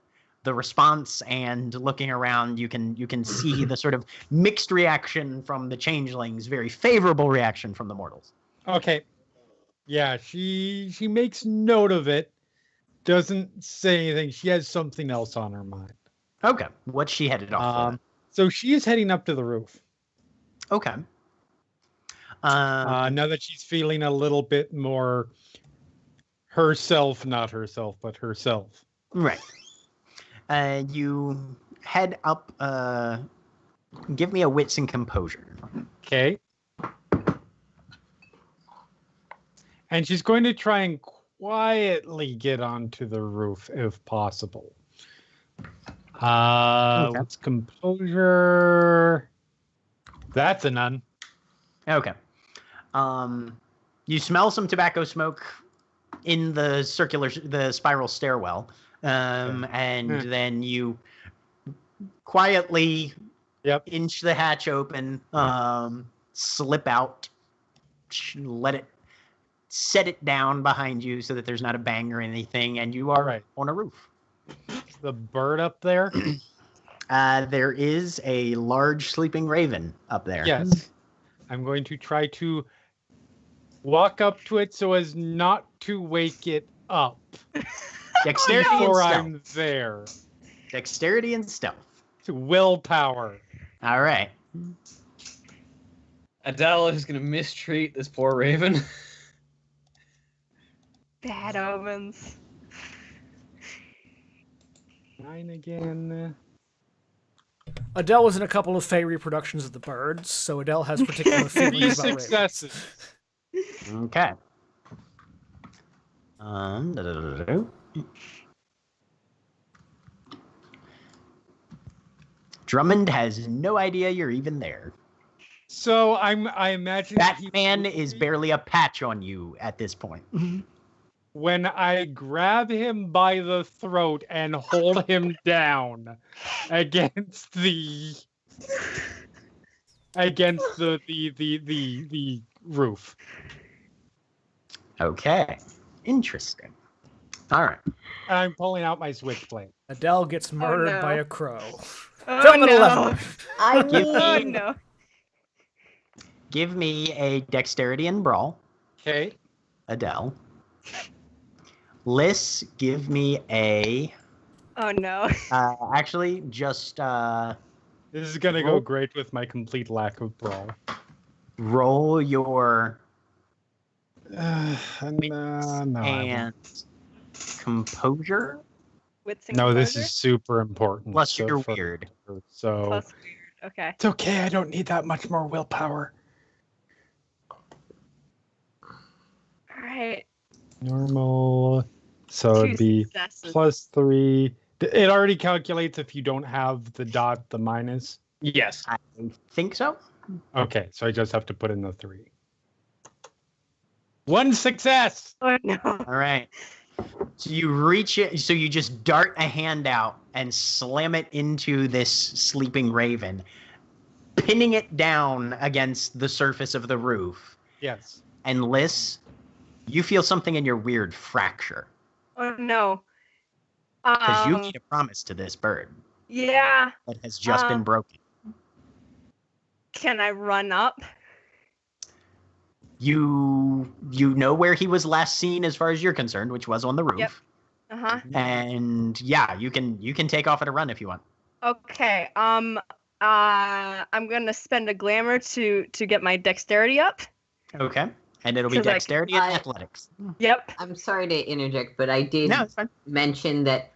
response, and looking around, you can see the sort of mixed reaction from the changelings, very favorable reaction from the mortals. Okay. Yeah, she makes note of it. Doesn't say anything. She has something else on her mind. Okay. What's she headed off for? So she is heading up to the roof. Okay. Now that she's feeling a little bit more herself, not herself, but herself. Right. You head up. Give me a wits and composure. Okay. And she's going to try and quietly get onto the roof if possible. Okay. What's composure? That's a none. Okay. You smell some tobacco smoke in the spiral stairwell, and then you quietly inch the hatch open, slip out, set it down behind you so that there's not a bang or anything, and you are on a roof. The bird up there? There is a large sleeping raven up there. Yes. I'm going to try to walk up to it so as not to wake it up. Dexterity before and I'm stealth. there. Dexterity and stealth. It's willpower. All right. Adele is going to mistreat this poor raven. Bad omens. 9 again. Adele was in a couple of Fae reproductions of the birds, so Adele has particular 3 feelings about ravens. successes. Okay. Drummond has no idea you're even there. So I imagine Batman is barely a patch on you at this point. when I grab him by the throat and hold him down against the roof. Okay. Interesting. All right. And I'm pulling out my switchblade. Adele gets murdered no. by a crow. Oh, Film at no. 11. I Oh need no. Give me a dexterity and brawl, Okay. Adele. Liz, give me a... Oh no. actually, just This is gonna go great with my complete lack of brawl. roll your No, and composure Wits and no, this composure? is super important. plus So your for- weird. So Plus weird. Okay. it's okay. I don't need that much more willpower. All right. Normal. So 2 it'd be successes. +3. It already calculates if you don't have the dot, the minus. Yes. I think so. Okay, so I just have to put in the 3. 1 success. Oh no. All right. So you reach it. So you just dart a hand out and slam it into this sleeping raven, pinning it down against the surface of the roof. Yes. And Liz, you feel something in your weird fracture Oh no. because you made a promise to this bird Yeah. that has just been broken. Can I run up? You know where he was last seen, as far as you're concerned, which was on the roof. Yep. Uh-huh. And yeah, you can take off at a run if you want. Okay. I'm gonna spend a glamour to get my dexterity up. Okay. And it'll be 'Cause, like, dexterity and I- athletics. Yep. I'm sorry to interject, but I did No, it's fine. mention that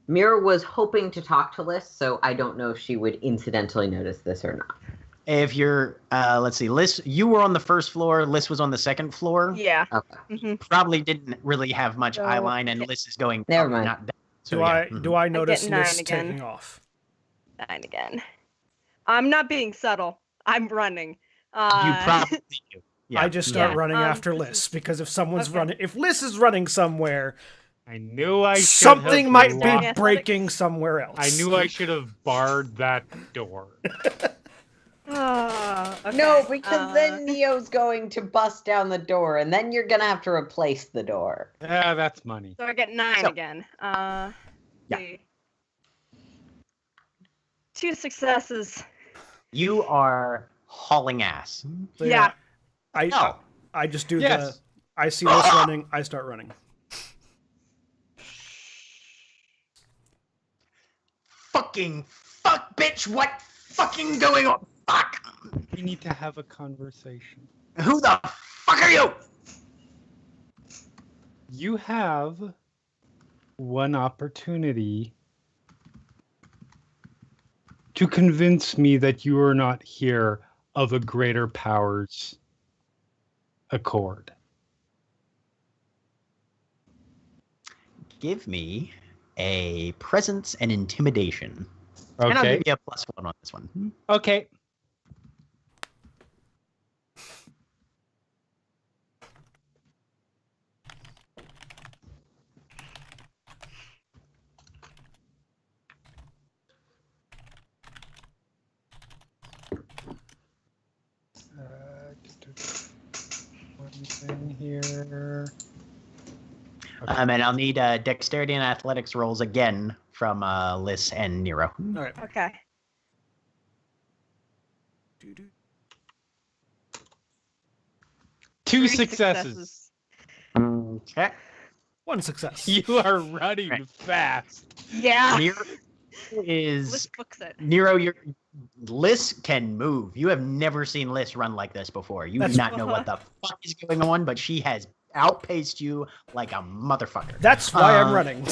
Mira was hoping to talk to Liz, so I don't know if she would incidentally notice this or not. If you're, let's see, Liz, you were on the first floor. Liz was on the second floor. Yeah. Okay. Mm-hmm. Probably didn't really have much So- eye line, and Liz is going. Never probably mind. Not down. So, Do yeah. I do I notice get 9 Liz again. taking off? 9 again. I'm not being subtle. I'm running. You probably do. Yeah. I just start Yeah. running after this Liz is- because if someone's okay. running, if Liz is running somewhere, I knew I should something have might locked- be Athletics. breaking somewhere else. I knew I should have barred that door. Okay. No, because then Neo's going to bust down the door, and then you're gonna have to replace the door. Yeah, that's money. So I get 9 So- again. Yeah. See. 2 successes. You are hauling ass. So, Yeah. I just do Yes. the. I see Liz running. I start running. Fucking fuck, bitch! What fucking going on? Fuck! We need to have a conversation. Who the fuck are you? You have one opportunity to convince me that you are not here of a greater powers accord. Give me a presence and intimidation. And I'll Okay. give you a +1 on this one. Okay. One thing here. And I'll need dexterity and athletics rolls again from Liz and Nero. All right. Okay. Two 3 successes. Okay. One success. You are running Right. fast. Yeah. Nero is Let's books it. Nero. Liz can move. You have never seen Liz run like this before. You That's- do not know what the fuck is going on, but she has outpaced you like a motherfucker. That's why I'm Um, running.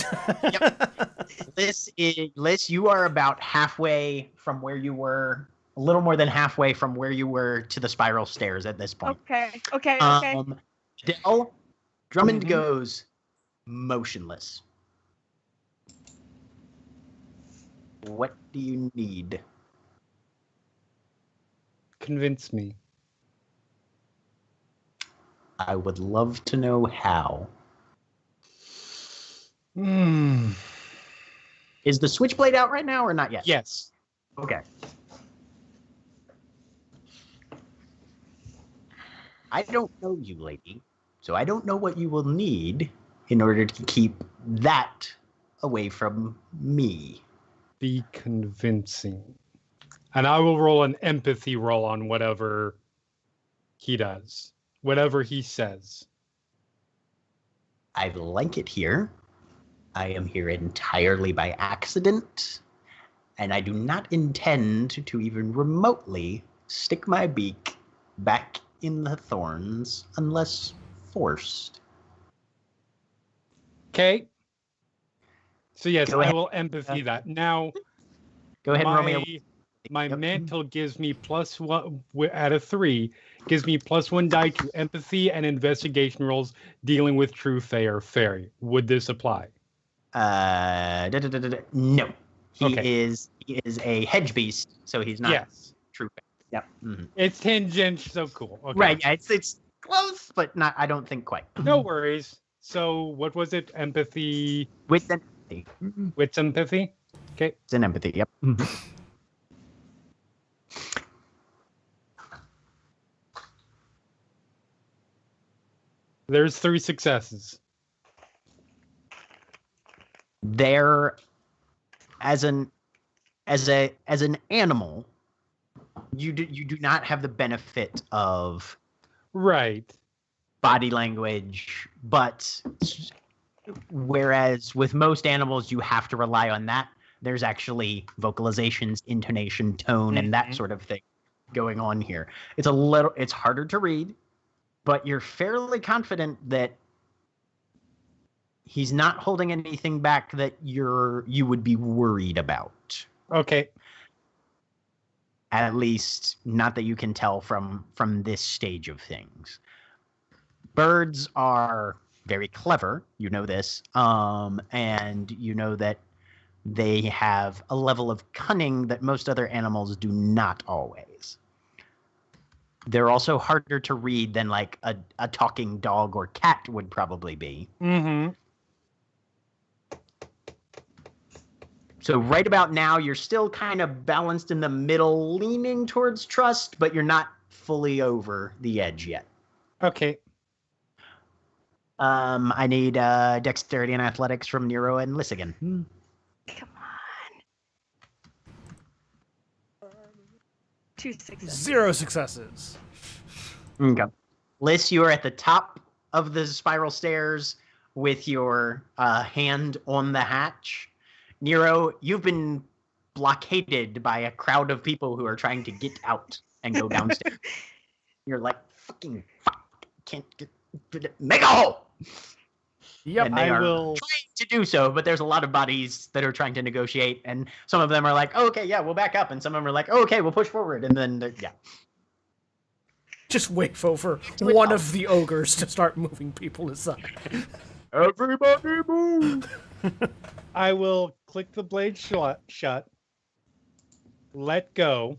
Liz, you are about halfway from where you were, a little more than halfway from where you were to the spiral stairs at this point. Okay. Okay. Dell, Drummond Mhm. goes motionless. What do you need? Convince me. I would love to know how. Hmm. Is the switchblade out right now or not yet? Yes. Okay. I don't know you, lady, so I don't know what you will need in order to keep that away from me. Be convincing. And I will roll an empathy roll on whatever he does, whatever he says. I like it here. I am here entirely by accident, and I do not intend to even remotely stick my beak back in the thorns unless forced. Okay. So yes, Go I ahead. will empathy that. Now, Go ahead and roll me a my Yep. mantle gives me +1 out of 3, gives me +1 die to empathy and investigation rolls dealing with true fae or fairy. Would this apply? No. He Okay. is a hedge beast, so he's not Yes. true. Yep. Mhm. It's tangent, so cool. Okay. Right. Yeah. It's close, but not. I don't think quite. No worries. So what was it? Empathy With empathy. with sympathy? Okay. It's an empathy, yep. There's 3 successes. There, as an animal, you do not have the benefit of Right. body language, but whereas with most animals you have to rely on that, there's actually vocalizations, intonation, tone, and that sort of thing going on here. It's harder to read, but you're fairly confident that he's not holding anything back that you would be worried about. Okay. At least not that you can tell from this stage of things. Birds are very clever, you know this, and you know that they have a level of cunning that most other animals do not always. They're also harder to read than like a talking dog or cat would probably be. Mm-hmm. So right about now, you're still kind of balanced in the middle, leaning towards trust, but you're not fully over the edge yet. Okay. I need dexterity and athletics from Nero and Lysigan. Come on. 2 successes. 0 successes. Okay. Lys, you are at the top of the spiral stairs with your hand on the hatch. Nero, you've been blockaded by a crowd of people who are trying to get out and go downstairs. You're like, fucking fuck, can't get, make a hole! Yep, And they I are will. trying to do so, but there's a lot of bodies that are trying to negotiate, and some of them are like, oh, okay, yeah, we'll back up, and some of them are like, oh, okay, we'll push forward, and then, yeah. Just wait for one of the ogres to start moving people aside. Everybody move! I will click the blade shut, let go.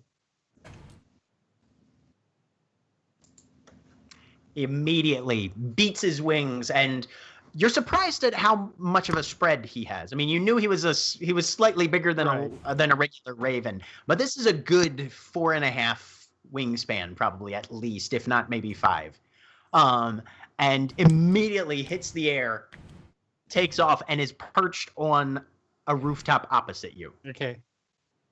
Immediately beats his wings, and you're surprised at how much of a spread he has. I mean, you knew he was slightly bigger than a regular raven, but this is a good 4.5 wingspan, probably at least, if not maybe 5. And immediately hits the air, takes off, and is perched on a rooftop opposite you. Okay.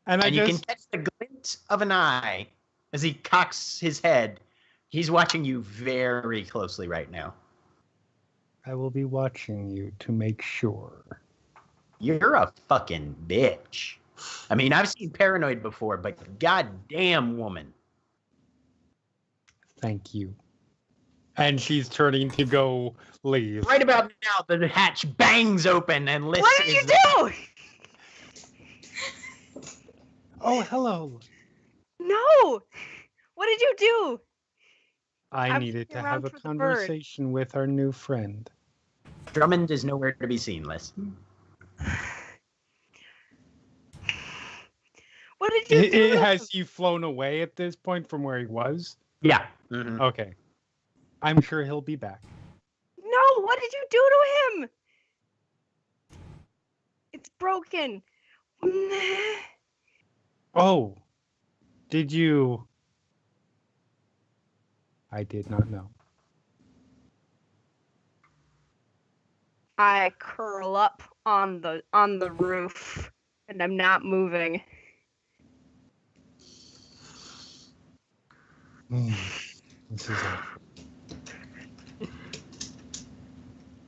And you can catch the glint of an eye as he cocks his head. He's watching you very closely right now. I will be watching you to make sure. You're a fucking bitch. I mean, I've seen Paranoid before, but goddamn woman. Thank you. And she's turning to go leave. Right about now, the hatch bangs open and Lys What did you do? Oh, hello. No! What did you do? I I'm needed to looking have around a for the bird. conversation with our new friend. Drummond is nowhere to be seen, Lys. What did you do? Has he flown away at this point from where he was? Yeah. Mm-hmm. Okay. I'm sure he'll be back. No, what did you do to him? It's broken. Oh, did you? I did not know. I curl up on the roof and I'm not moving. This is it.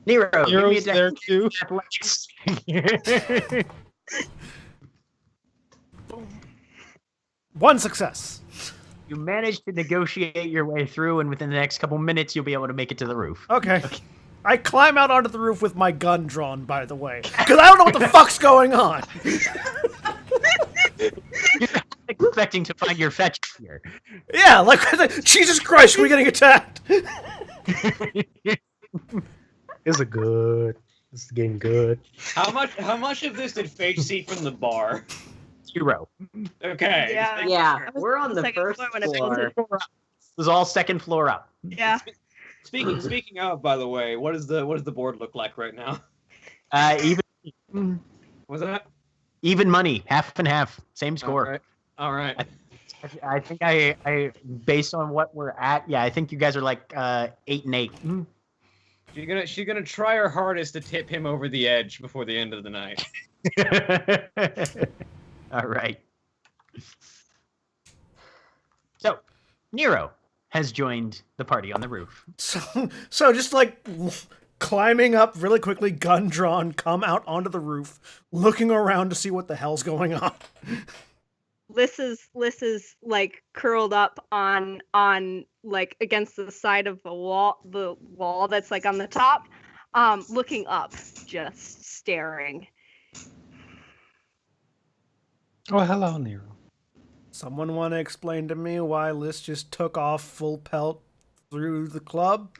Nero, give me a Nero's there too. athletics. One success. You managed to negotiate your way through, and within the next couple minutes, you'll be able to make it to the roof. Okay. I climb out onto the roof with my gun drawn, by the way, because I don't know what the fuck's going on. You're not expecting to find your fetch here. Yeah, like, Jesus Christ, we're getting attacked. This is getting good. How much of this did Phage see from the bar? 0. Okay. Yeah. Yeah, I was we're on on the the second first floor when I built floor. it. This is all second floor up. Yeah. Speaking of, by the way, what does the board look like right now? Even Was that even money, half and half, same score. All right. I think I based on what we're at, yeah, I think you guys are like 8 and 8. She's gonna try her hardest to tip him over the edge before the end of the night. All right. So, Nero has joined the party on the roof. So just like climbing up really quickly, gun drawn, come out onto the roof, looking around to see what the hell's going on. Liz is like curled up on like against the side of the wall that's like on the top, looking up, just staring. Oh, hello, Nero. Someone want to explain to me why Liz just took off full pelt through the club?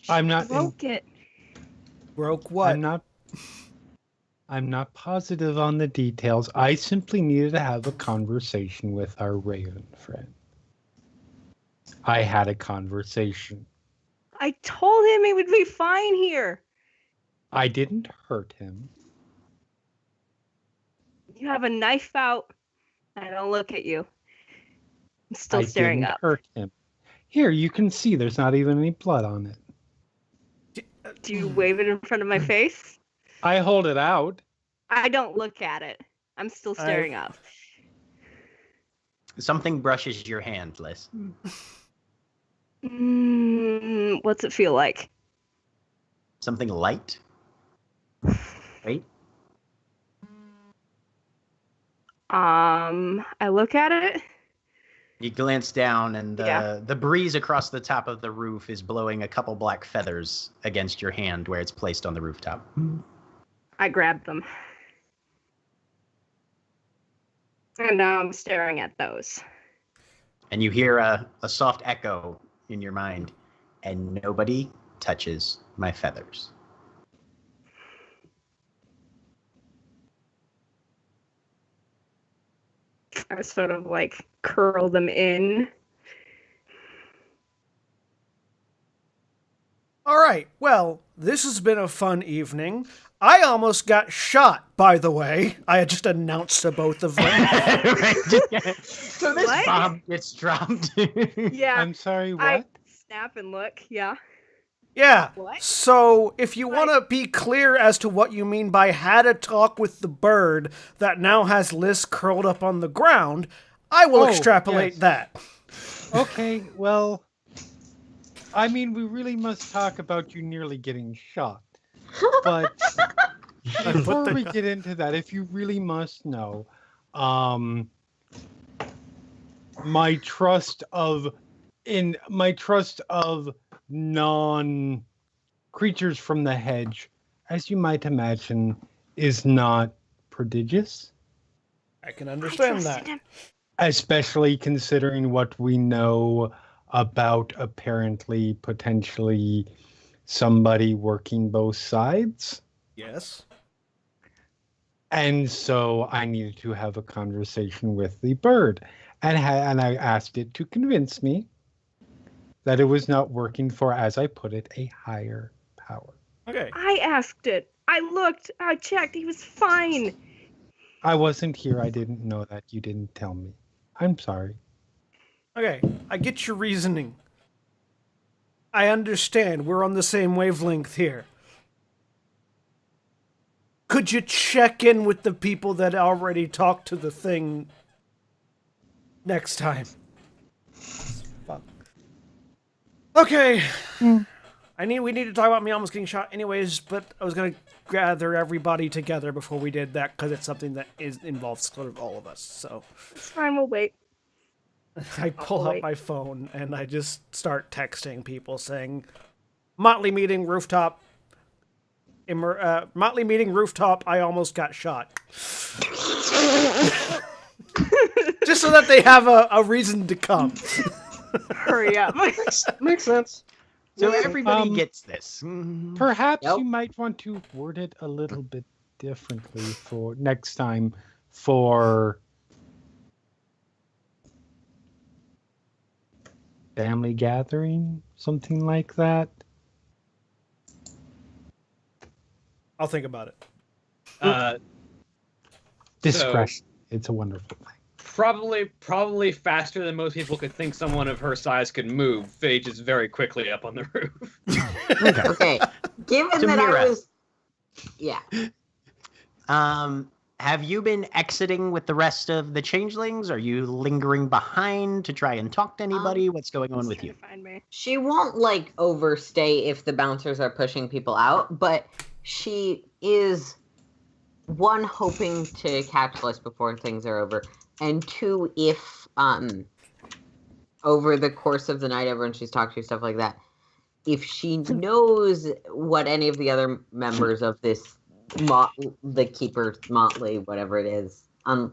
I'm not. Broke it. Broke what? I'm not positive on the details. I simply needed to have a conversation with our Raven friend. I had a conversation. I told him he would be fine here. I didn't hurt him. You have a knife out. I don't look at you. I'm still staring didn't up. Hurt him. Here, you can see there's not even any blood on it. Do you wave it in front of my face? I hold it out. I don't look at it. I'm still staring up. Something brushes your hand, Liz. What's it feel like? Something light? Wait. I look at it. You glance down, and the breeze across the top of the roof is blowing a couple black feathers against your hand where it's placed on the rooftop. I grab them. And now I'm staring at those. And you hear a soft echo in your mind, and nobody touches my feathers. I sort of like curl them in. All right, well, this has been a fun evening. I almost got shot, by the way. I had just announced to both of them. So this bomb gets dropped. Yeah. I'm sorry, what? I snap and look, yeah. Yeah. What? So if you want to be clear as to what you mean by had a talk with the bird that now has Liz curled up on the ground, I will extrapolate that. Okay, well, I mean, we really must talk about you nearly getting shot. But before we get into that, if you really must know, my trust of non creatures from the hedge, as you might imagine, is not prodigious. I can understand that. Especially considering what we know about apparently, potentially somebody working both sides. Yes. And so I needed to have a conversation with the bird. And I asked it to convince me that it was not working for, as I put it, a higher power. Okay. I asked it. I looked. I checked. He was fine. I wasn't here. I didn't know that. You didn't tell me. I'm sorry. Okay, I get your reasoning. I understand. We're on the same wavelength here. Could you check in with the people that already talked to the thing next time? Fuck. Okay. We need to talk about me almost getting shot anyways, but I was going to gather everybody together before we did that because it's something that involves sort of all of us, so. It's fine, we'll wait. I pull out my phone and I just start texting people saying, Motley meeting rooftop. Motley meeting rooftop. I almost got shot. Just so that they have a reason to come. Hurry up. Makes sense. So everybody gets this. Perhaps you might want to word it a little bit differently for next time family gathering, something like that. I'll think about it. Discretion. It's a wonderful thing. Probably faster than most people could think someone of her size could move. Phage is very quickly up on the roof. Okay. Given that Mira. I was. Yeah. Have you been exiting with the rest of the changelings? Are you lingering behind to try and talk to anybody? What's going on with you? Find me. She won't like overstay if the bouncers are pushing people out, but she is one hoping to catch Liz before things are over, and two, if over the course of the night, everyone she's talked to, stuff like that, if she knows what any of the other members of this the keeper motley, whatever it is, I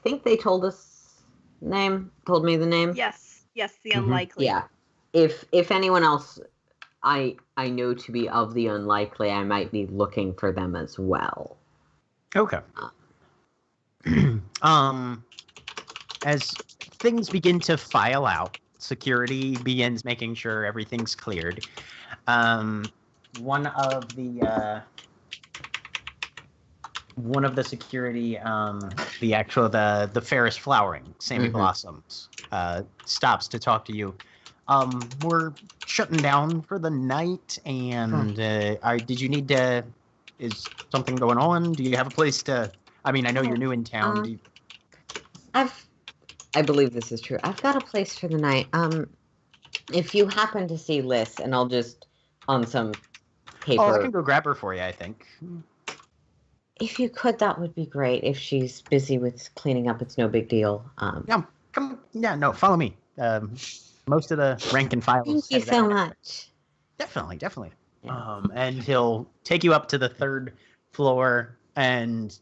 think they told me the name. Yes, the unlikely. Yeah. If anyone else I know to be of the unlikely, I might be looking for them as well. Okay. As things begin to file out, security begins making sure everything's cleared. One of the security, the Ferris Flowering, Sammy Blossoms, stops to talk to you. We're shutting down for the night, and did you need to? Is something going on? Do you have a place to? I mean, I know you're new in town. I believe this is true. I've got a place for the night. If you happen to see Liz, and I'll just on some paper. Oh, I can go grab her for you, I think. If you could, that would be great. If she's busy with cleaning up, it's no big deal. Follow me. Most of the rank and file. Thank you so much. Definitely. Yeah. And he'll take you up to the 3rd floor and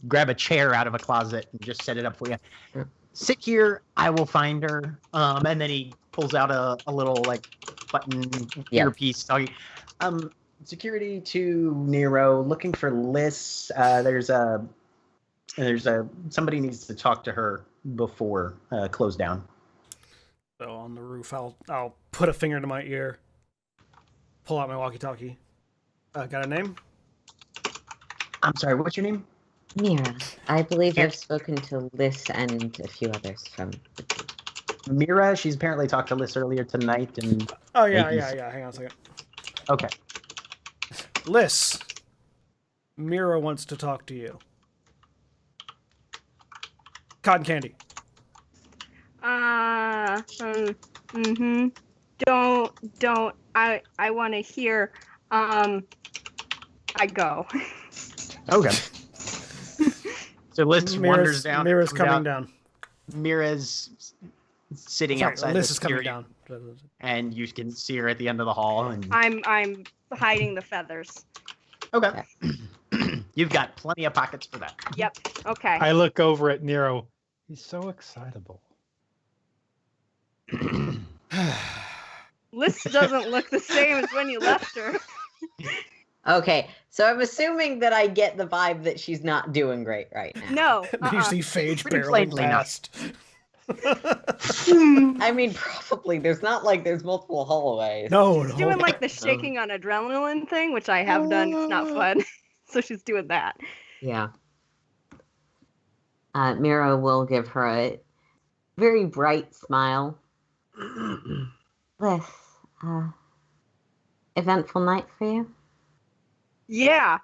grab a chair out of a closet and just set it up for you. Sure. Sit here. I will find her. And then he pulls out a little button earpiece. Security to Nero, looking for Liz. There's somebody needs to talk to her before close down. So on the roof, I'll put a finger to my ear, pull out my walkie-talkie. Got a name? I'm sorry, what's your name? Mira. I believe I've spoken to Liz and a few others from the team. Mira, she's apparently talked to Liz earlier tonight. And Oh, yeah. Hang on a second. Okay. Liz, Mira wants to talk to you. Cotton candy. Don't. I want to hear. I go. Okay. So Liz wanders down. Mira's coming down. Mira's sitting outside. Liz is coming down. And you can see her at the end of the hall. And I'm hiding the feathers. Okay. You've got plenty of pockets for that. Yep. Okay. I look over at Nero. He's so excitable. Liz doesn't look the same as when you left her. Okay, so I'm assuming that I get the vibe that she's not doing great right now. No. You see Phage Pretty barreling plainly past. I mean, probably. There's not like there's multiple hallways. No. She's doing like the shaking on adrenaline thing, which I have done. It's not fun. So she's doing that. Yeah. Mira will give her a very bright smile. Liz, eventful night for you? Yeah.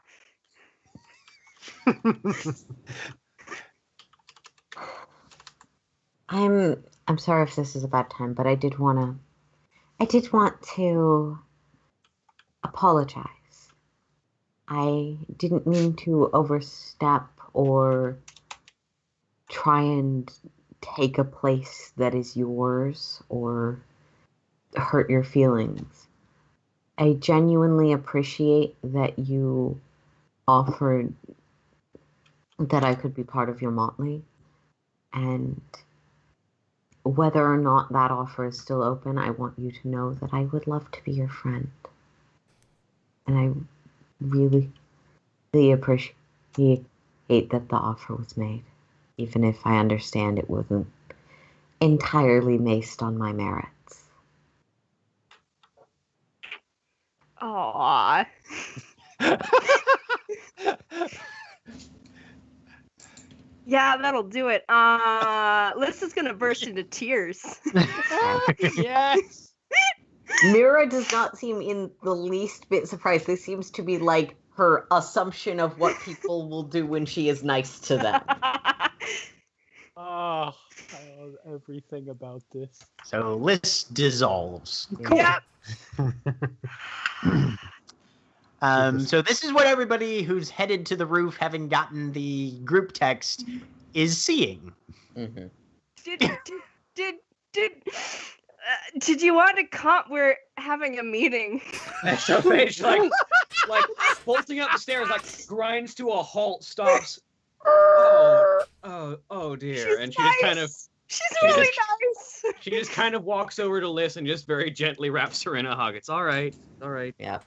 I'm sorry if this is a bad time, but I did want to apologize. I didn't mean to overstep or try and take a place that is yours or hurt your feelings. I genuinely appreciate that you offered that I could be part of your motley, and whether or not that offer is still open, I want you to know that I would love to be your friend. And I really appreciate that the offer was made, even if I understand it wasn't entirely based on my merits. Aww. Yeah, that'll do it. Liz is gonna burst into tears. Yes. Mira does not seem in the least bit surprised. This seems to be like her assumption of what people will do when she is nice to them. Oh, I love everything about this. So list dissolves. Yep. So this is what everybody who's headed to the roof, having gotten the group text, is seeing. Mm-hmm. Did you want to comp? We're having a meeting. So Paige, like bolting up the stairs, like grinds to a halt, stops. Oh dear, She's and she just kind of nice. She's really nice. she just kind of walks over to Liz and just very gently wraps her in a hug. It's all right, all right. Yeah.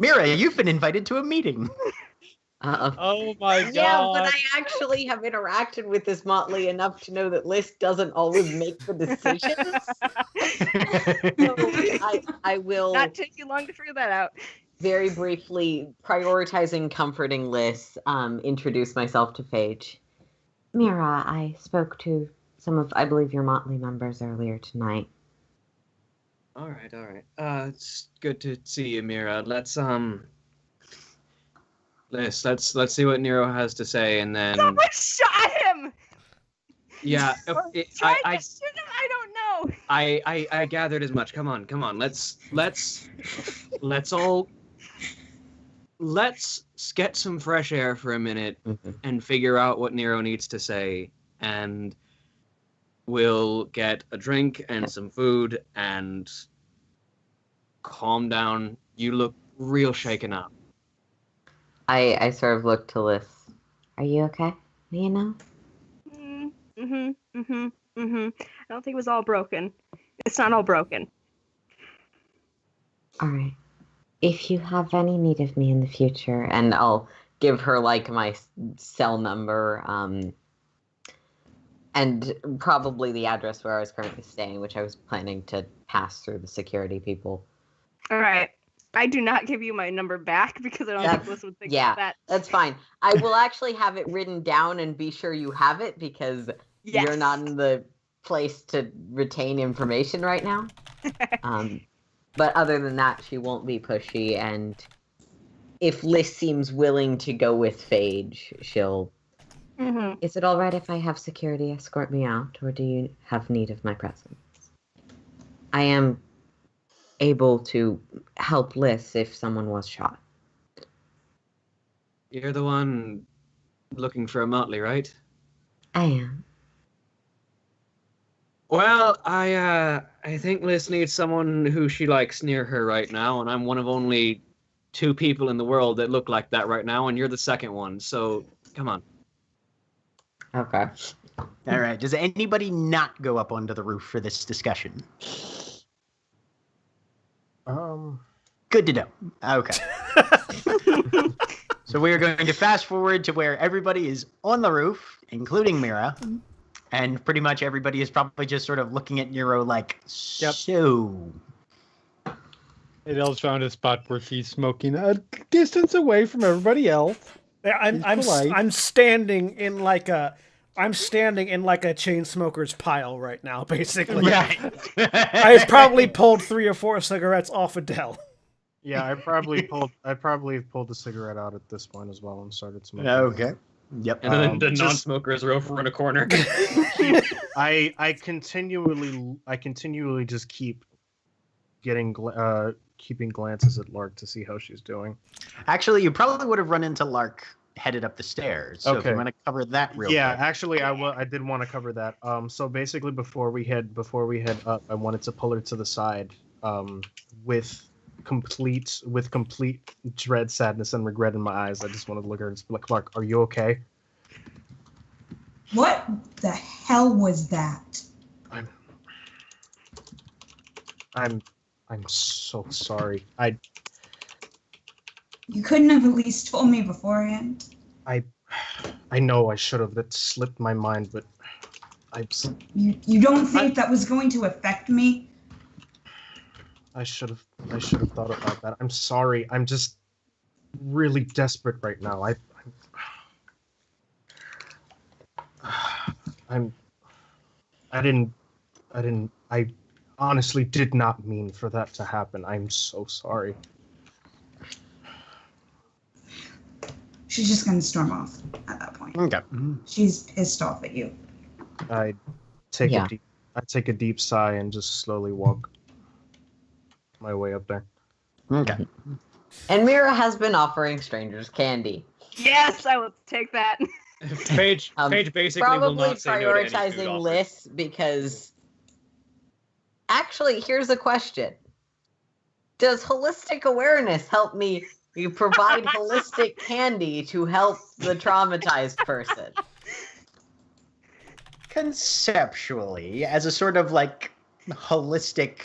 Mira, you've been invited to a meeting. Oh my god. Yeah, but I actually have interacted with this motley enough to know that Liz doesn't always make the decisions. So I will Not take you long to figure that out. very briefly, prioritizing comforting Liz, introduce myself to Phage. Mira, I spoke to some of, I believe, your motley members earlier tonight. All right. It's good to see you, Mira. Let's see what Nero has to say, and then Someone shot him. yeah, Tried to shoot him? I don't know. I gathered as much. Come on. Let's get some fresh air for a minute and figure out what Nero needs to say, and we'll get a drink and some food and calm down. You look real shaken up. I sort of look to Liz. Are you okay? You know? I don't think it was all broken. It's not all broken. All right. If you have any need of me in the future, and I'll give her like my cell number, and probably the address where I was currently staying, which I was planning to pass through the security people. All right. I do not give you my number back because I don't think Liz would think Yeah, that. that's fine. I will actually have it written down and be sure you have it because you're not in the place to retain information right now. But other than that, she won't be pushy. And if Liz seems willing to go with Phage, she'll... Mm-hmm. Is it all right if I have security escort me out, or do you have need of my presence? I am able to help Liz if someone was shot. You're the one looking for a motley, right? I am. Well, I think Liz needs someone who she likes near her right now, and I'm one of only 2 people in the world that look like that right now, and you're the second one. So come on. Okay. All right. Does anybody not go up onto the roof for this discussion? Good to know. Okay. So we are going to fast forward to where everybody is on the roof, including Mira, and pretty much everybody is probably just sort of looking at Nero like, so. Adele's found a spot where she's smoking a distance away from everybody else. Yeah, I'm standing in like a chain smoker's pile right now, basically. Right. I've probably pulled 3 or 4 cigarettes off Adele. Yeah, I probably pulled the cigarette out at this point as well and started smoking. Okay. Yep. And then the non-smokers are over in a corner. I continually just keep getting keeping glances at Lark to see how she's doing. Actually, you probably would have run into Lark headed up the stairs. So if you want to cover that real quick. Actually, I did want to cover that. So basically, before we head up, I wanted to pull her to the side, with complete dread, sadness, and regret in my eyes. I just wanted to look at her and be like, Clark, are you okay? What the hell was that? I'm so sorry. You couldn't have at least told me beforehand. I know I should have. That slipped my mind, but You don't think that was going to affect me? I should have thought about that. I'm sorry. I'm just really desperate right now. I honestly did not mean for that to happen. I'm so sorry. She's just going to storm off at that point. Okay. She's pissed off at you. I take Yeah. a deep sigh and just slowly walk my way up there. Okay. And Mira has been offering strangers candy. Yes, I will take that. Paige basically will Probably not say no to any food prioritizing offered. lists because. Actually, here's a question: does holistic awareness help me? You provide holistic candy to help the traumatized person. Conceptually, as a sort of like holistic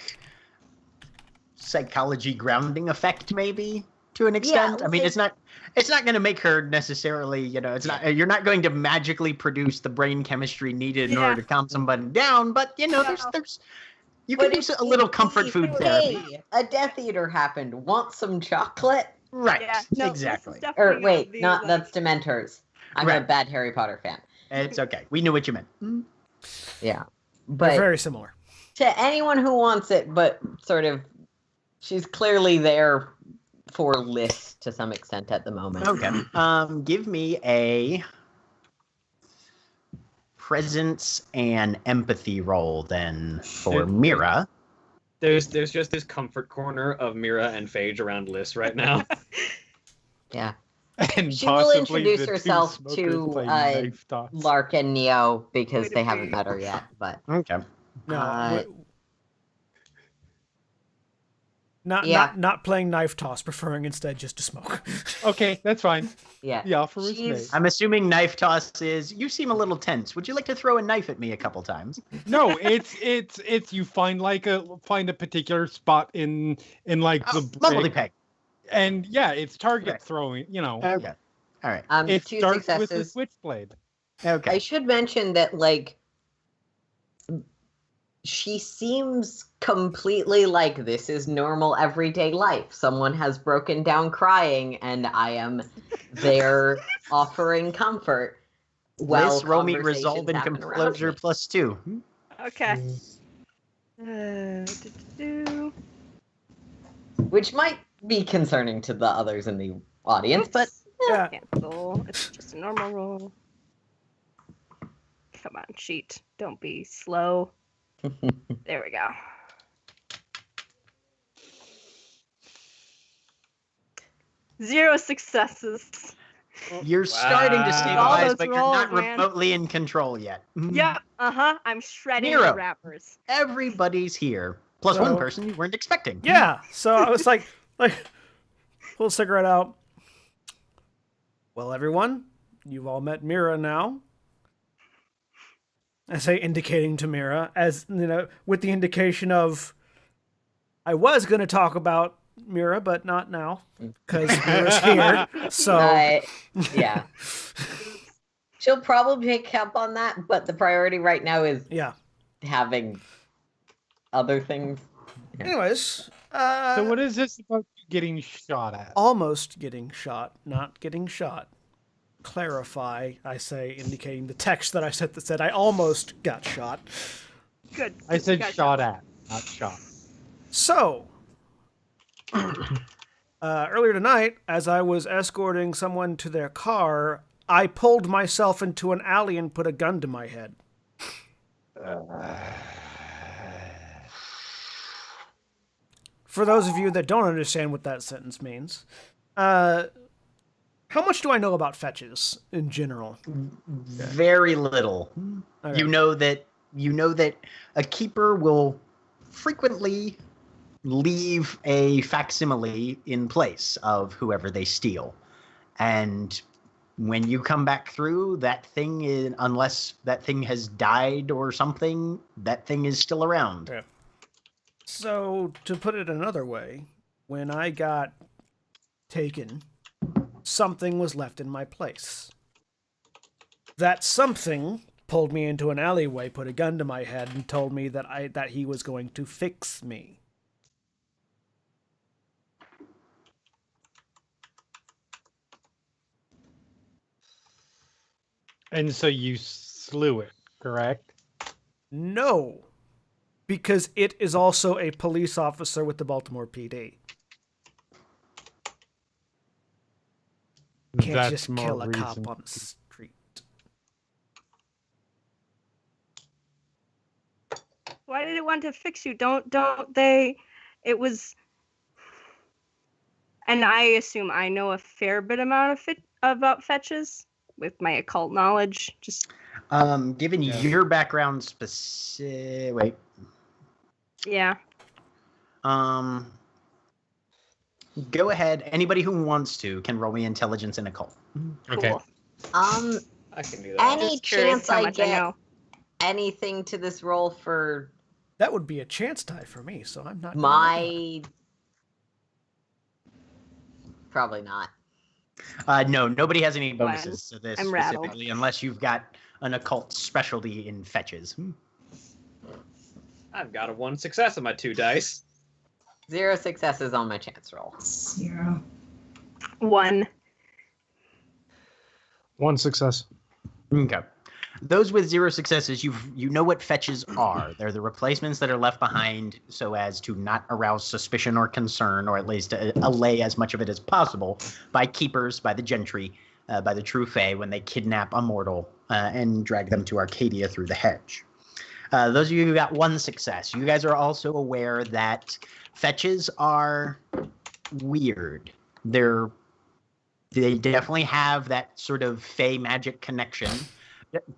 psychology grounding effect, maybe to an extent. I mean, it's not going to make her necessarily, it's not, you're not going to magically produce the brain chemistry needed in order to calm somebody down, but there's you can do a little comfort food therapy. Hey, a Death Eater happened. Want some chocolate? Right. Yeah, no, exactly. Or wait, that's Dementors. I'm Right. a bad Harry Potter fan. It's okay. We knew what you meant. Yeah, They're but very similar. to anyone who wants it, but sort of, she's clearly there for lists to some extent at the moment. Okay. Give me a presence and empathy roll then for Mira. There's just this comfort corner of Mira and Phage around Liz right now. Yeah. And She will possibly introduce the two herself smokers to, playing knife toss. Lark and Neo because Way to they haven't be. met her yet, but Okay. No, yeah. not playing knife toss, preferring instead just to smoke. Okay, that's fine. yeah. The offer was She's- made. I'm assuming knife toss is, you seem a little tense. Would you like to throw a knife at me a couple times? No, it's you find a particular spot in like the Mumbly brick, peg. and yeah, it's target Right. throwing. Okay. All right. It Two starts with the successes. switchblade. Okay. I should mention that, like, she seems completely like this is normal everyday life. Someone has broken down crying, and I am there offering comfort. Liz, roll me conversations resolve and happen around composure me. +2. Okay. Do-do-do. Which might be concerning to the others in the audience, but Yeah. Cancel. It's just a normal roll. Come on, cheat. Don't be slow. There we go. Zero successes. You're starting to Wow. stabilize, All but those you're not rolls, man. remotely in control yet. Yep. I'm shredding Nero. the rappers. Everybody's here. Plus So- one person you weren't expecting. Yeah, so I was like, pull a cigarette out. Well, everyone, you've all met Mira now. I say, indicating to Mira, as with the indication of, I was going to talk about Mira, but not now, because Mira's here. So yeah. She'll probably pick up on that, but the priority right now is yeah. having other things. Anyways, So what is this about you getting shot at? almost getting shot, not getting shot. Clarify, I say, indicating the text that I said that said I almost got shot. Good. I said Gotcha. shot at, not shot. So, earlier tonight, as I was escorting someone to their car, I pulled myself into an alley and put a gun to my head. For those of you that don't understand what that sentence means, how much do I know about fetches in general? Very little. Okay. You know that a keeper will frequently leave a facsimile in place of whoever they steal. And when you come back through, that thing is, unless that thing has died or something, that thing is still around. Yeah. So, to put it another way, when I got taken, something was left in my place. That something pulled me into an alleyway, put a gun to my head, and told me that he was going to fix me. And so you slew it, correct? No, because it is also a police officer with the Baltimore PD. Can't That's just more kill a reason. cop on the street. Why did it want to fix you? Don't they? It was, and I assume I know a fair bit amount of about fetches with my occult knowledge. Just Given your background wait. yeah. Go ahead. Anybody who wants to can roll me intelligence and occult. Okay. Cool. I can do that. Any Just curious chance how I much I get know. anything to this roll for That would be a chance die for me, so I'm not. my? Probably not. No, nobody has any One. bonuses to this I'm rattled. specifically, unless you've got an occult specialty in fetches. I've got a 1 success on my 2 dice. 0 successes on my chance roll. 0. 1. 1 success. Okay. Those with 0 successes, you know what fetches are. They're the replacements that are left behind so as to not arouse suspicion or concern, or at least allay as much of it as possible by keepers, by the gentry, by the true fae when they kidnap a mortal and drag them to Arcadia through the hedge. Those of you who got 1 success, you guys are also aware that fetches are weird. They definitely have that sort of fae magic connection.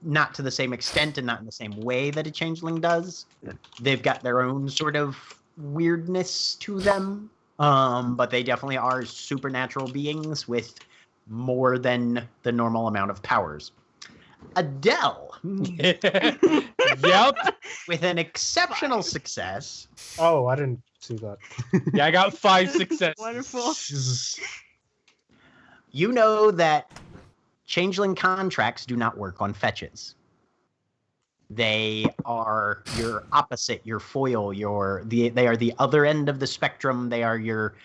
Not to the same extent and not in the same way that a changeling does. They've got their own sort of weirdness to them, but they definitely are supernatural beings with more than the normal amount of powers. Adele, Yep. with an exceptional success. Oh, I didn't see that. Yeah, I got 5 successes. Wonderful. Jesus. You know that changeling contracts do not work on fetches. They are your opposite, your foil, they are the other end of the spectrum. They are your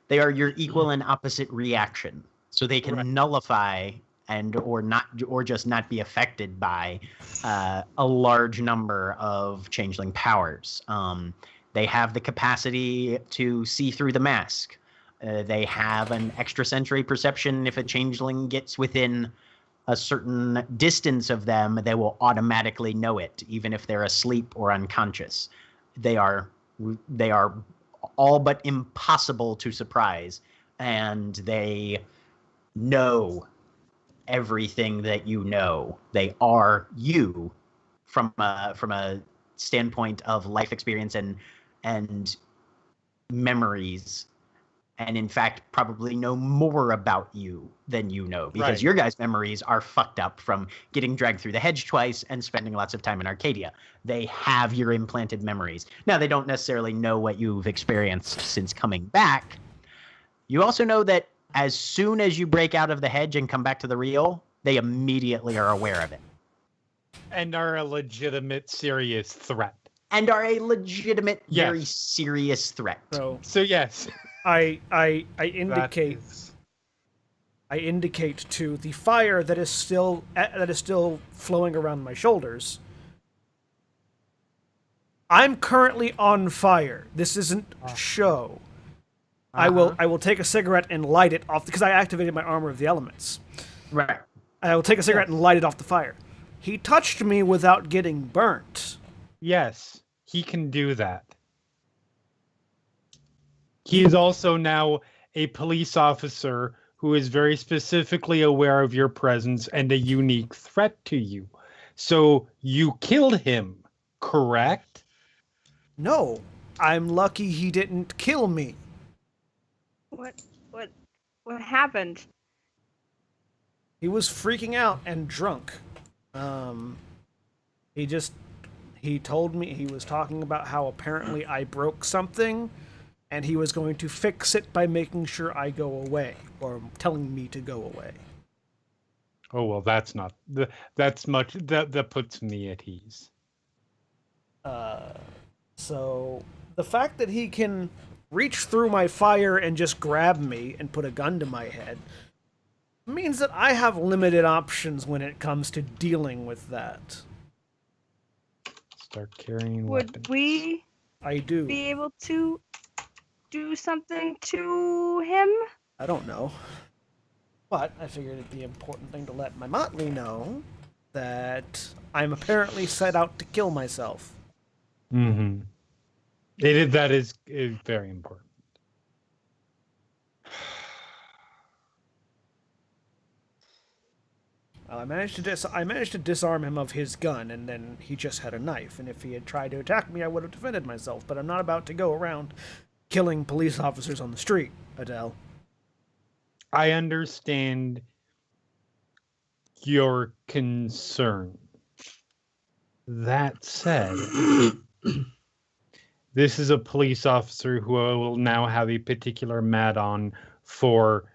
equal and opposite reaction. So they can nullify or just not be affected by a large number of changeling powers. They have the capacity to see through the mask. They have an extrasensory perception. If a changeling gets within a certain distance of them, they will automatically know it, even if they're asleep or unconscious. They are all but impossible to surprise, and they know everything that you know. They are you from a standpoint of life experience and memories. And in fact, probably know more about you than you know, because your guys' memories are fucked up from getting dragged through the hedge twice and spending lots of time in Arcadia. They have your implanted memories. Now, they don't necessarily know what you've experienced since coming back. You also know that as soon as you break out of the hedge and come back to the real, they immediately are aware of it. And are a legitimate, serious threat. And are a legitimate, Yes. very serious threat. So yes. I indicate to the fire that is still flowing around my shoulders. I'm currently on fire. This isn't a show. I will take a cigarette and light it off because I activated my armor of the elements. Right. I will take a cigarette and light it off the fire. He touched me without getting burnt. Yes, he can do that. He is also now a police officer who is very specifically aware of your presence and a unique threat to you. So you killed him, correct? No, I'm lucky he didn't kill me. What happened? He was freaking out and drunk. He told me, he was talking about how apparently I broke something and he was going to fix it by making sure I go away, or telling me to go away. Oh, well, that puts me at ease. So the fact that he can reach through my fire and just grab me and put a gun to my head, means that I have limited options when it comes to dealing with that. Start carrying Would weapons. we I do. be able to do something to him? I don't know. But I figured it'd be an important thing to let my motley know that I'm apparently set out to kill myself. Mm-hmm. That is very important. I managed to disarm him of his gun, and then he just had a knife. And if he had tried to attack me, I would have defended myself. But I'm not about to go around killing police officers on the street, Adele. I understand your concern. That said, this is a police officer who will now have a particular mat-on for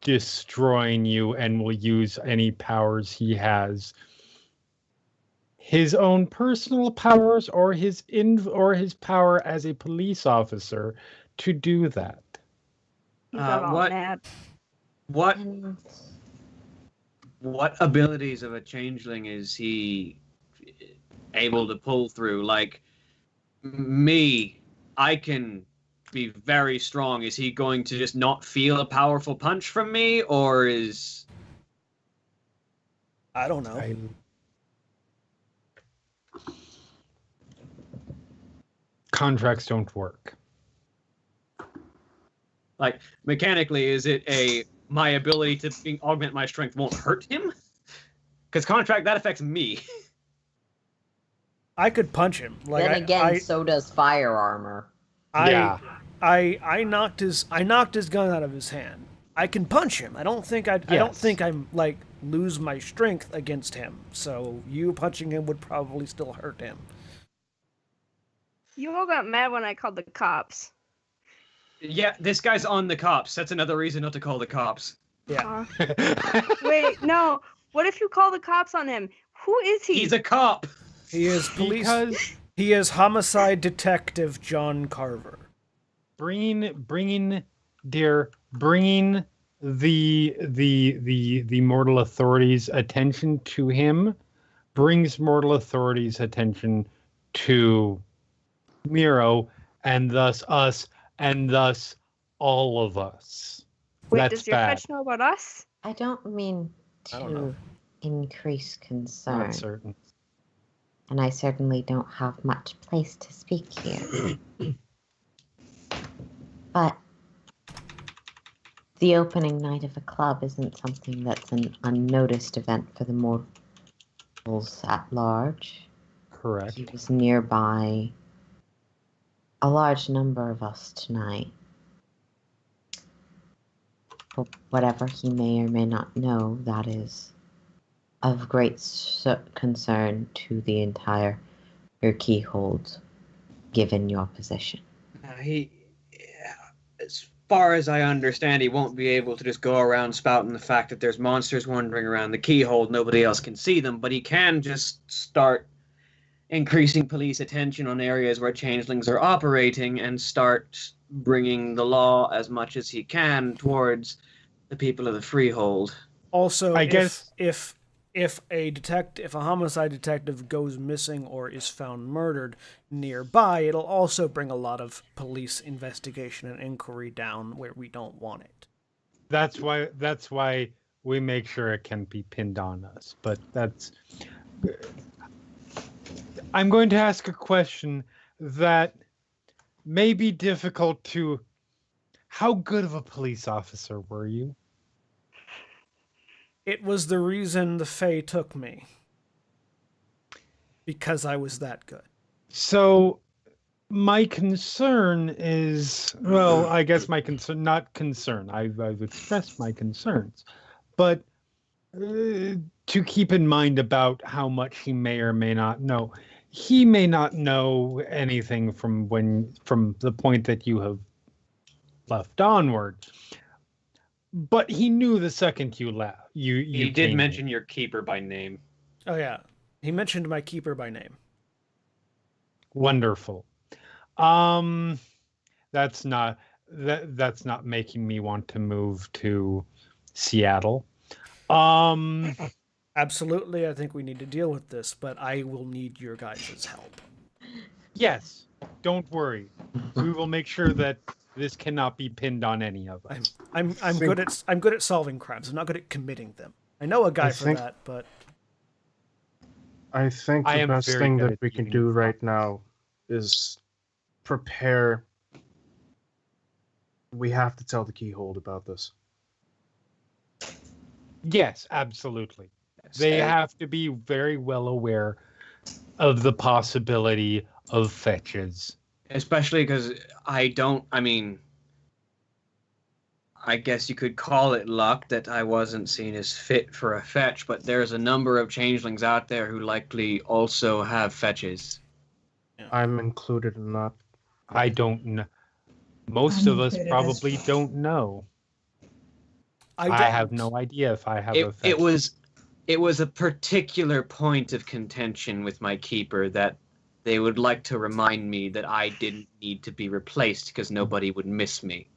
destroying you and will use any powers he has. His own personal powers or his power as a police officer to do that. He got all what- mad. What And what abilities of a changeling is he able to pull through? Like me, I can be very strong. Is he going to just not feel a powerful punch from me, or is I don't know. Contracts don't work. like mechanically, is it my ability to augment my strength won't hurt him? Because contract that affects me. I could punch him. Like then again, so does fire armor. Yeah. I knocked his gun out of his hand. I can punch him. I don't think I'm like lose my strength against him. So you punching him would probably still hurt him. You all got mad when I called the cops. Yeah, this guy's on the cops. That's another reason not to call the cops. Yeah. Wait, no. What if you call the cops on him? Who is he? He's a cop. He is police. Because He is homicide detective John Carver. bringing the mortal authorities' attention to him brings mortal authorities' attention to Nero, and thus us, and thus all of us. Wait, That's does your bad. fetch know about us? I don't mean I don't know. to increase concern, Not certain. and I certainly don't have much place to speak here. But the opening night of a club isn't something that's an unnoticed event for the mortals at large. Correct. He was nearby a large number of us tonight. But whatever he may or may not know, that is of great concern to the entire Keyhold, given your position. As far as I understand, he won't be able to just go around spouting the fact that there's monsters wandering around the keyhole. Nobody else can see them, but he can just start increasing police attention on areas where changelings are operating and start bringing the law as much as he can towards the people of the freehold. Also, I if, guess- if a homicide detective goes missing or is found murdered nearby, it'll also bring a lot of police investigation and inquiry down where we don't want it. That's why we make sure it can be pinned on us. But I'm going to ask a question that may be difficult to. How good of a police officer were you? It was the reason the Fae took me. Because I was that good. So my concern is, well, I guess my concern, not concern. I've expressed my concerns, but to keep in mind about how much he may or may not know. He may not know anything from the point that you have left onward, but he knew the second you left. You did came mention in. your keeper by name. Oh yeah. He mentioned my keeper by name. Wonderful. That's not making me want to move to Seattle. Absolutely, I think we need to deal with this, but I will need your guys' help. Yes, don't worry. We will make sure that this cannot be pinned on any of us. I'm good at solving crimes. I'm not good at committing them. I know a guy for that, but I think I the am best very thing good that at we can dealing do with right problems. now is prepare. We have to tell the Keyhold about this. Yes, absolutely. They have to be very well aware of the possibility of fetches. Especially because I guess you could call it luck that I wasn't seen as fit for a fetch, but there's a number of changelings out there who likely also have fetches. I'm included in that. I don't know. Most I'm of us included probably as well. don't know. I don't. have no idea if I have a fetch. It was a particular point of contention with my keeper that they would like to remind me that I didn't need to be replaced because nobody would miss me.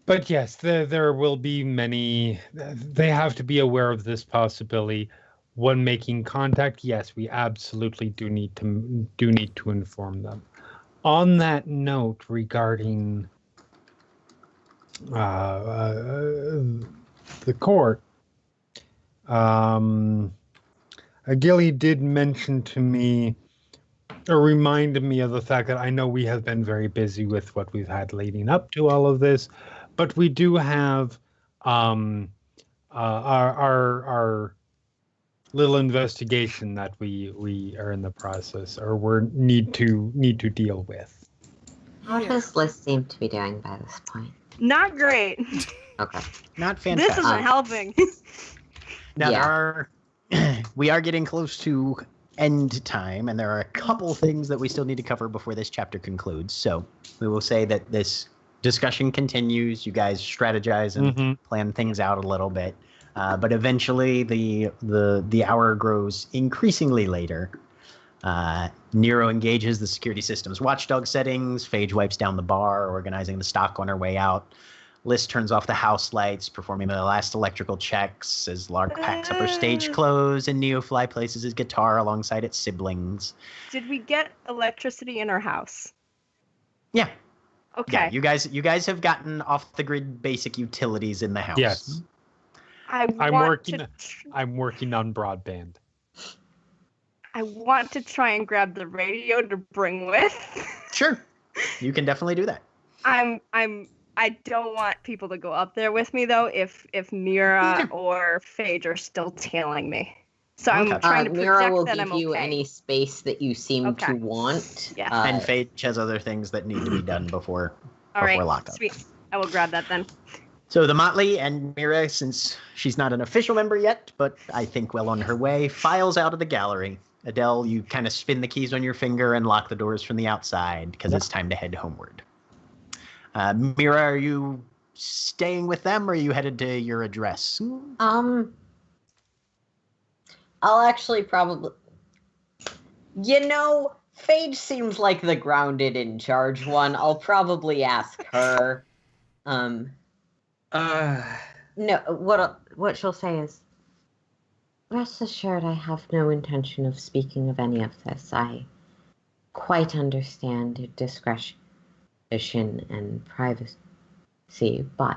But yes, there will be many. They have to be aware of this possibility. When making contact, yes, we absolutely do need to inform them. On that note, regarding the court, Gilly did mention to me, or reminded me of the fact that I know we have been very busy with what we've had leading up to all of this, but we do have our little investigation that we are in the process, or need to deal with. How does Liz seem to be doing by this point? Not great. Okay. Not fantastic. This isn't helping. Now, we are getting close to end time, and there are a couple things that we still need to cover before this chapter concludes. So we will say that this discussion continues. You guys strategize and plan things out a little bit, but eventually the hour grows increasingly later. Nero engages the security system's watchdog settings. Phage wipes down the bar, organizing the stock on her way out. Liz turns off the house lights, performing the last electrical checks as Lark packs up her stage clothes, and Neofly places his guitar alongside its siblings. Did we get electricity in our house? Yeah. Okay. Yeah, you guys have gotten off the grid basic utilities in the house. Yes. I'm working on broadband. I want to try and grab the radio to bring with. Sure. You can definitely do that. I don't want people to go up there with me though if Mira or Phage are still tailing me. So I'm trying to Mira project will that give I'm you okay. any space that you seem to want. Yeah. And Phage has other things that need to be done before lockup. Sweet. I will grab that then. So the Motley and Mira, since she's not an official member yet, but I think well on her way, files out of the gallery. Adele, you kind of spin the keys on your finger and lock the doors from the outside because it's time to head homeward. Mira, are you staying with them or are you headed to your address? I'll actually probably... Phage seems like the grounded in charge one. I'll probably ask her. No, what she'll say is, rest assured I have no intention of speaking of any of this. I quite understand your discretion and privacy, but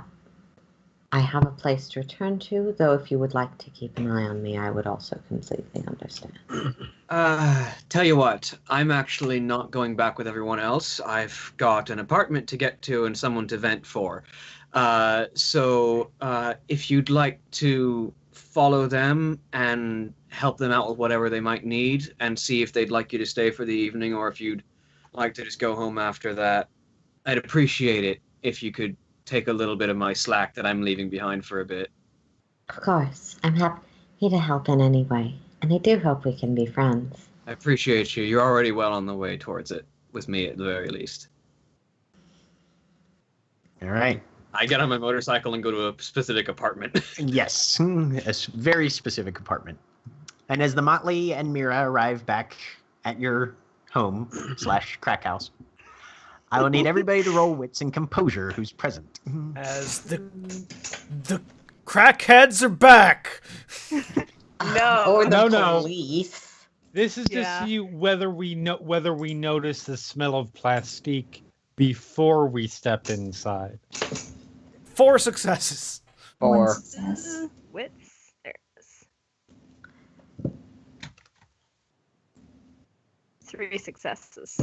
I have a place to return to, though if you would like to keep an eye on me, I would also completely understand. Tell you what, I'm actually not going back with everyone else. I've got an apartment to get to and someone to vent for. So if you'd like to follow them and help them out with whatever they might need and see if they'd like you to stay for the evening or if you'd like to just go home after that, I'd appreciate it if you could take a little bit of my slack that I'm leaving behind for a bit. Of course. I'm happy to help in any way, and I do hope we can be friends. I appreciate you. You're already well on the way towards it, with me at the very least. All right. I get on my motorcycle and go to a specific apartment. Yes, a very specific apartment. And as the Motley and Mira arrive back at your home / crack house, I will need everybody to roll wits and composure who's present. As the crackheads are back. No. Or the No. police. This is Yeah. to see whether we notice the smell of plastique before we step inside. 4 successes. One Or success. Wits. There it is. 3 successes.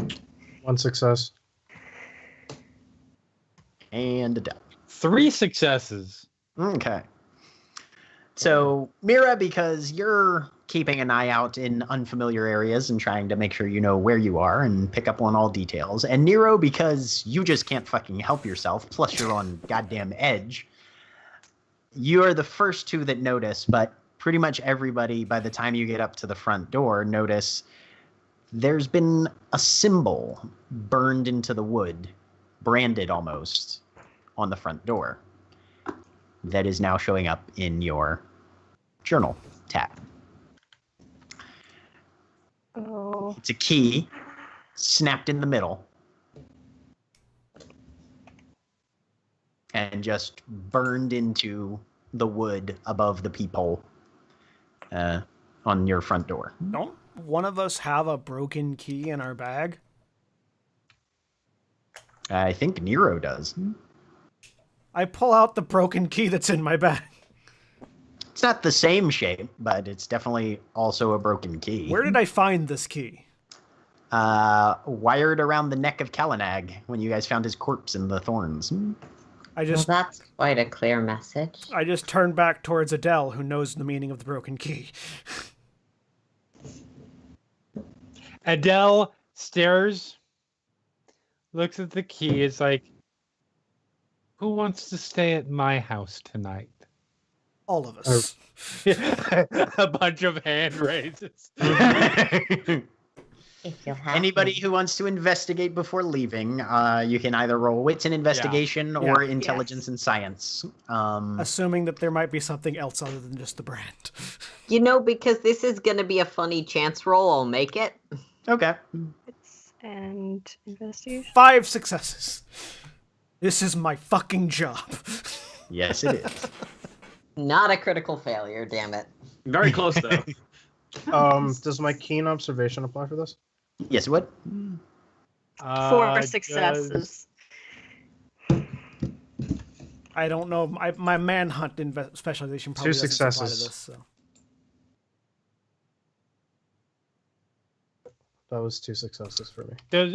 1 success. And a death. 3 successes. Okay. So, Mira, because you're keeping an eye out in unfamiliar areas and trying to make sure you know where you are and pick up on all details. And Nero, because you just can't fucking help yourself, plus you're on goddamn edge. You are the first 2 that notice, but pretty much everybody, by the time you get up to the front door, notice there's been a symbol burned into the wood, branded almost, on the front door. That is now showing up in your journal tab. Oh. It's a key snapped in the middle and just burned into the wood above the peephole on your front door. Don't one of us have a broken key in our bag? I think Nero does. I pull out the broken key that's in my bag. It's not the same shape, but it's definitely also a broken key. Where did I find this key? Wired around the neck of Kalinag when you guys found his corpse in the thorns. I well, just that's quite a clear message. I just turned back towards Adele, who knows the meaning of the broken key. Adele stares, looks at the key, is like, who wants to stay at my house tonight? All of us. A bunch of hand raises. If you'll have Anybody me. who wants to investigate before leaving, you can either roll wits and investigation or Yeah. intelligence and science. Assuming that there might be something else other than just the brand. You know, because this is going to be a funny chance roll, I'll make it. Okay. Wits and investigation. 5 successes. This is my fucking job. Yes, it is. Not a critical failure, damn it. Very close though. Does my keen observation apply for this? Yes, what? 4 successes. I don't know. My manhunt specialization probably Two doesn't apply to successes. this. So. That was 2 successes for me. Does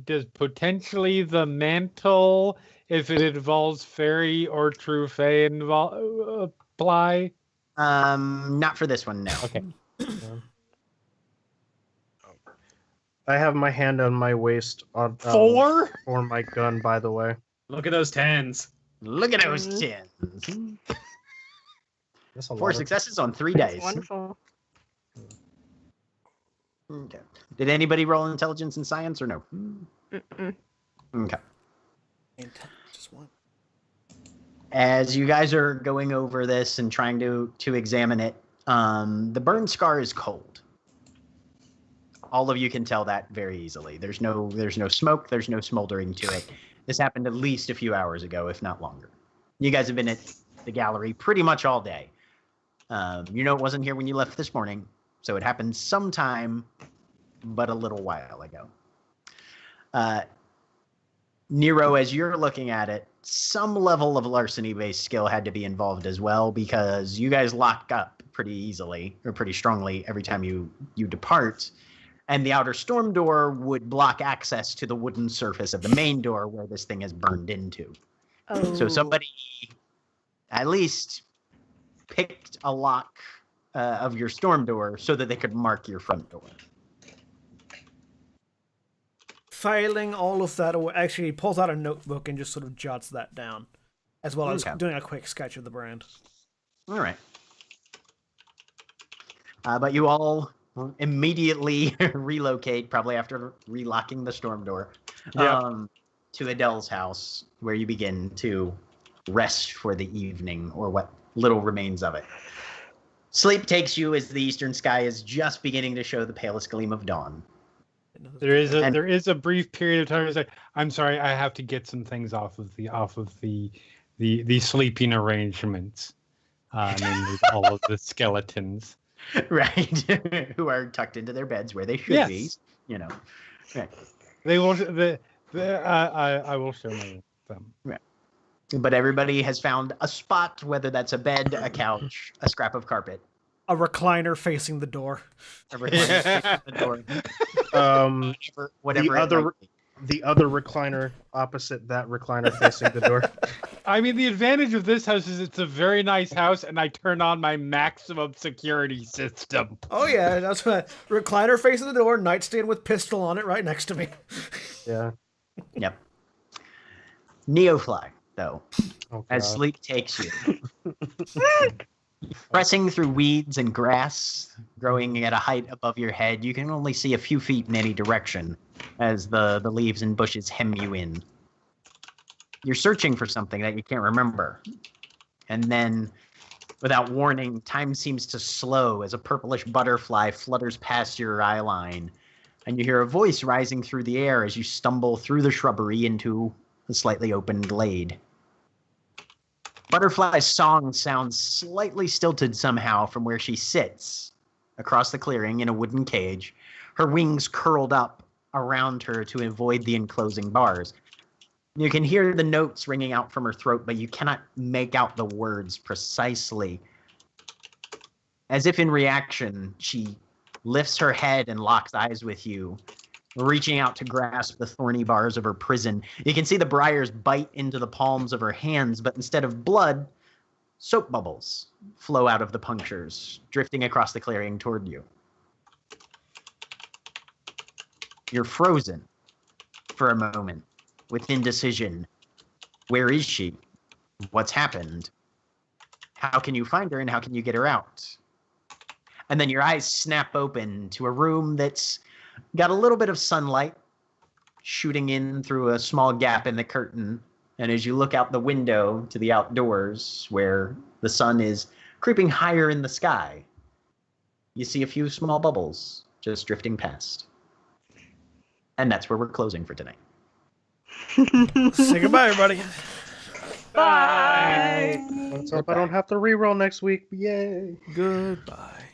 does potentially the mantle, if it involves fairy or true fae, apply? Not for this one, no. Okay. I have my hand on my waist on 4? for my gun, by the way. Look at those 10s. Look at those 10s. That's a 4 lot. successes on 3 That's days. wonderful. Okay. Did anybody roll intelligence and science or no? Mm-mm. Okay. Just one. As you guys are going over this and trying to examine it, the burn scar is cold. All of you can tell that very easily. There's no smoke, there's no smoldering to it. This happened at least a few hours ago, if not longer. You guys have been at the gallery pretty much all day. You know it wasn't here when you left this morning, so it happened sometime, but a little while ago. Nero, as you're looking at it, some level of larceny-based skill had to be involved as well, because you guys lock up pretty easily, or pretty strongly, every time you depart, and the outer storm door would block access to the wooden surface of the main door where this thing is burned into. Oh. So somebody at least picked a lock of your storm door so that they could mark your front door. Filing all of that away. Actually, he pulls out a notebook and just sort of jots that down, as well as Okay. doing a quick sketch of the brand. All right. But you all immediately relocate, probably after relocking the storm door, to Adele's house, where you begin to rest for the evening, or what little remains of it. Sleep takes you as the eastern sky is just beginning to show the palest gleam of dawn. There is a brief period of time. It's like, I'm sorry, I have to get some things off of the sleeping arrangements, namely all of the skeletons. Right, who are tucked into their beds where they should be. You know, right. They will. I will show them. Right. But everybody has found a spot, whether that's a bed, a couch, a scrap of carpet, A recliner facing the door. a recliner facing the door. Whatever. The other recliner opposite that recliner facing the door. I mean, the advantage of this house is it's a very nice house, and I turn on my maximum security system. Oh yeah, that's what recliner facing the door, nightstand with pistol on it right next to me. Yeah. Yep. Neofly, though, Oh, as God. sleep takes you. Pressing through weeds and grass growing at a height above your head, you can only see a few feet in any direction as the leaves and bushes hem you in. You're searching for something that you can't remember. And then, without warning, time seems to slow as a purplish butterfly flutters past your eye line. And you hear a voice rising through the air as you stumble through the shrubbery into a slightly open glade. Butterfly's song sounds slightly stilted somehow from where she sits across the clearing in a wooden cage, her wings curled up around her to avoid the enclosing bars. You can hear the notes ringing out from her throat, but you cannot make out the words precisely. As if in reaction, she lifts her head and locks eyes with you, reaching out to grasp the thorny bars of her prison. You can see the briars bite into the palms of her hands, but instead of blood, soap bubbles flow out of the punctures, drifting across the clearing toward you. You're frozen for a moment with indecision. Where is she? What's happened? How can you find her and how can you get her out? And then your eyes snap open to a room that's got a little bit of sunlight shooting in through a small gap in the curtain. And as you look out the window to the outdoors where the sun is creeping higher in the sky, you see a few small bubbles just drifting past. And that's where we're closing for tonight. Say goodbye, everybody. Bye. Let's hope I don't have to reroll next week. Yay. Goodbye.